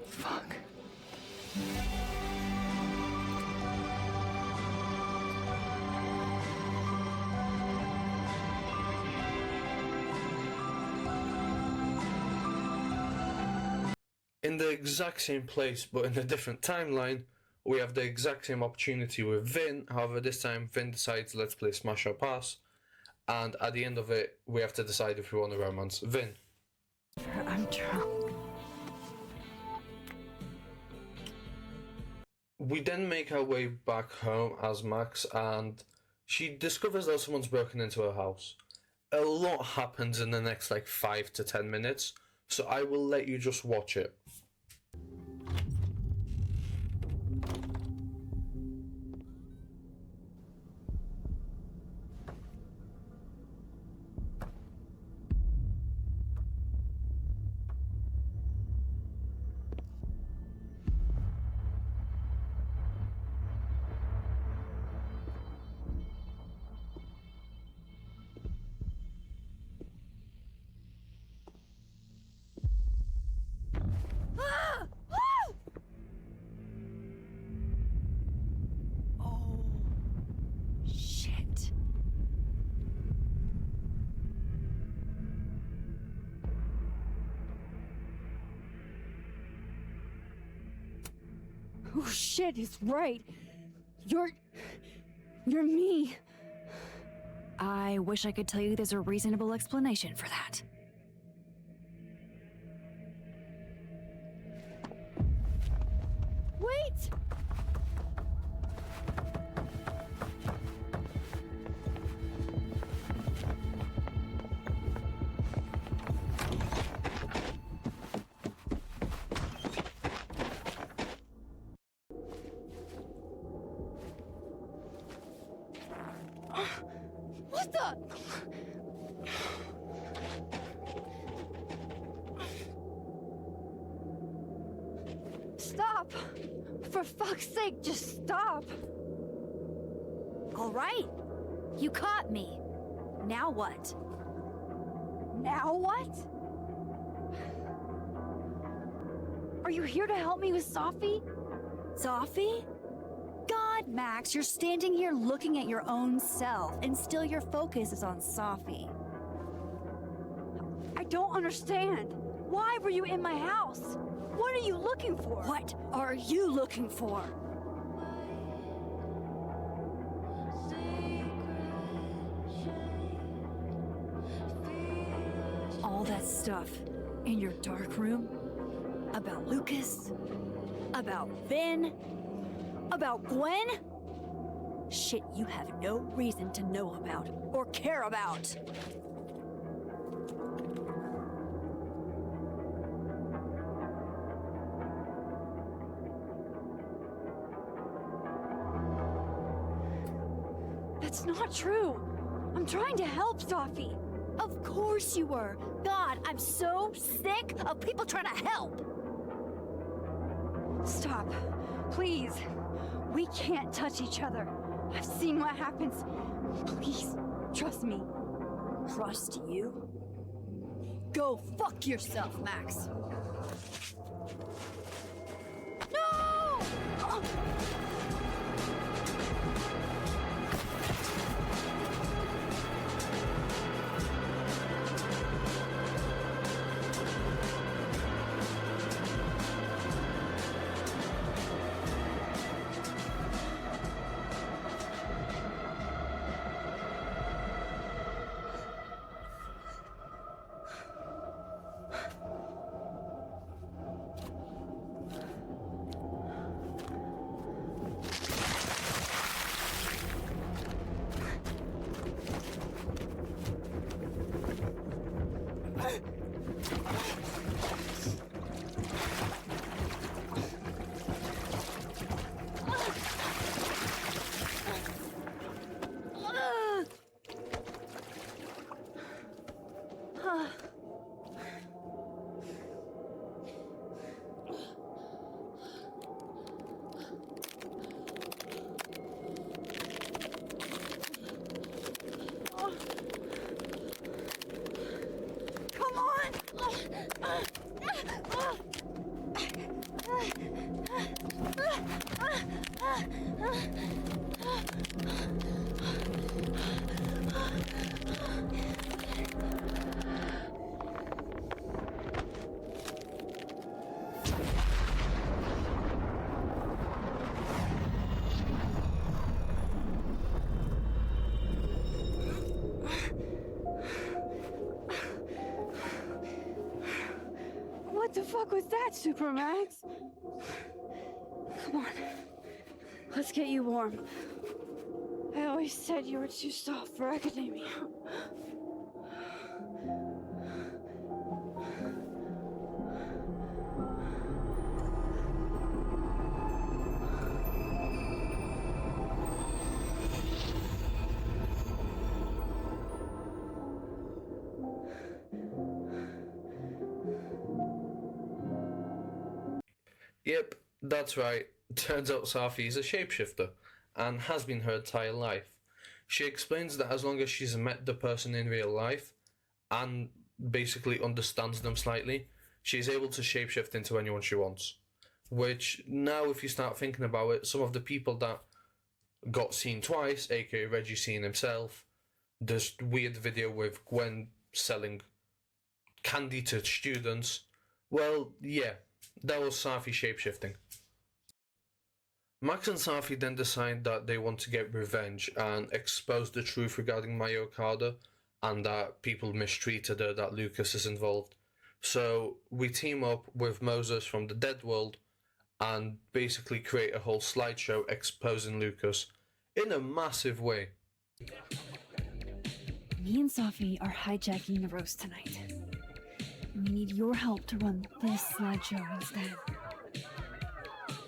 Fuck. In the exact same place, but in a different timeline, we have the exact same opportunity with Vin. However, this time Vin decides let's play Smash or Pass, and at the end of it, we have to decide if we want to romance Vin. I'm drunk. We then make our way back home as Max, and she discovers that someone's broken into her house. A lot happens in the next 5 to 10 minutes, so I will let you just watch it. Oh, shit. Oh shit, he's right. You're me. I wish I could tell you there's a reasonable explanation for that. Wait! What the? Stop! For fuck's sake, just stop! All right. You caught me. Now what? Now what? Are you here to help me with Safi? Safi? God, Max, you're standing here looking at your own self, and still your focus is on Safi. I don't understand. Why were you in my house? What are you looking for? What are you looking for? All that stuff in your dark room? About Lucas? About Vin? About Gwen? Shit you have no reason to know about or care about. That's not true. I'm trying to help Safi. Of course you were. God, I'm so sick of people trying to help. Stop. Please. We can't touch each other. I've seen what happens. Please, trust me. Trust you? Go fuck yourself, Max. No! Come on! What the fuck was that, Supermax? Come on. Let's get you warm. I always said you were too soft for academia. Yep, that's right. Turns out Safi is a shapeshifter, and has been her entire life. She explains that as long as she's met the person in real life, and basically understands them slightly, she's able to shapeshift into anyone she wants. Which, now if you start thinking about it, some of the people that got seen twice, aka Reggie seeing himself, this weird video with Gwen selling candy to students, well, yeah, that was Safi shapeshifting. Max and Safi then decide that they want to get revenge and expose the truth regarding Maya Okada and that people mistreated her, that Lucas is involved. So we team up with Moses from the Dead World and basically create a whole slideshow exposing Lucas in a massive way. Me and Safi are hijacking the roast tonight. We need your help to run this slideshow instead.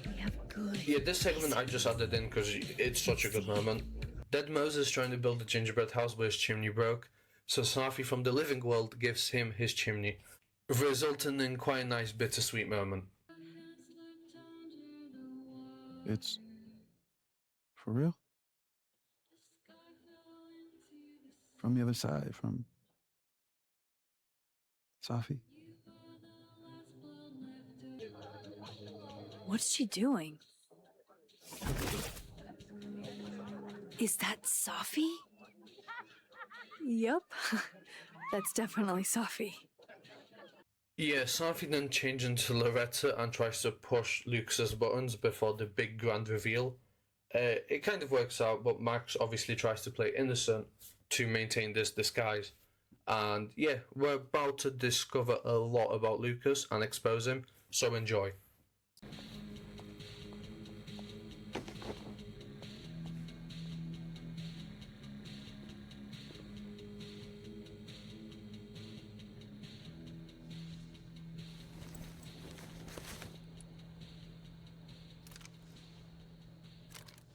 We have good. Yeah, this segment I just added in because it's such a good moment. Dead Moses trying to build a gingerbread house but his chimney broke, so Safi from the living world gives him his chimney, resulting in quite a nice bittersweet moment. It's for real? From the other side, from Safi? What's she doing? Is that Safi? Yup. That's definitely Safi. Yeah, Safi then changes into Loretta and tries to push Lucas's buttons before the big grand reveal. It kind of works out, but Max obviously tries to play innocent to maintain this disguise. And yeah, we're about to discover a lot about Lucas and expose him, so enjoy.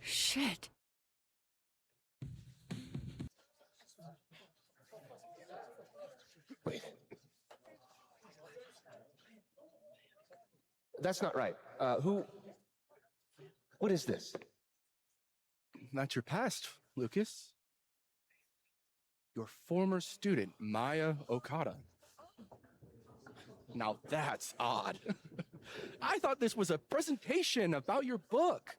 Shit. that's not right. What is this? Not your past, Lucas. Your former student, Maya Okada. Now that's odd. I thought this was a presentation about your book.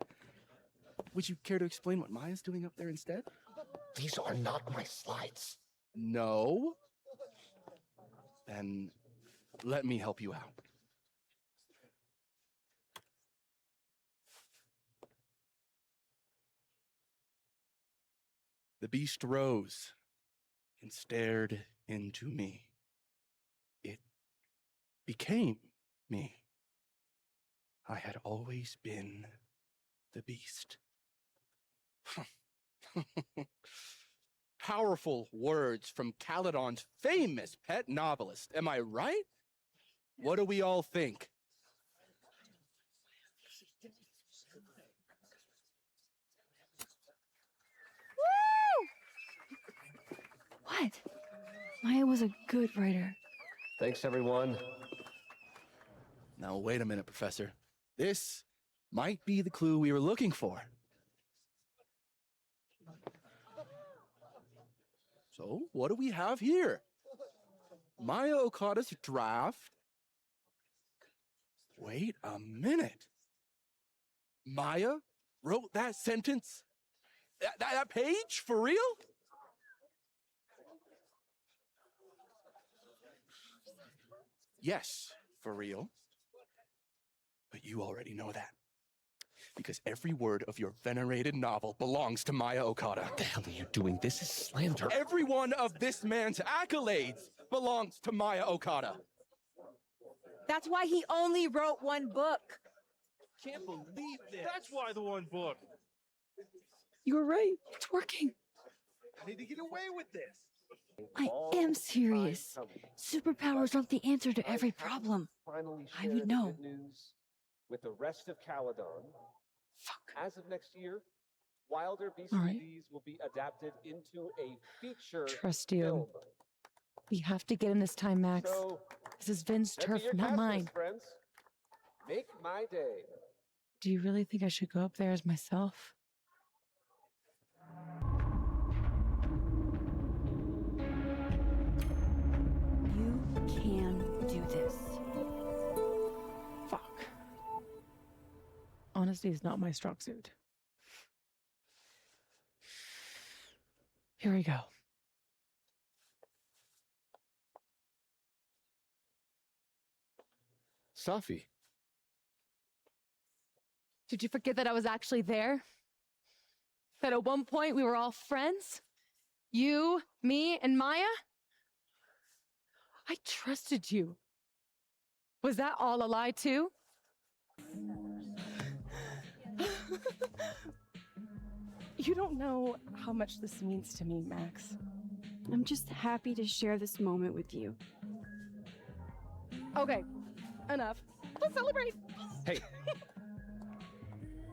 Would you care to explain what Maya's doing up there instead? These are not my slides. No? Then let me help you out. The beast rose and stared into me. It became me. I had always been the beast. Powerful words from Caledon's famous pet novelist. Am I right? What do we all think? What? Maya was a good writer. Thanks, everyone. Now, wait a minute, Professor. This might be the clue we were looking for. So, what do we have here? Maya Okada's draft. Wait a minute. Maya wrote that sentence? That page? For real? Yes, for real. But you already know that. Because every word of your venerated novel belongs to Maya Okada. What the hell are you doing? This is slander. Every one of this man's accolades belongs to Maya Okada. That's why he only wrote one book. Can't believe this. That's why the one book. You were right. It's working. I need to get away with this. I am serious. Superpowers aren't the answer to every problem. Finally I share would the know. good news with the rest of Caledon. As of next year, Wilder Beasts All and right. Bees will be adapted into a feature Trust you. film. We have to get in this time, Max. So, This is Vin's that'd turf, be your not cast mine. list, friends. Make my day. Do you really think I should go up there as myself? You can do this. Fuck. Honesty is not my strong suit. Here we go. Safi. Did you forget that I was actually there? That at one point we were all friends? You, me, and Maya? I trusted you. Was that all a lie, too? You don't know how much this means to me, Max. I'm just happy to share this moment with you. Okay, enough. Let's celebrate. Hey.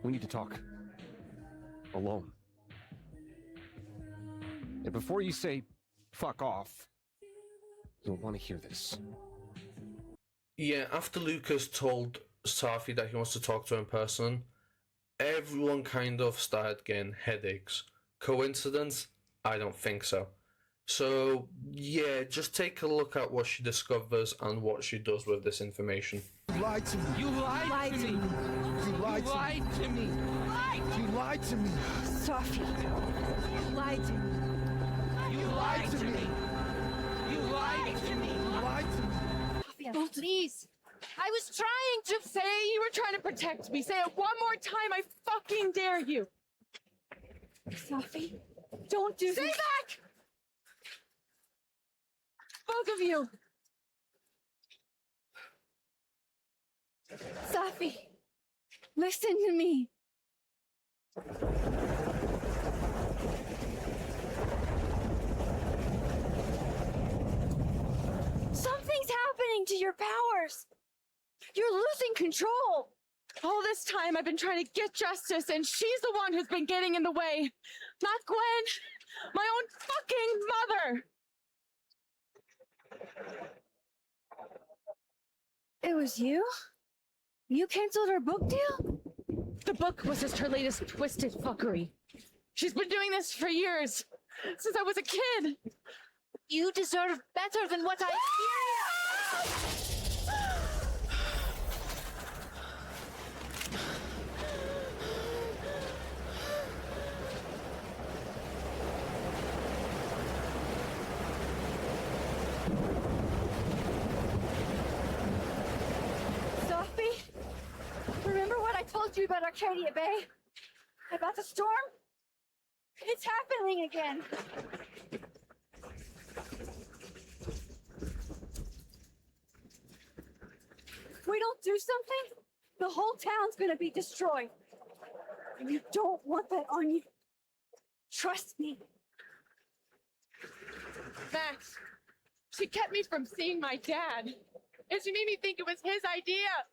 We need to talk. Alone. And before you say, fuck off, you'll want to hear this. Yeah, after Lucas told Safi that he wants to talk to her in person, everyone kind of started getting headaches. Coincidence? I don't think so. So, yeah, just take a look at what she discovers and what she does with this information. You lied to me. You lied to me. You lied to me. You lied to me. Sophie, you lied to me. You lied to me. You lied to me. You lied to me. Oh, please. I was trying to say you were trying to protect me. Say it one more time. I fucking dare you. Sophie, don't do Stay this. back! Both of you. Sophie, listen to me. Something's happening to your powers. You're losing control. All this time I've been trying to get justice, and she's the one who's been getting in the way. Not Gwen. My own fucking mother. It was you? You canceled her book deal? The book was just her latest twisted fuckery. She's been doing this for years, since I was a kid. You deserve better than what I experienced! Sophie? Remember what I told you about Arcadia Bay? About the storm? It's happening again! If we don't do something, the whole town's gonna be destroyed. And you don't want that on you. Trust me. Max, she kept me from seeing my dad. And she made me think it was his idea.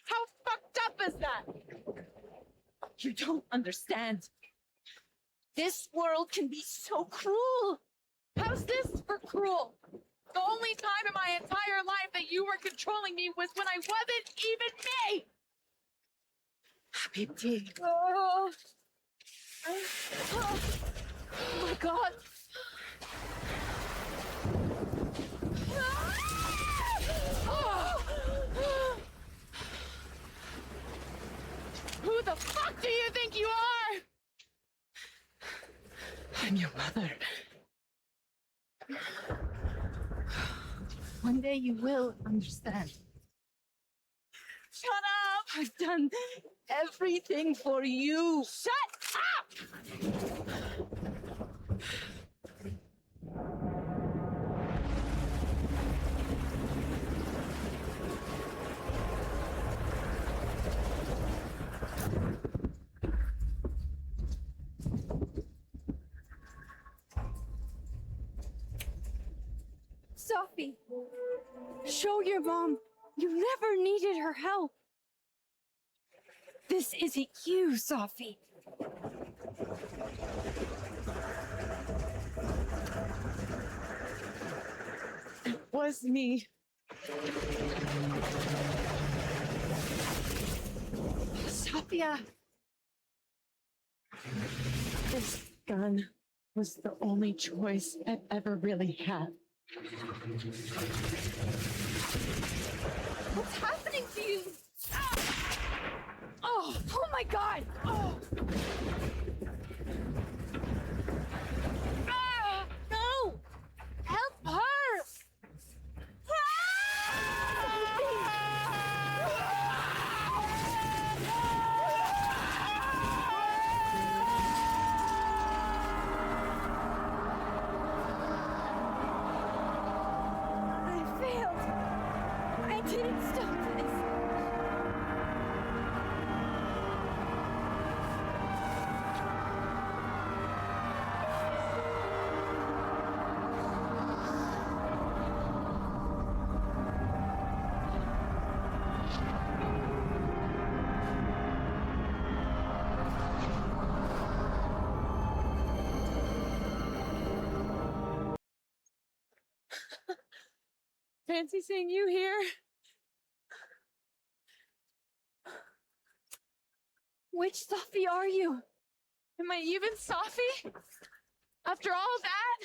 How fucked up is that? You don't understand. This world can be so cruel. How's this for cruel? The only time in my entire life that you were controlling me was when I wasn't even me! Habibti. Oh. Oh my God. Who the fuck do you think you are? I'm your mother. One day you will understand. Shut up! I've done everything for you. Shut up! Sophie, show your mom you never needed her help. This isn't you, Sophie. It was me. Sophia. This gun was the only choice I've ever really had. What's happening to you? Ah! Oh, oh my God! Oh. Ah! No! Help her! I failed. I didn't stop this. Fancy seeing you here. Which Sophie are you? Am I even Sophie? After all that?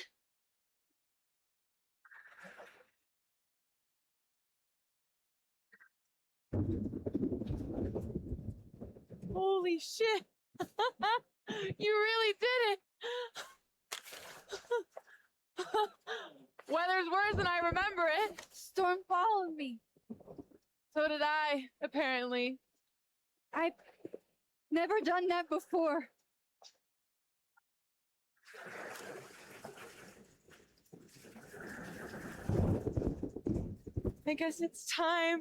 Holy shit! You really did it! Weather's worse than I remember it. Storm followed me. So did I, apparently. I've never done that before. I guess it's time.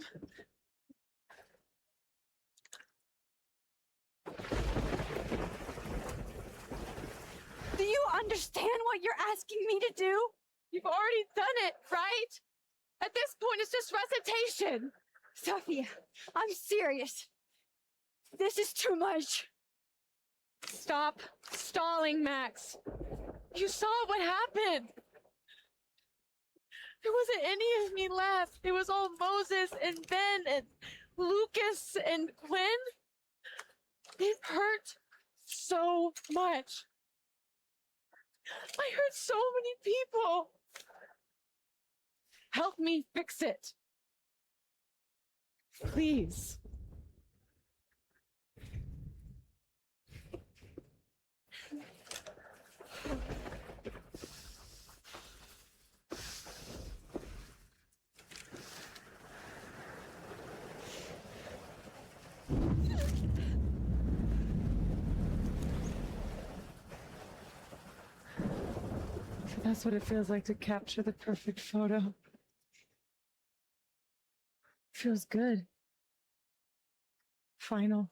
Do you understand what you're asking me to do? You've already done it, right? At this point, it's just recitation. Sophia, I'm serious. This is too much. Stop stalling, Max. You saw what happened. There wasn't any of me left. It was all Moses and Ben, and Lucas and Gwen. It hurt so much. I hurt so many people. Help me fix it. Please. That's what it feels like to capture the perfect photo. Feels good. Final.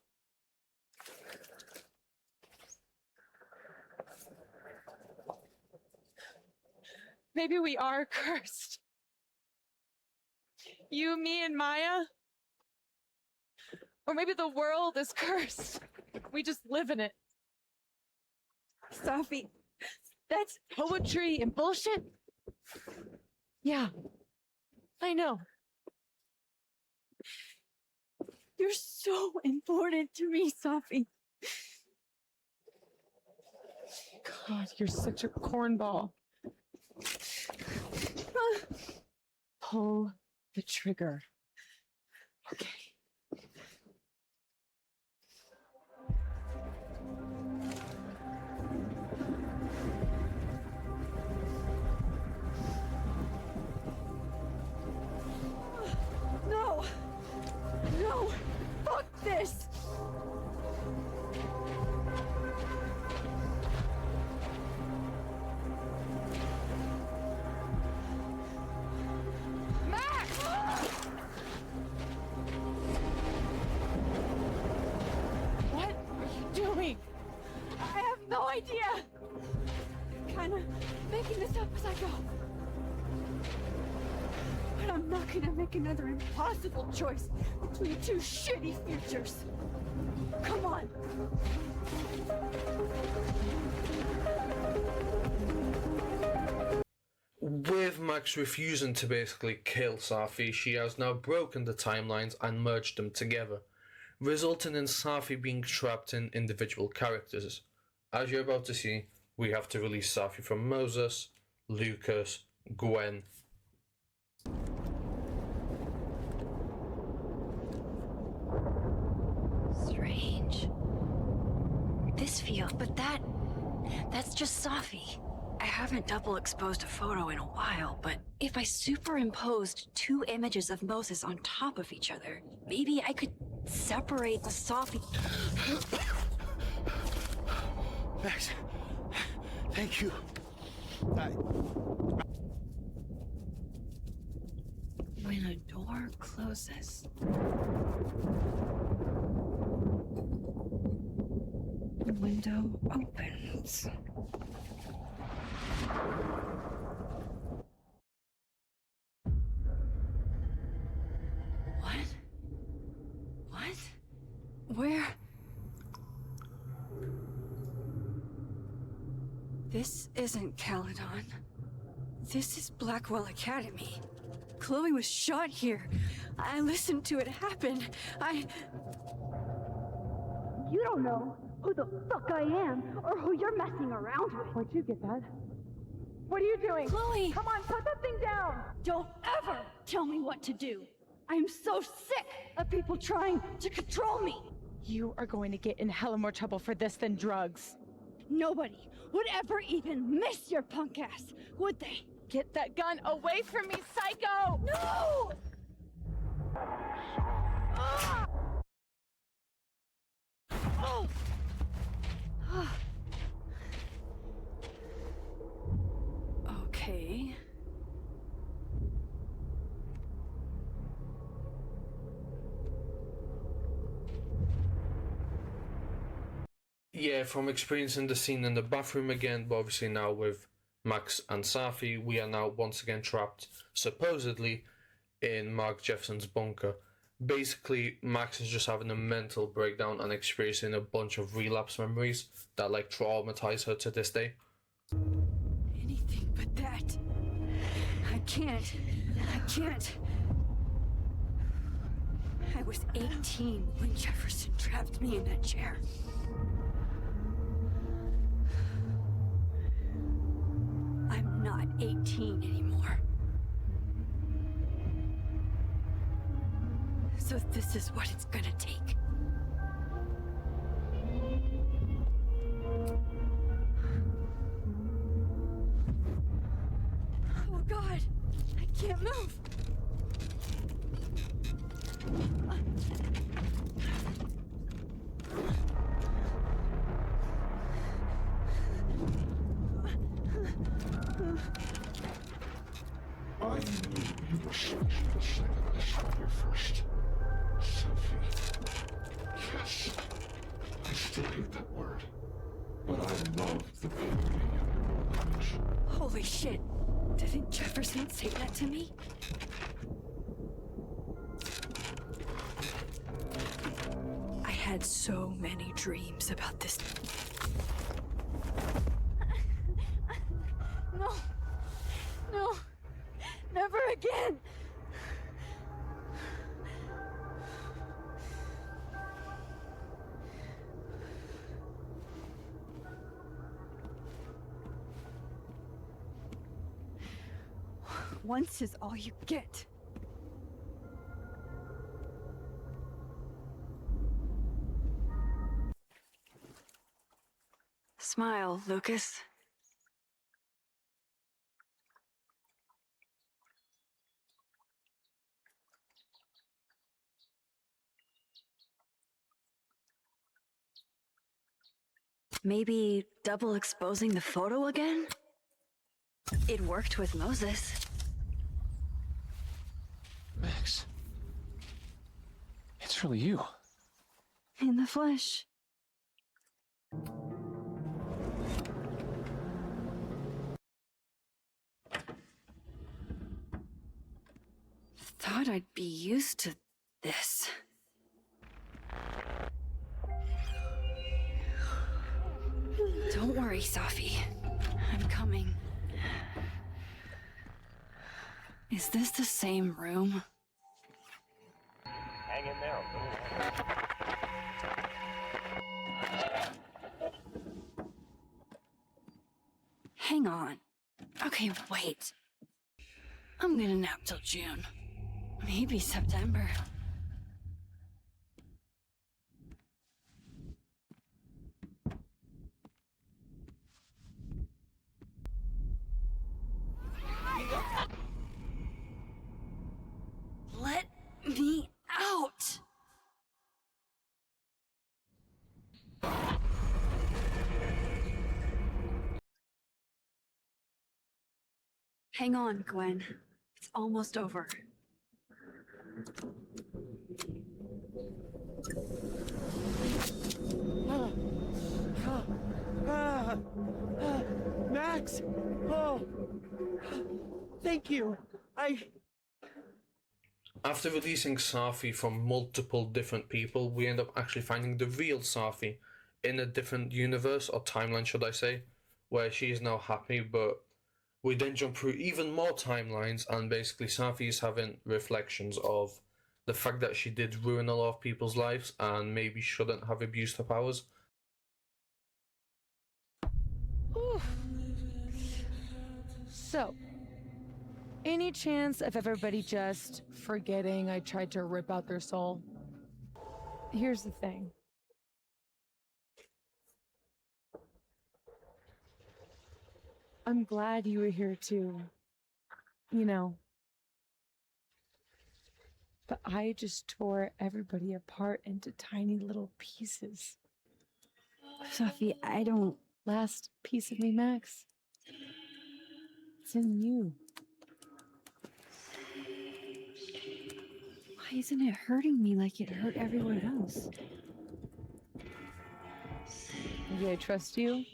Maybe we are cursed. You, me, and Maya. Or maybe the world is cursed. We just live in it. Safi, that's poetry and bullshit. Yeah, I know. You're so important to me, Safi. God, you're such a cornball. Pull the trigger. Okay. No! No! Fuck this! Max! What are you doing? I have no idea! I'm kinda making this up as I go. But I'm not gonna make another impossible choice between two shitty futures. Come on. With Max refusing to basically kill Safi, she has now broken the timelines and merged them together, resulting in Safi being trapped in individual characters. As you're about to see, we have to release Safi from Moses, Lucas, Gwen. Strange. This feels, but that's just Safi. I haven't double exposed a photo in a while, but if I superimposed two images of Moses on top of each other, maybe I could separate the Safi. Max, thank you. When a door closes, the window opens. What? What? Where? This isn't Caledon. This is Blackwell Academy. Chloe was shot here. I listened to it happen. You don't know who the fuck I am or who you're messing around with. Where'd you get that? What are you doing? Chloe! Come on, put that thing down! Don't ever tell me what to do. I'm so sick of people trying to control me. You are going to get in hella more trouble for this than drugs. Nobody would ever even miss your punk ass, would they? Get that gun away from me, psycho! No! Ah! Oh! Okay. Yeah, from experiencing the scene in the bathroom again, but obviously now with Max and Safi, we are now once again trapped, supposedly, in Mark Jefferson's bunker. Basically, Max is just having a mental breakdown and experiencing a bunch of relapse memories that like traumatize her to this day. Anything but that. I can't. I was 18 when Jefferson trapped me in that chair. I'm not 18 anymore. So this is what it's gonna take. Oh God, I can't move. I knew you were changing the second I saw you first. Sophie. Yes. I still hate that word. But I love the beauty in your eyes. Holy shit. Didn't Jefferson say that to me? I had so many dreams about this. No. No. Never again. Once is all you get. Smile, Lucas. Maybe double exposing the photo again? It worked with Moses. Max. It's really you. In the flesh. Thought I'd be used to this. Don't worry, Safi. I'm coming. Is this the same room? Hang in there a little. Hang on. Okay, wait. I'm gonna nap till June. Maybe September. Let me out! Hang on, Gwen. It's almost over. Max! Oh! Thank you. After releasing Safi from multiple different people, we end up actually finding the real Safi in a different universe, or timeline should I say, where she is now happy, but we then jump through even more timelines, and basically Safi is having reflections of the fact that she did ruin a lot of people's lives and maybe shouldn't have abused her powers. So, any chance of everybody just forgetting I tried to rip out their soul? Here's the thing. I'm glad you were here too. You know. But I just tore everybody apart into tiny little pieces. Safi, I don't... Last piece of me, Max. It's in you. Why isn't it hurting me like it hurt everyone else? Maybe I trust you.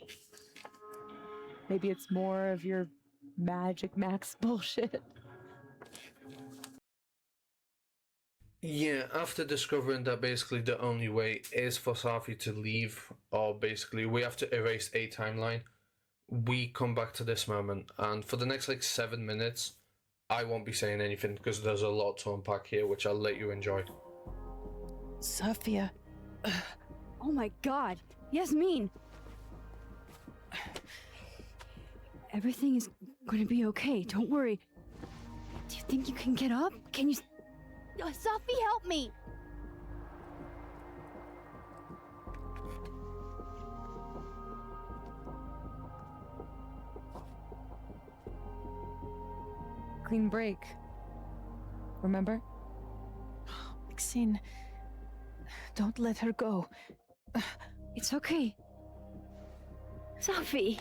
Maybe it's more of your Magic Max bullshit. Yeah, after discovering that basically the only way is for Safi to leave, or basically we have to erase a timeline, we come back to this moment, and for the next like 7 minutes, I won't be saying anything because there's a lot to unpack here, which I'll let you enjoy. Sophia. Oh my god. Yasmin! Everything is going to be okay. Don't worry. Do you think you can get up? Can you. Sophie, help me! Clean break. Remember? Maxine. Don't let her go. It's okay. Sophie.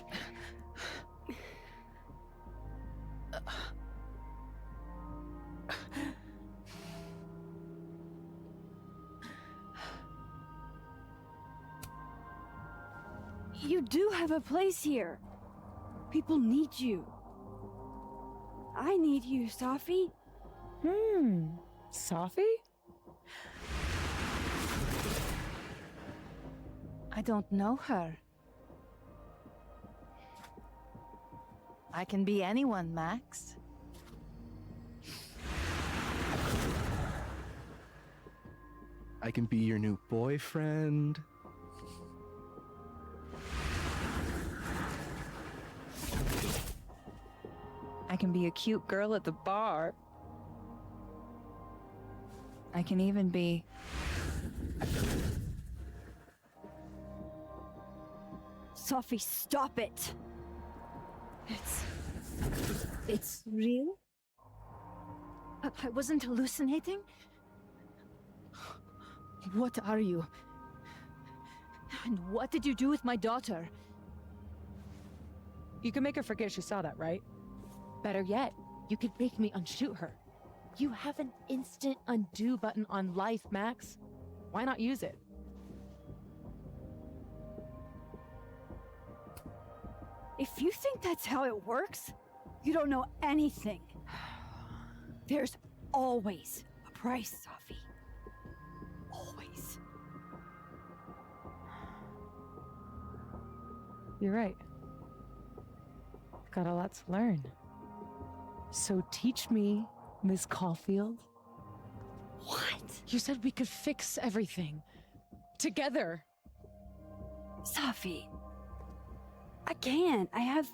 You do have a place here. People need you. I need you, Sophie. Sophie? I don't know her. I can be anyone, Max. I can be your new boyfriend. I can be a cute girl at the bar. I can even be... Sophie, stop it! It's real? I wasn't hallucinating? What are you? And what did you do with my daughter? You can make her forget she saw that, right? Better yet, you could make me unshoot her. You have an instant undo button on life, Max. Why not use it? If you think that's how it works, you don't know anything. There's always a price, Sophie. Always. You're right. I've got a lot to learn. So teach me, Miss Caulfield. What? You said we could fix everything. Together. Sophie. I can't. I have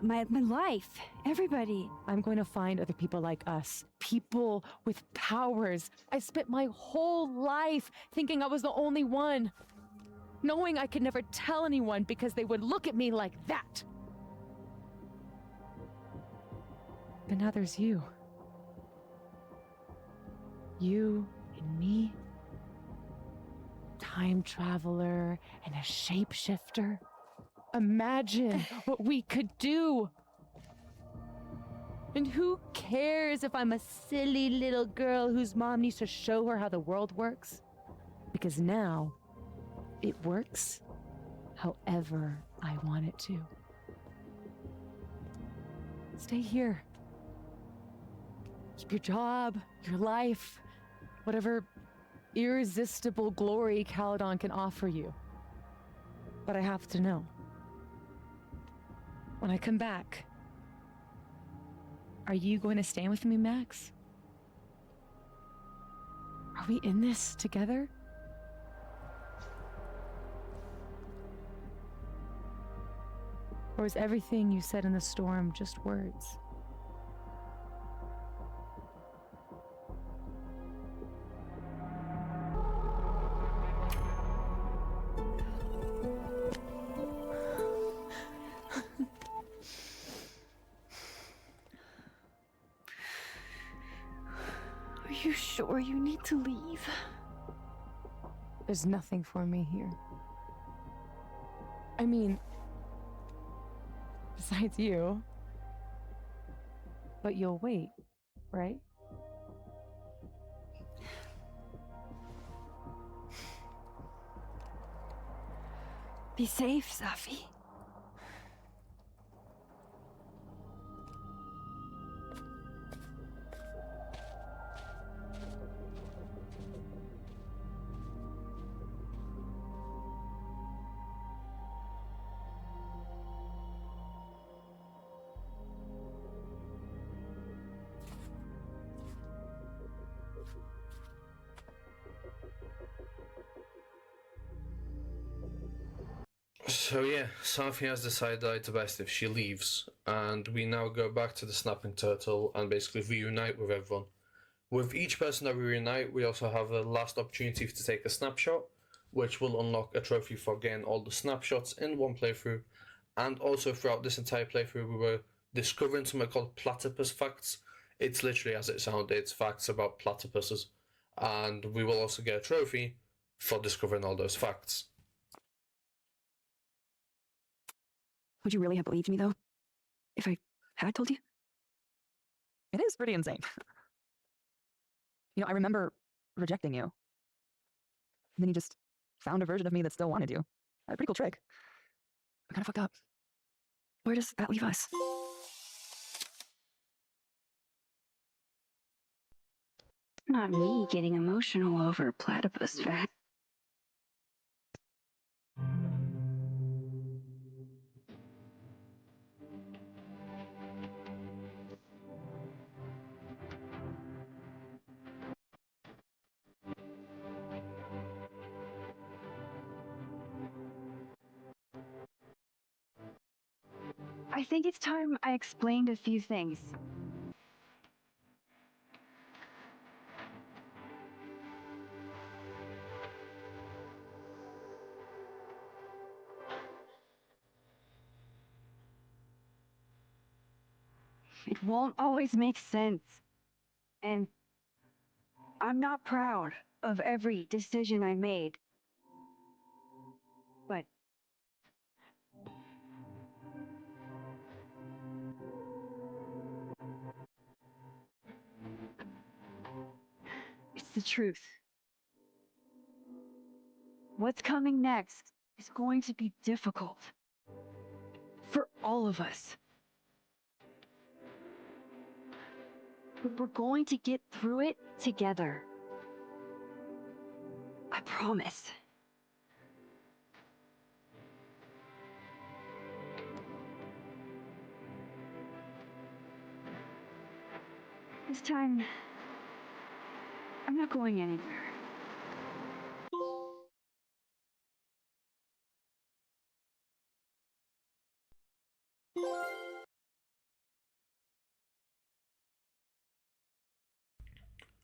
my life. Everybody. I'm going to find other people like us. People with powers. I spent my whole life thinking I was the only one. Knowing I could never tell anyone because they would look at me like that. But now there's you. You and me. Time traveler and a shapeshifter. Imagine what we could do. And who cares if I'm a silly little girl whose mom needs to show her how the world works? Because now, it works however I want it to. Stay here. Keep your job, your life, whatever irresistible glory Caledon can offer you. But I have to know. When I come back, are you going to stand with me, Max? Are we in this together? Or is everything you said in the storm just words? Are you sure you need to leave? There's nothing for me here. I mean, besides you. But you'll wait, right? Be safe, Sophie. So yeah, Safi has decided that it's best if she leaves, and we now go back to the Snapping Turtle and basically reunite with everyone. With each person that we reunite, we also have a last opportunity to take a snapshot, which will unlock a trophy for getting all the snapshots in one playthrough. And also throughout this entire playthrough, we were discovering something called platypus facts. It's literally as it sounds, it's facts about platypuses. And we will also get a trophy for discovering all those facts. Would you really have believed me, though? If I had told you? It is pretty insane. You know, I remember rejecting you. And then you just found a version of me that still wanted you. A pretty cool trick. I kind of fucked up. Where does that leave us? Not me getting emotional over platypus fact. I think it's time I explained a few things. It won't always make sense. And I'm not proud of every decision I made. But it's the truth. What's coming next is going to be difficult. For all of us. But we're going to get through it together. I promise. This time, I'm not going anywhere.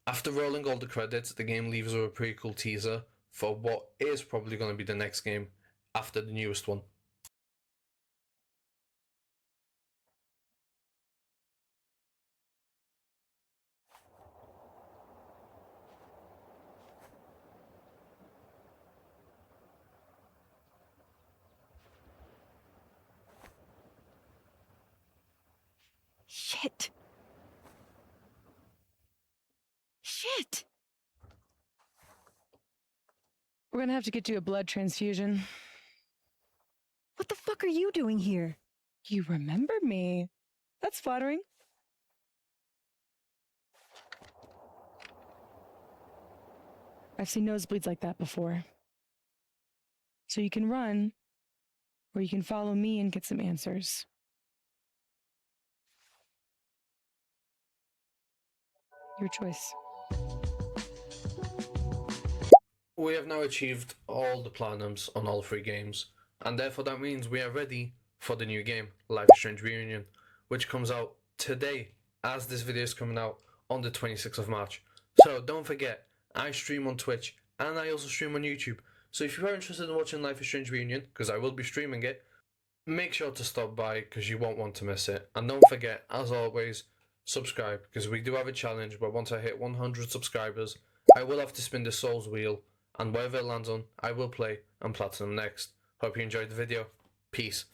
After rolling all the credits, the game leaves with a pretty cool teaser for what is probably going to be the next game after the newest one. Shit. Shit! We're gonna have to get you a blood transfusion. What the fuck are you doing here? You remembered me. That's flattering. I've seen nosebleeds like that before. So you can run, or you can follow me and get some answers. Your choice. We have now achieved all the platinums on all 3 games, and therefore that means we are ready for the new game, Life is Strange Reunion, which comes out today, as this video is coming out on the 26th of March. So don't forget, I stream on Twitch, and I also stream on YouTube, so if you are interested in watching Life is Strange Reunion, because I will be streaming it, make sure to stop by, because you won't want to miss it. And don't forget, as always, subscribe, because we do have a challenge where once I hit 100 subscribers, I will have to spin the Souls wheel, and wherever it lands on, I will play and platinum next. Hope you enjoyed the video. Peace.